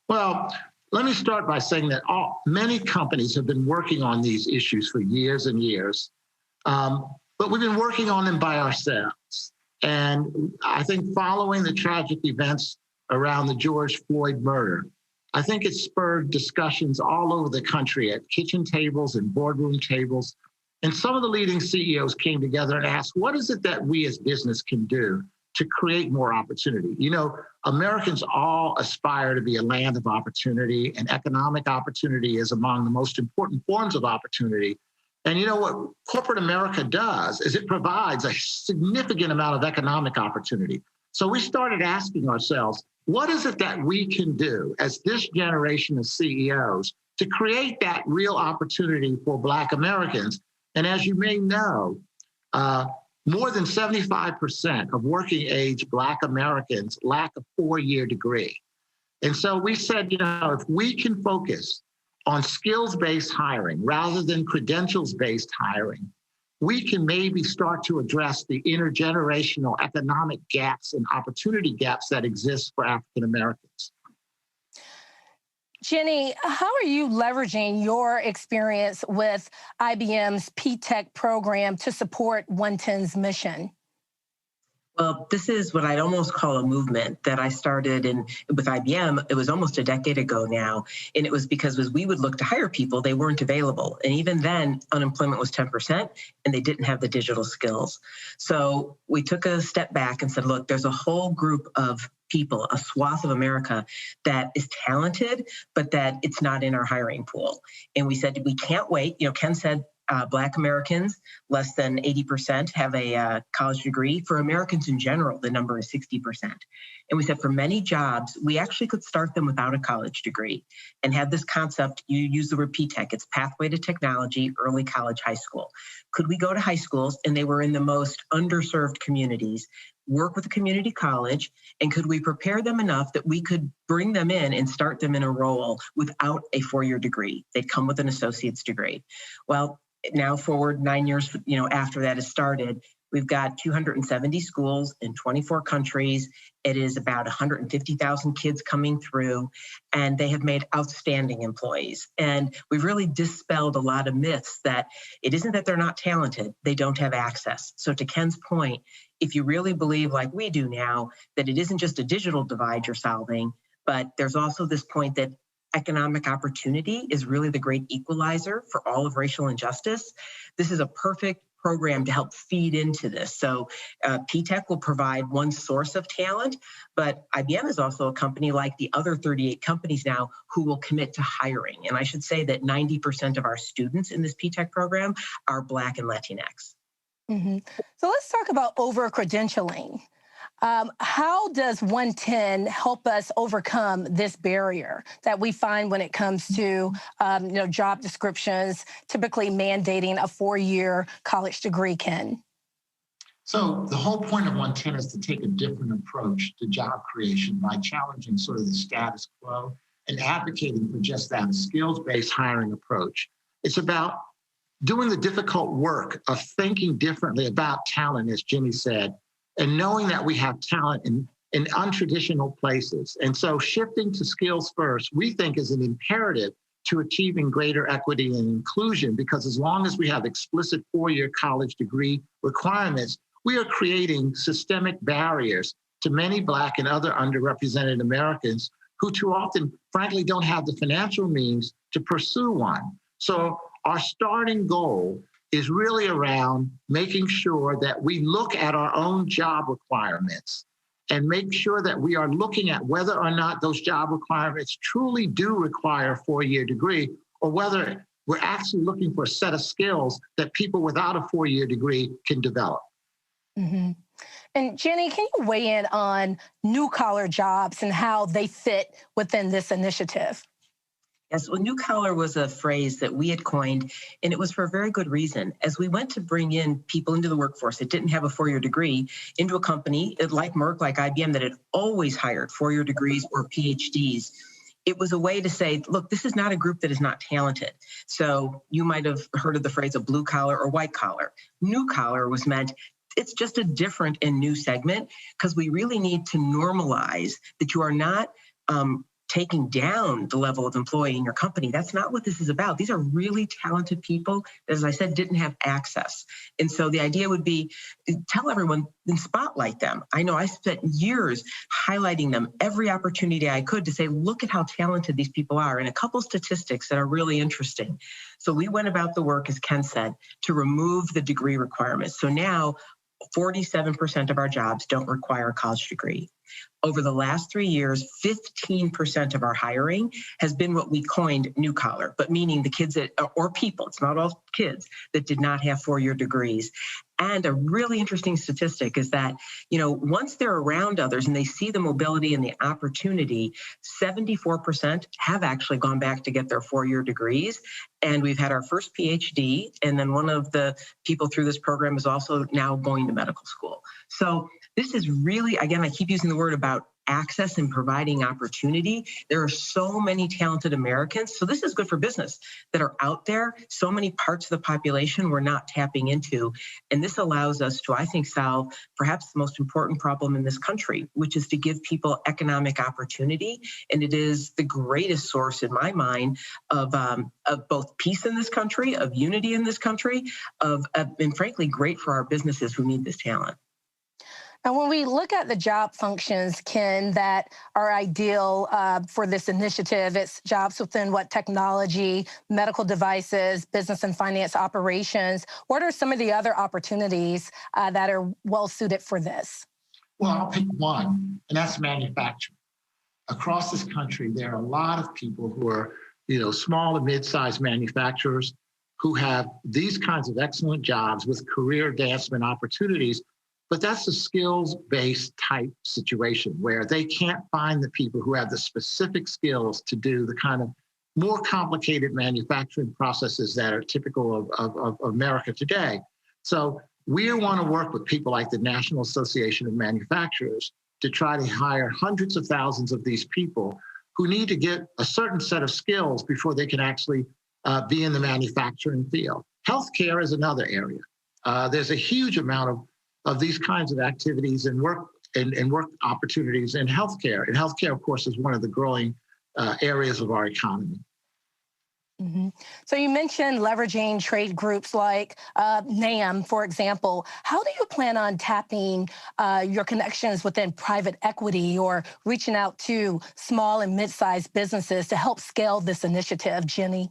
Well, let me start by saying that many companies have been working on these issues for years and years, but we've been working on them by ourselves. And I think following the tragic events around the George Floyd murder, I think it spurred discussions all over the country at kitchen tables and boardroom tables. And some of the leading CEOs came together and asked, what is it that we as business can do to create more opportunity? You know, Americans all aspire to be a land of opportunity, and economic opportunity is among the most important forms of opportunity. And you know what corporate America does is it provides a significant amount of economic opportunity. So we started asking ourselves, what is it that we can do as this generation of CEOs to create that real opportunity for Black Americans? And as you may know, more than 75% of working age Black Americans lack a 4-year degree. And so we said, if we can focus on skills-based hiring rather than credentials-based hiring, we can maybe start to address the intergenerational economic gaps and opportunity gaps that exist for African Americans. Ginny, how are you leveraging your experience with IBM's P-Tech program to support 110's mission? Well, this is what I'd almost call a movement that I started with IBM. It was almost a decade ago now. And it was because as we would look to hire people, they weren't available. And even then, unemployment was 10% and they didn't have the digital skills. So we took a step back and said, look, there's a whole group of people, a swath of America that is talented, but that it's not in our hiring pool. And we said, we can't wait. Ken said, Black Americans, less than 80% have a college degree. For Americans in general, the number is 60%. And we said for many jobs, we actually could start them without a college degree and have this concept, you use the word P-Tech, it's pathway to technology, early college, high school. Could we go to high schools, and they were in the most underserved communities, work with a community college, and could we prepare them enough that we could bring them in and start them in a role without a 4-year degree? They'd come with an associate's degree. Well, now forward 9 years, after that has started, We've got 270 schools in 24 countries. It is about 150,000 kids coming through, and they have made outstanding employees. And we've really dispelled a lot of myths that it isn't that they're not talented, they don't have access. So to Ken's point, if you really believe, like we do now, that it isn't just a digital divide you're solving, but there's also this point that economic opportunity is really the great equalizer for all of racial injustice, this is a perfect program to help feed into this. So P-Tech will provide one source of talent, but IBM is also a company like the other 38 companies now who will commit to hiring. And I should say that 90% of our students in this P-Tech program are Black and Latinx. Mm-hmm. So let's talk about over-credentialing. How does 110 help us overcome this barrier that we find when it comes to job descriptions, typically mandating a 4-year college degree, Ken? So the whole point of 110 is to take a different approach to job creation by challenging sort of the status quo and advocating for just that, a skills-based hiring approach. It's about doing the difficult work of thinking differently about talent, as Jimmy said, and knowing that we have talent in untraditional places. And so shifting to skills first, we think is an imperative to achieving greater equity and inclusion, because as long as we have explicit 4-year college degree requirements, we are creating systemic barriers to many Black and other underrepresented Americans who too often, frankly, don't have the financial means to pursue one. So our starting goal is really around making sure that we look at our own job requirements and make sure that we are looking at whether or not those job requirements truly do require a 4-year degree, or whether we're actually looking for a set of skills that people without a 4-year degree can develop. Mm-hmm. And Jenny, can you weigh in on new-collar jobs and how they fit within this initiative? Yes, well, new collar was a phrase that we had coined, and it was for a very good reason. As we went to bring in people into the workforce that didn't have a 4-year degree into a company like Merck, like IBM, that had always hired 4-year degrees or PhDs, it was a way to say, look, this is not a group that is not talented. So you might have heard of the phrase of blue collar or white collar. New collar was meant it's just a different and new segment, because we really need to normalize that you are not taking down the level of employee in your company. That's not what this is about. These are really talented people that, as I said, didn't have access. And so the idea would be tell everyone and spotlight them. I know I spent years highlighting them every opportunity I could to say, look at how talented these people are. And a couple statistics that are really interesting. So we went about the work, as Ken said, to remove the degree requirements. So now 47% of our jobs don't require a college degree. Over the last 3 years, 15% of our hiring has been what we coined new collar, but meaning the kids that, or people, it's not all kids, that did not have 4-year degrees. And a really interesting statistic is that, once they're around others and they see the mobility and the opportunity, 74% have actually gone back to get their 4-year degrees. And we've had our first PhD. And then one of the people through this program is also now going to medical school. So this is really, again, I keep using the word about access and providing opportunity. There are so many talented Americans. So this is good for business that are out there. So many parts of the population we're not tapping into. And this allows us to, I think, solve perhaps the most important problem in this country, which is to give people economic opportunity. And it is the greatest source, in my mind, of both peace in this country, of unity in this country, and frankly, great for our businesses who need this talent. And when we look at the job functions, Ken, that are ideal for this initiative, it's jobs within technology, medical devices, business and finance operations. What are some of the other opportunities that are well suited for this? Well, I'll pick one, and that's manufacturing. Across this country, there are a lot of people who are, small and mid-sized manufacturers who have these kinds of excellent jobs with career advancement opportunities. But that's a skills-based type situation where they can't find the people who have the specific skills to do the kind of more complicated manufacturing processes that are typical of America today. So we want to work with people like the National Association of Manufacturers to try to hire hundreds of thousands of these people who need to get a certain set of skills before they can actually be in the manufacturing field. Healthcare is another area. There's a huge amount of these kinds of activities and work opportunities in healthcare. And healthcare, of course, is one of the growing areas of our economy. Mm-hmm. So you mentioned leveraging trade groups like NAM, for example. How do you plan on tapping your connections within private equity or reaching out to small and mid-sized businesses to help scale this initiative, Jenny?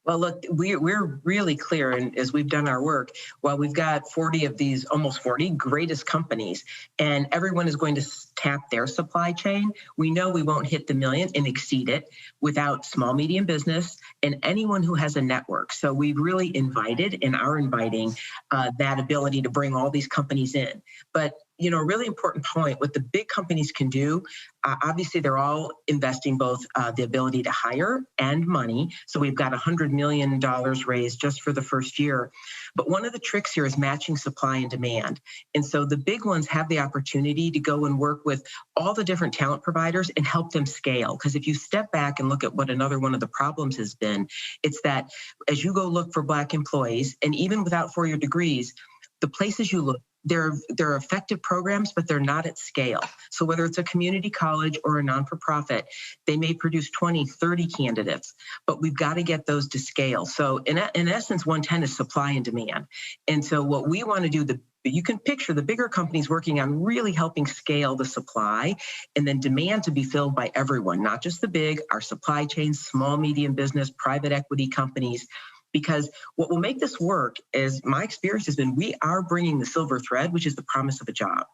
Well, look, we're really clear, and as we've done our work, while we've got 40 of these, almost 40 greatest companies, and everyone is going to tap their supply chain, we know we won't hit the million and exceed it without small, medium business and anyone who has a network. So we've really invited and are inviting that ability to bring all these companies in. But you know, a really important point, what the big companies can do, obviously they're all investing both the ability to hire and money. So we've got $100 million raised just for the first year. But one of the tricks here is matching supply and demand. And so the big ones have the opportunity to go and work with all the different talent providers and help them scale. Because if you step back and look at what another one of the problems has been, it's that as you go look for Black employees, and even without four-year degrees, the places you look, they're effective programs, but they're not at scale. So whether it's a community college or a non-for-profit, they may produce 20, 30 candidates, but we've got to get those to scale. So in essence, 110 is supply and demand. And so what we want to do, you can picture the bigger companies working on really helping scale the supply and then demand to be filled by everyone, not just the big, our supply chains, small, medium business, private equity companies. Because what will make this work, as my experience has been, we are bringing the silver thread, which is the promise of a job.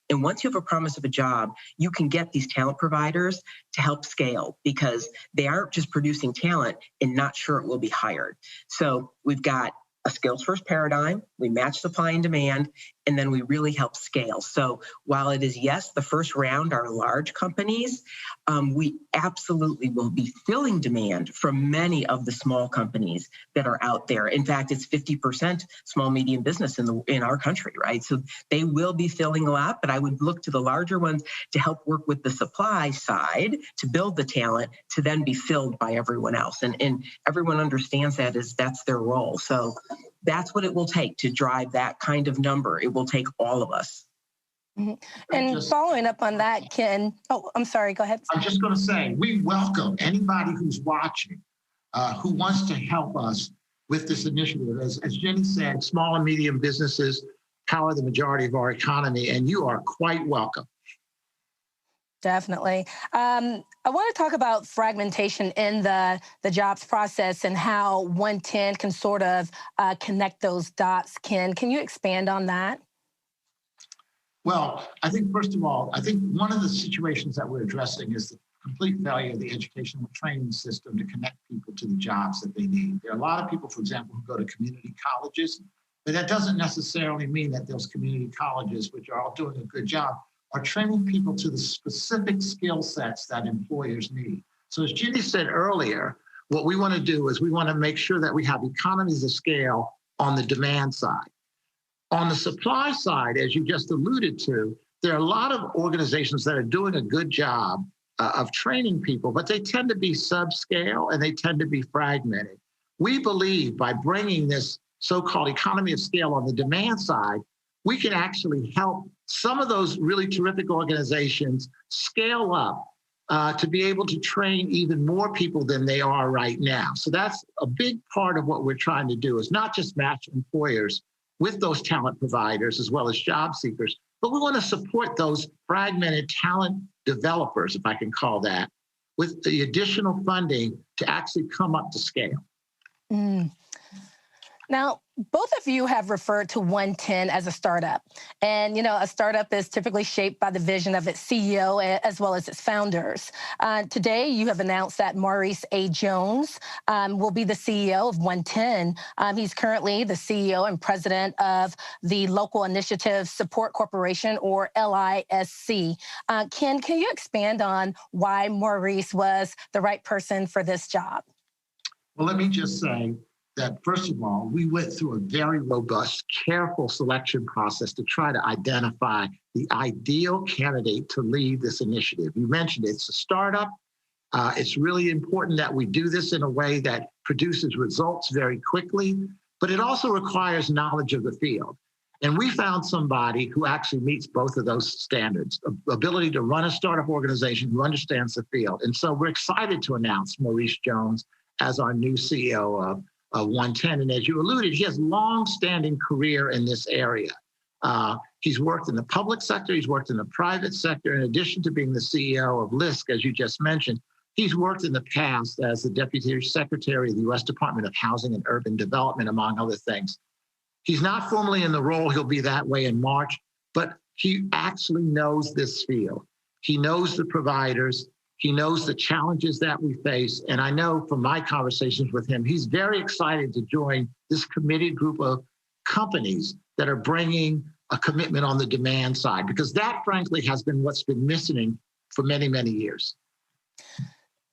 And once you have a promise of a job, you can get these talent providers to help scale because they aren't just producing talent and not sure it will be hired. So we've got a skills first paradigm, we match supply and demand, and then we really help scale. So while it is, yes, the first round are large companies, we absolutely will be filling demand from many of the small companies that are out there. In fact, it's 50% small, medium business in our country, right? So they will be filling a lot, but I would look to the larger ones to help work with the supply side to build the talent to then be filled by everyone else. And everyone understands that's their role. So that's what it will take to drive that kind of number. It will take all of us. Mm-hmm. And following up on that, Ken, I'm sorry, go ahead. I'm just going to say, we welcome anybody who's watching, who wants to help us with this initiative. As Jenny said, small and medium businesses power the majority of our economy, and you are quite welcome. Definitely. I want to talk about fragmentation in the jobs process and how 110 can sort of connect those dots. Ken, can you expand on that? Well, I think, first of all, one of the situations that we're addressing is the complete failure of the educational training system to connect people to the jobs that they need. There are a lot of people, for example, who go to community colleges, but that doesn't necessarily mean that those community colleges, which are all doing a good job, are training people to the specific skill sets that employers need. So as Jenny said earlier, what we want to do is we want to make sure that we have economies of scale on the demand side. On the supply side, as you just alluded to, there are a lot of organizations that are doing a good job of training people, but they tend to be subscale and they tend to be fragmented. We believe by bringing this so-called economy of scale on the demand side, we can actually help some of those really terrific organizations scale up to be able to train even more people than they are right now. So that's a big part of what we're trying to do, is not just match employers with those talent providers as well as job seekers, but we want to support those fragmented talent developers, if I can call that, with the additional funding to actually come up to scale. Mm. Now, both of you have referred to 110 as a startup. And, you know, a startup is typically shaped by the vision of its CEO as well as its founders. Today, you have announced that Maurice A. Jones will be the CEO of 110. He's currently the CEO and president of the Local Initiative Support Corporation, or LISC. Ken, can you expand on why Maurice was the right person for this job? Well, let me just say that, first of all, we went through a very robust, careful selection process to try to identify the ideal candidate to lead this initiative. You mentioned it's a startup. It's really important that we do this in a way that produces results very quickly, but it also requires knowledge of the field. And we found somebody who actually meets both of those standards, ability to run a startup organization who understands the field. And so we're excited to announce Maurice Jones as our new CEO of 110. And as you alluded, he has long-standing career in this area. He's worked in the public sector, he's worked in the private sector. In addition to being the CEO of LISC, as you just mentioned, he's worked in the past as the Deputy Secretary of the U.S. Department of Housing and Urban Development, among other things. He's not formally in the role, he'll be that way in March, but he actually knows this field. He knows the providers, he knows the challenges that we face, and I know from my conversations with him, he's very excited to join this committed group of companies that are bringing a commitment on the demand side, because that, frankly, has been what's been missing for many, many years.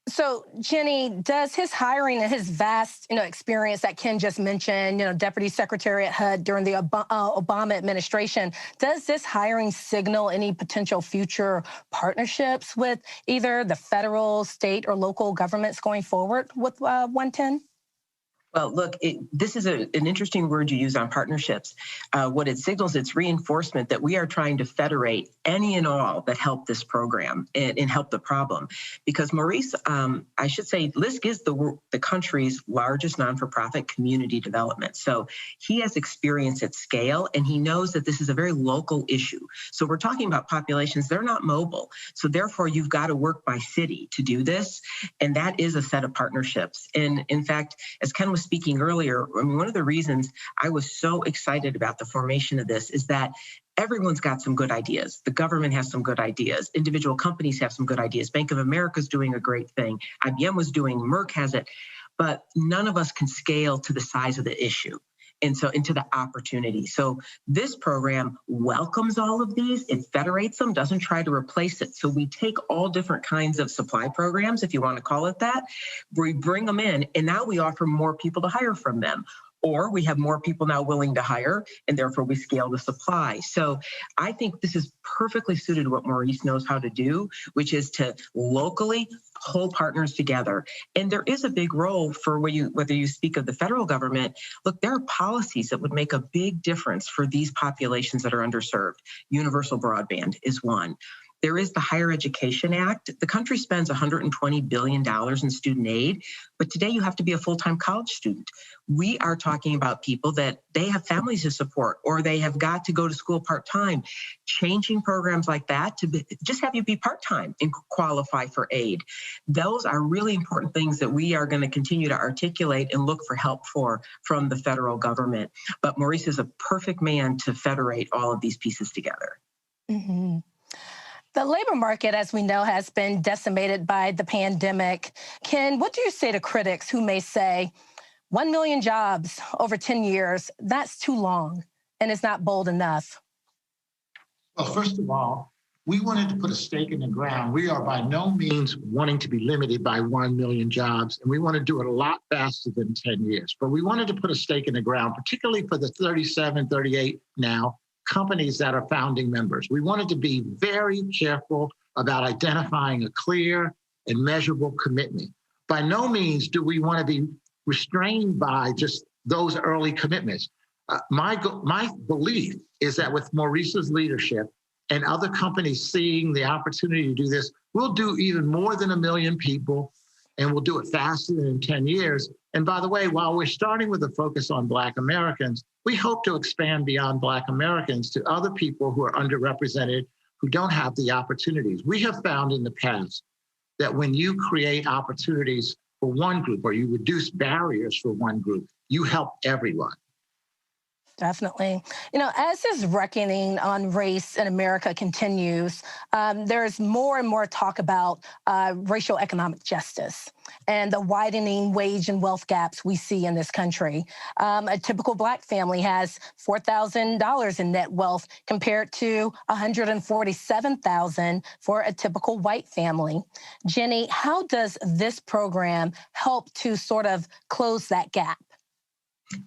So, Jenny, does his hiring and his vast, experience that Ken just mentioned, Deputy Secretary at HUD during the Obama administration, does this hiring signal any potential future partnerships with either the federal, state, or local governments going forward with 110? Well, look, this is an interesting word you use on partnerships. What it signals, it's reinforcement that we are trying to federate any and all that help this program and help the problem. Because Maurice, I should say, LISC is the country's largest non-for-profit community development. So he has experience at scale, and he knows that this is a very local issue. So we're talking about populations, they're not mobile. So therefore, you've got to work by city to do this. And that is a set of partnerships. And in fact, as Ken was speaking earlier, I mean, one of the reasons I was so excited about the formation of this is that everyone's got some good ideas. The government has some good ideas. Individual companies have some good ideas. Bank of America is doing a great thing. IBM was doing, Merck has it, but none of us can scale to the size of the issue. And so into the opportunity. So this program welcomes all of these. It federates them, doesn't try to replace it. So we take all different kinds of supply programs, if you want to call it that. We bring them in, and now we offer more people to hire from them. Or we have more people now willing to hire, and therefore we scale the supply. So I think this is perfectly suited to what Maurice knows how to do, which is to locally pull partners together. And there is a big role for whether you speak of the federal government. Look, there are policies that would make a big difference for these populations that are underserved. Universal broadband is one. There is the Higher Education Act. The country spends $120 billion in student aid, but today you have to be a full-time college student. We are talking about people that they have families to support, or they have got to go to school part-time. Changing programs like that to just have you be part-time and qualify for aid. Those are really important things that we are going to continue to articulate and look for help from the federal government. But Maurice is a perfect man to federate all of these pieces together. Mm-hmm. The labor market, as we know, has been decimated by the pandemic. Ken, what do you say to critics who may say 1 million jobs over 10 years, that's too long and it's not bold enough? Well, first of all, we wanted to put a stake in the ground. We are by no means wanting to be limited by 1 million jobs, and we want to do it a lot faster than 10 years. But we wanted to put a stake in the ground, particularly for the 37, 38 now companies that are founding members. We wanted to be very careful about identifying a clear and measurable commitment. By no means do we want to be restrained by just those early commitments. My belief is that with Maurice's leadership and other companies seeing the opportunity to do this, we'll do even more than 1 million people, and we'll do it faster than in 10 years. And by the way, while we're starting with a focus on Black Americans, we hope to expand beyond Black Americans to other people who are underrepresented, who don't have the opportunities. We have found in the past that when you create opportunities for one group, or you reduce barriers for one group, you help everyone. Definitely. As this reckoning on race in America continues, there's more and more talk about racial economic justice and the widening wage and wealth gaps we see in this country. A typical Black family has $4,000 in net wealth compared to $147,000 for a typical white family. Jenny, how does this program help to sort of close that gap?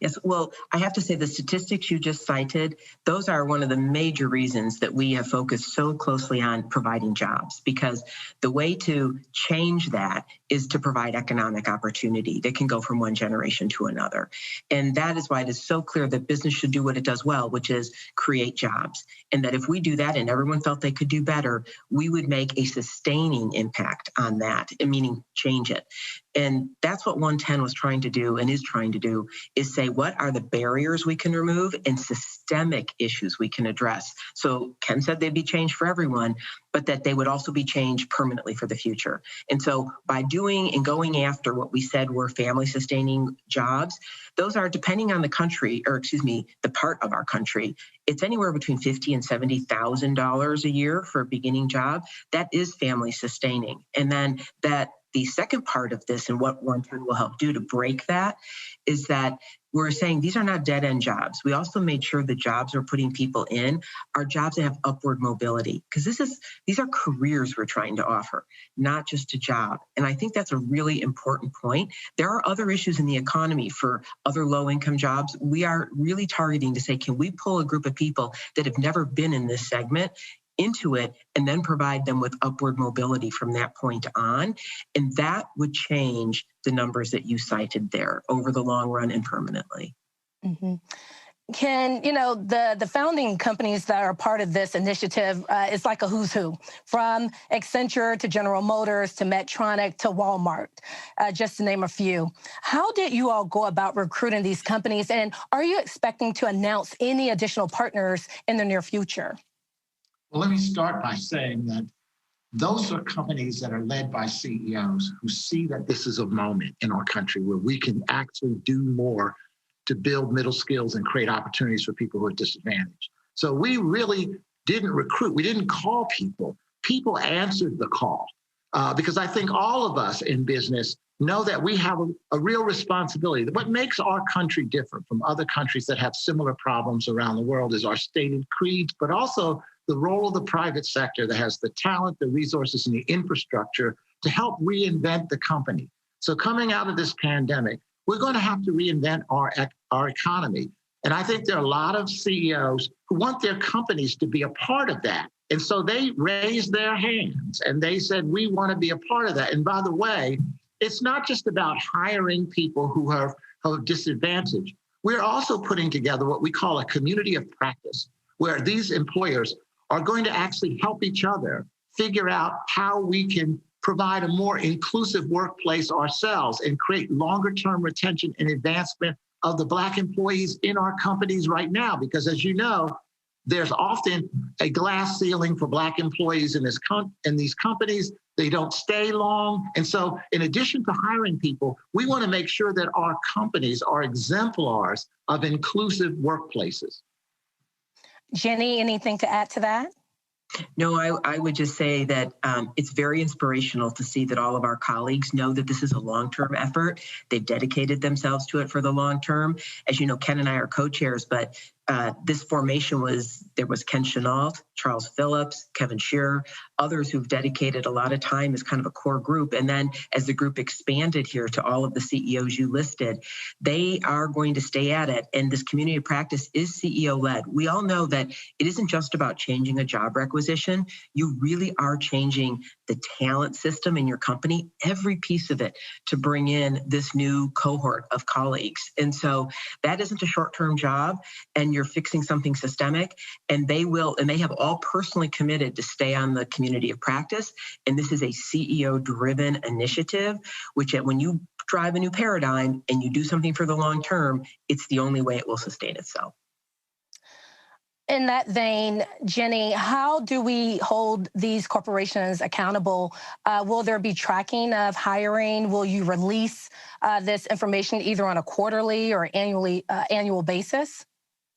Yes, well, I have to say the statistics you just cited, those are one of the major reasons that we have focused so closely on providing jobs, because the way to change that is to provide economic opportunity that can go from one generation to another. And that is why it is so clear that business should do what it does well, which is create jobs. And that if we do that and everyone felt they could do better, we would make a sustaining impact on that, meaning change it. And that's what 110 was trying to do and is trying to do, is say, what are the barriers we can remove and systemic issues we can address? So Ken said they'd be changed for everyone, but that they would also be changed permanently for the future. And so by doing and going after what we said were family sustaining jobs, those are, depending on the country, or excuse me, the part of our country, it's anywhere between $50,000 and $70,000 a year for a beginning job. That is family sustaining. And then that the second part of this, and what 110 will help do to break that, is that we're saying these are not dead-end jobs. We also made sure the jobs we're putting people in are jobs that have upward mobility, because these are careers we're trying to offer, not just a job. And I think that's a really important point. There are other issues in the economy for other low-income jobs. We are really targeting to say, can we pull a group of people that have never been in this segment into it and then provide them with upward mobility from that point on? And that would change the numbers that you cited there over the long run and permanently. Mm-hmm. Ken, the founding companies that are part of this initiative is like a who's who, from Accenture to General Motors to Medtronic to Walmart, just to name a few. How did you all go about recruiting these companies, and are you expecting to announce any additional partners in the near future? Well, let me start by saying that those are companies that are led by CEOs who see that this is a moment in our country where we can actually do more to build middle skills and create opportunities for people who are disadvantaged. So we really didn't recruit. We didn't call people. People answered the call because I think all of us in business know that we have a real responsibility. What makes our country different from other countries that have similar problems around the world is our stated creeds, but also the role of the private sector that has the talent, the resources, and the infrastructure to help reinvent the company. So coming out of this pandemic, we're going to have to reinvent our economy. And I think there are a lot of CEOs who want their companies to be a part of that. And so they raised their hands and they said, we want to be a part of that. And by the way, it's not just about hiring people who are disadvantaged. We're also putting together what we call a community of practice, where these employers are going to actually help each other figure out how we can provide a more inclusive workplace ourselves and create longer-term retention and advancement of the Black employees in our companies right now. Because as you know, there's often a glass ceiling for Black employees in these companies. They don't stay long. And so in addition to hiring people, we want to make sure that our companies are exemplars of inclusive workplaces. Jenny, anything to add to that? No, I would just say that it's very inspirational to see that all of our colleagues know that this is a long-term effort. They've dedicated themselves to it for the long term. As you know, Ken and I are co-chairs, but this formation there was Ken Chenault, Charles Phillips, Kevin Shearer, others who've dedicated a lot of time as kind of a core group. And then as the group expanded here to all of the CEOs you listed, they are going to stay at it. And this community of practice is CEO-led. We all know that it isn't just about changing a job requisition. You really are changing the talent system in your company, every piece of it, to bring in this new cohort of colleagues. And so that isn't a short-term job, and you're fixing something systemic, and they have all personally committed to stay on the community of practice. And this is a CEO-driven initiative, which when you drive a new paradigm and you do something for the long term, it's the only way it will sustain itself. In that vein, Jenny, how do we hold these corporations accountable? Will there be tracking of hiring? Will you release this information either on a quarterly or annual basis?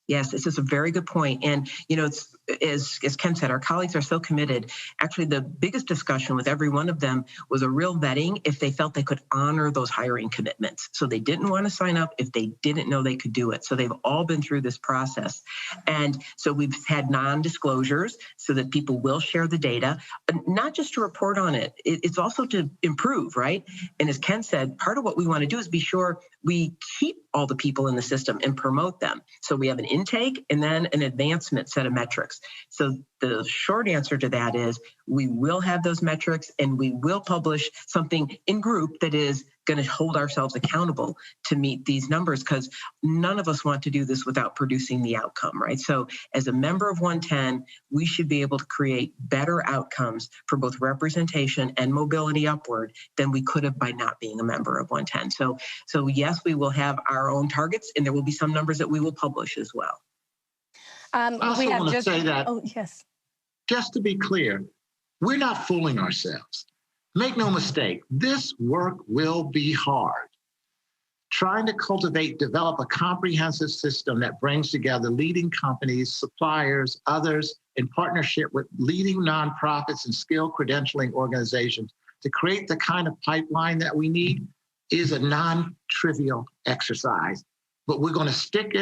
Yes, this is a very good point. And, it's, as Ken said, our colleagues are so committed. Actually, the biggest discussion with every one of them was a real vetting if they felt they could honor those hiring commitments. So they didn't want to sign up if they didn't know they could do it. So they've all been through this process. And so we've had non-disclosures so that people will share the data, not just to report on it. It's also to improve, right? And as Ken said, part of what we want to do is be sure we keep all the people in the system and promote them. So we have an intake and then an advancement set of metrics. So the short answer to that is we will have those metrics and we will publish something in group that is going to hold ourselves accountable to meet these numbers, because none of us want to do this without producing the outcome, right? So as a member of 110, we should be able to create better outcomes for both representation and mobility upward than we could have by not being a member of 110. So yes, we will have our own targets, and there will be some numbers that we will publish as well. I also want to say that, oh, yes. Just to be clear, we're not fooling ourselves. Make no mistake, this work will be hard. Trying to develop a comprehensive system that brings together leading companies, suppliers, others, in partnership with leading nonprofits and skilled credentialing organizations to create the kind of pipeline that we need is a non-trivial exercise. But we're going to stick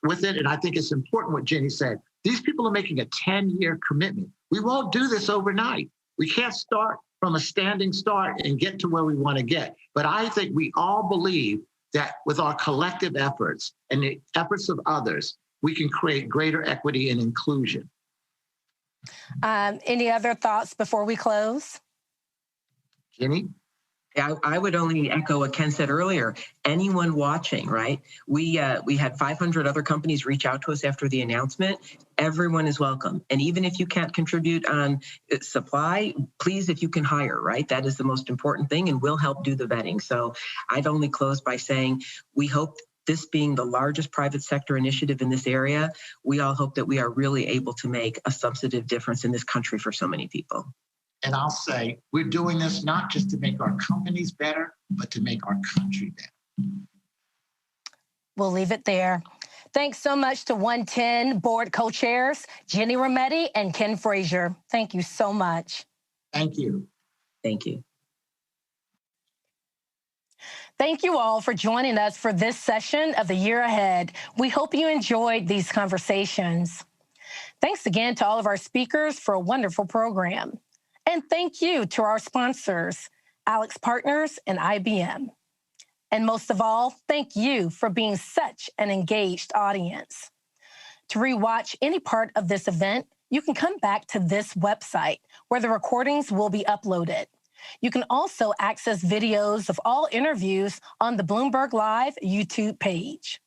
with it, and I think it's important what Jenny said. These people are making a 10-year commitment. We won't do this overnight. We can't start from a standing start and get to where we want to get. But I think we all believe that with our collective efforts and the efforts of others, we can create greater equity and inclusion. Any other thoughts before we close? Jenny? I would only echo what Ken said earlier. Anyone watching, right? We had 500 other companies reach out to us after the announcement. Everyone is welcome. And even if you can't contribute on supply, please, if you can hire, right? That is the most important thing, and we'll help do the vetting. So I'd only close by saying we hope, this being the largest private sector initiative in this area, we all hope that we are really able to make a substantive difference in this country for so many people. And I'll say, we're doing this not just to make our companies better, but to make our country better. We'll leave it there. Thanks so much to 110 board co-chairs, Jenny Rometty and Ken Frazier. Thank you so much. Thank you. Thank you. Thank you all for joining us for this session of The Year Ahead. We hope you enjoyed these conversations. Thanks again to all of our speakers for a wonderful program. And thank you to our sponsors, Alex Partners and IBM. And most of all, thank you for being such an engaged audience. To rewatch any part of this event, you can come back to this website where the recordings will be uploaded. You can also access videos of all interviews on the Bloomberg Live YouTube page.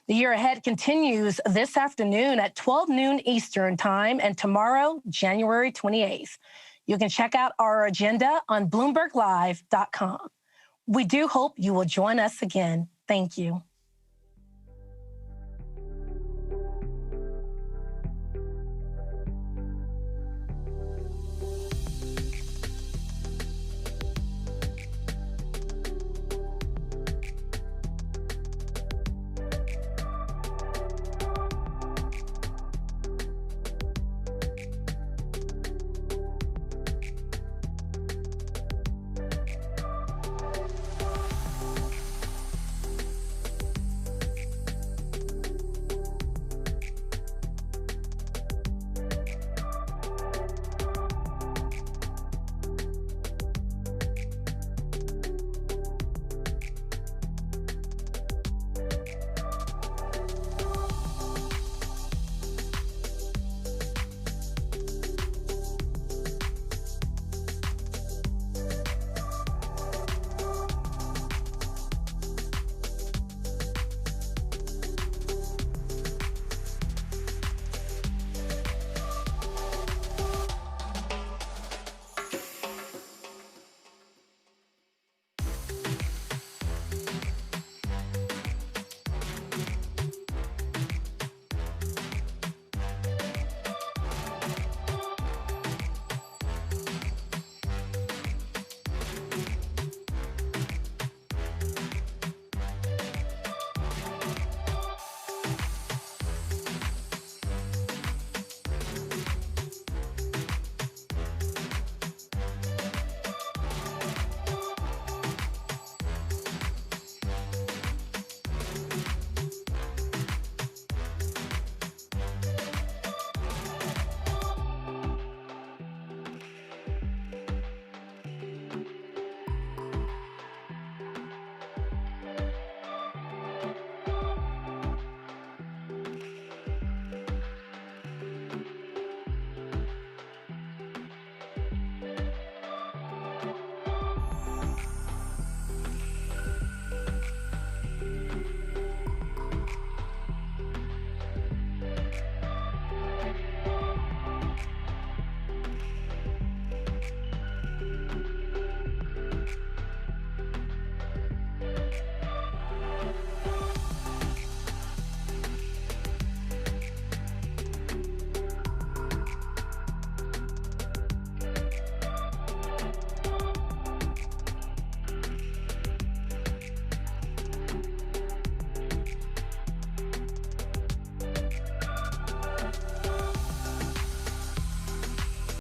The Year Ahead continues this afternoon at 12 noon Eastern Time and tomorrow, January 28th. You can check out our agenda on BloombergLive.com. We do hope you will join us again. Thank you.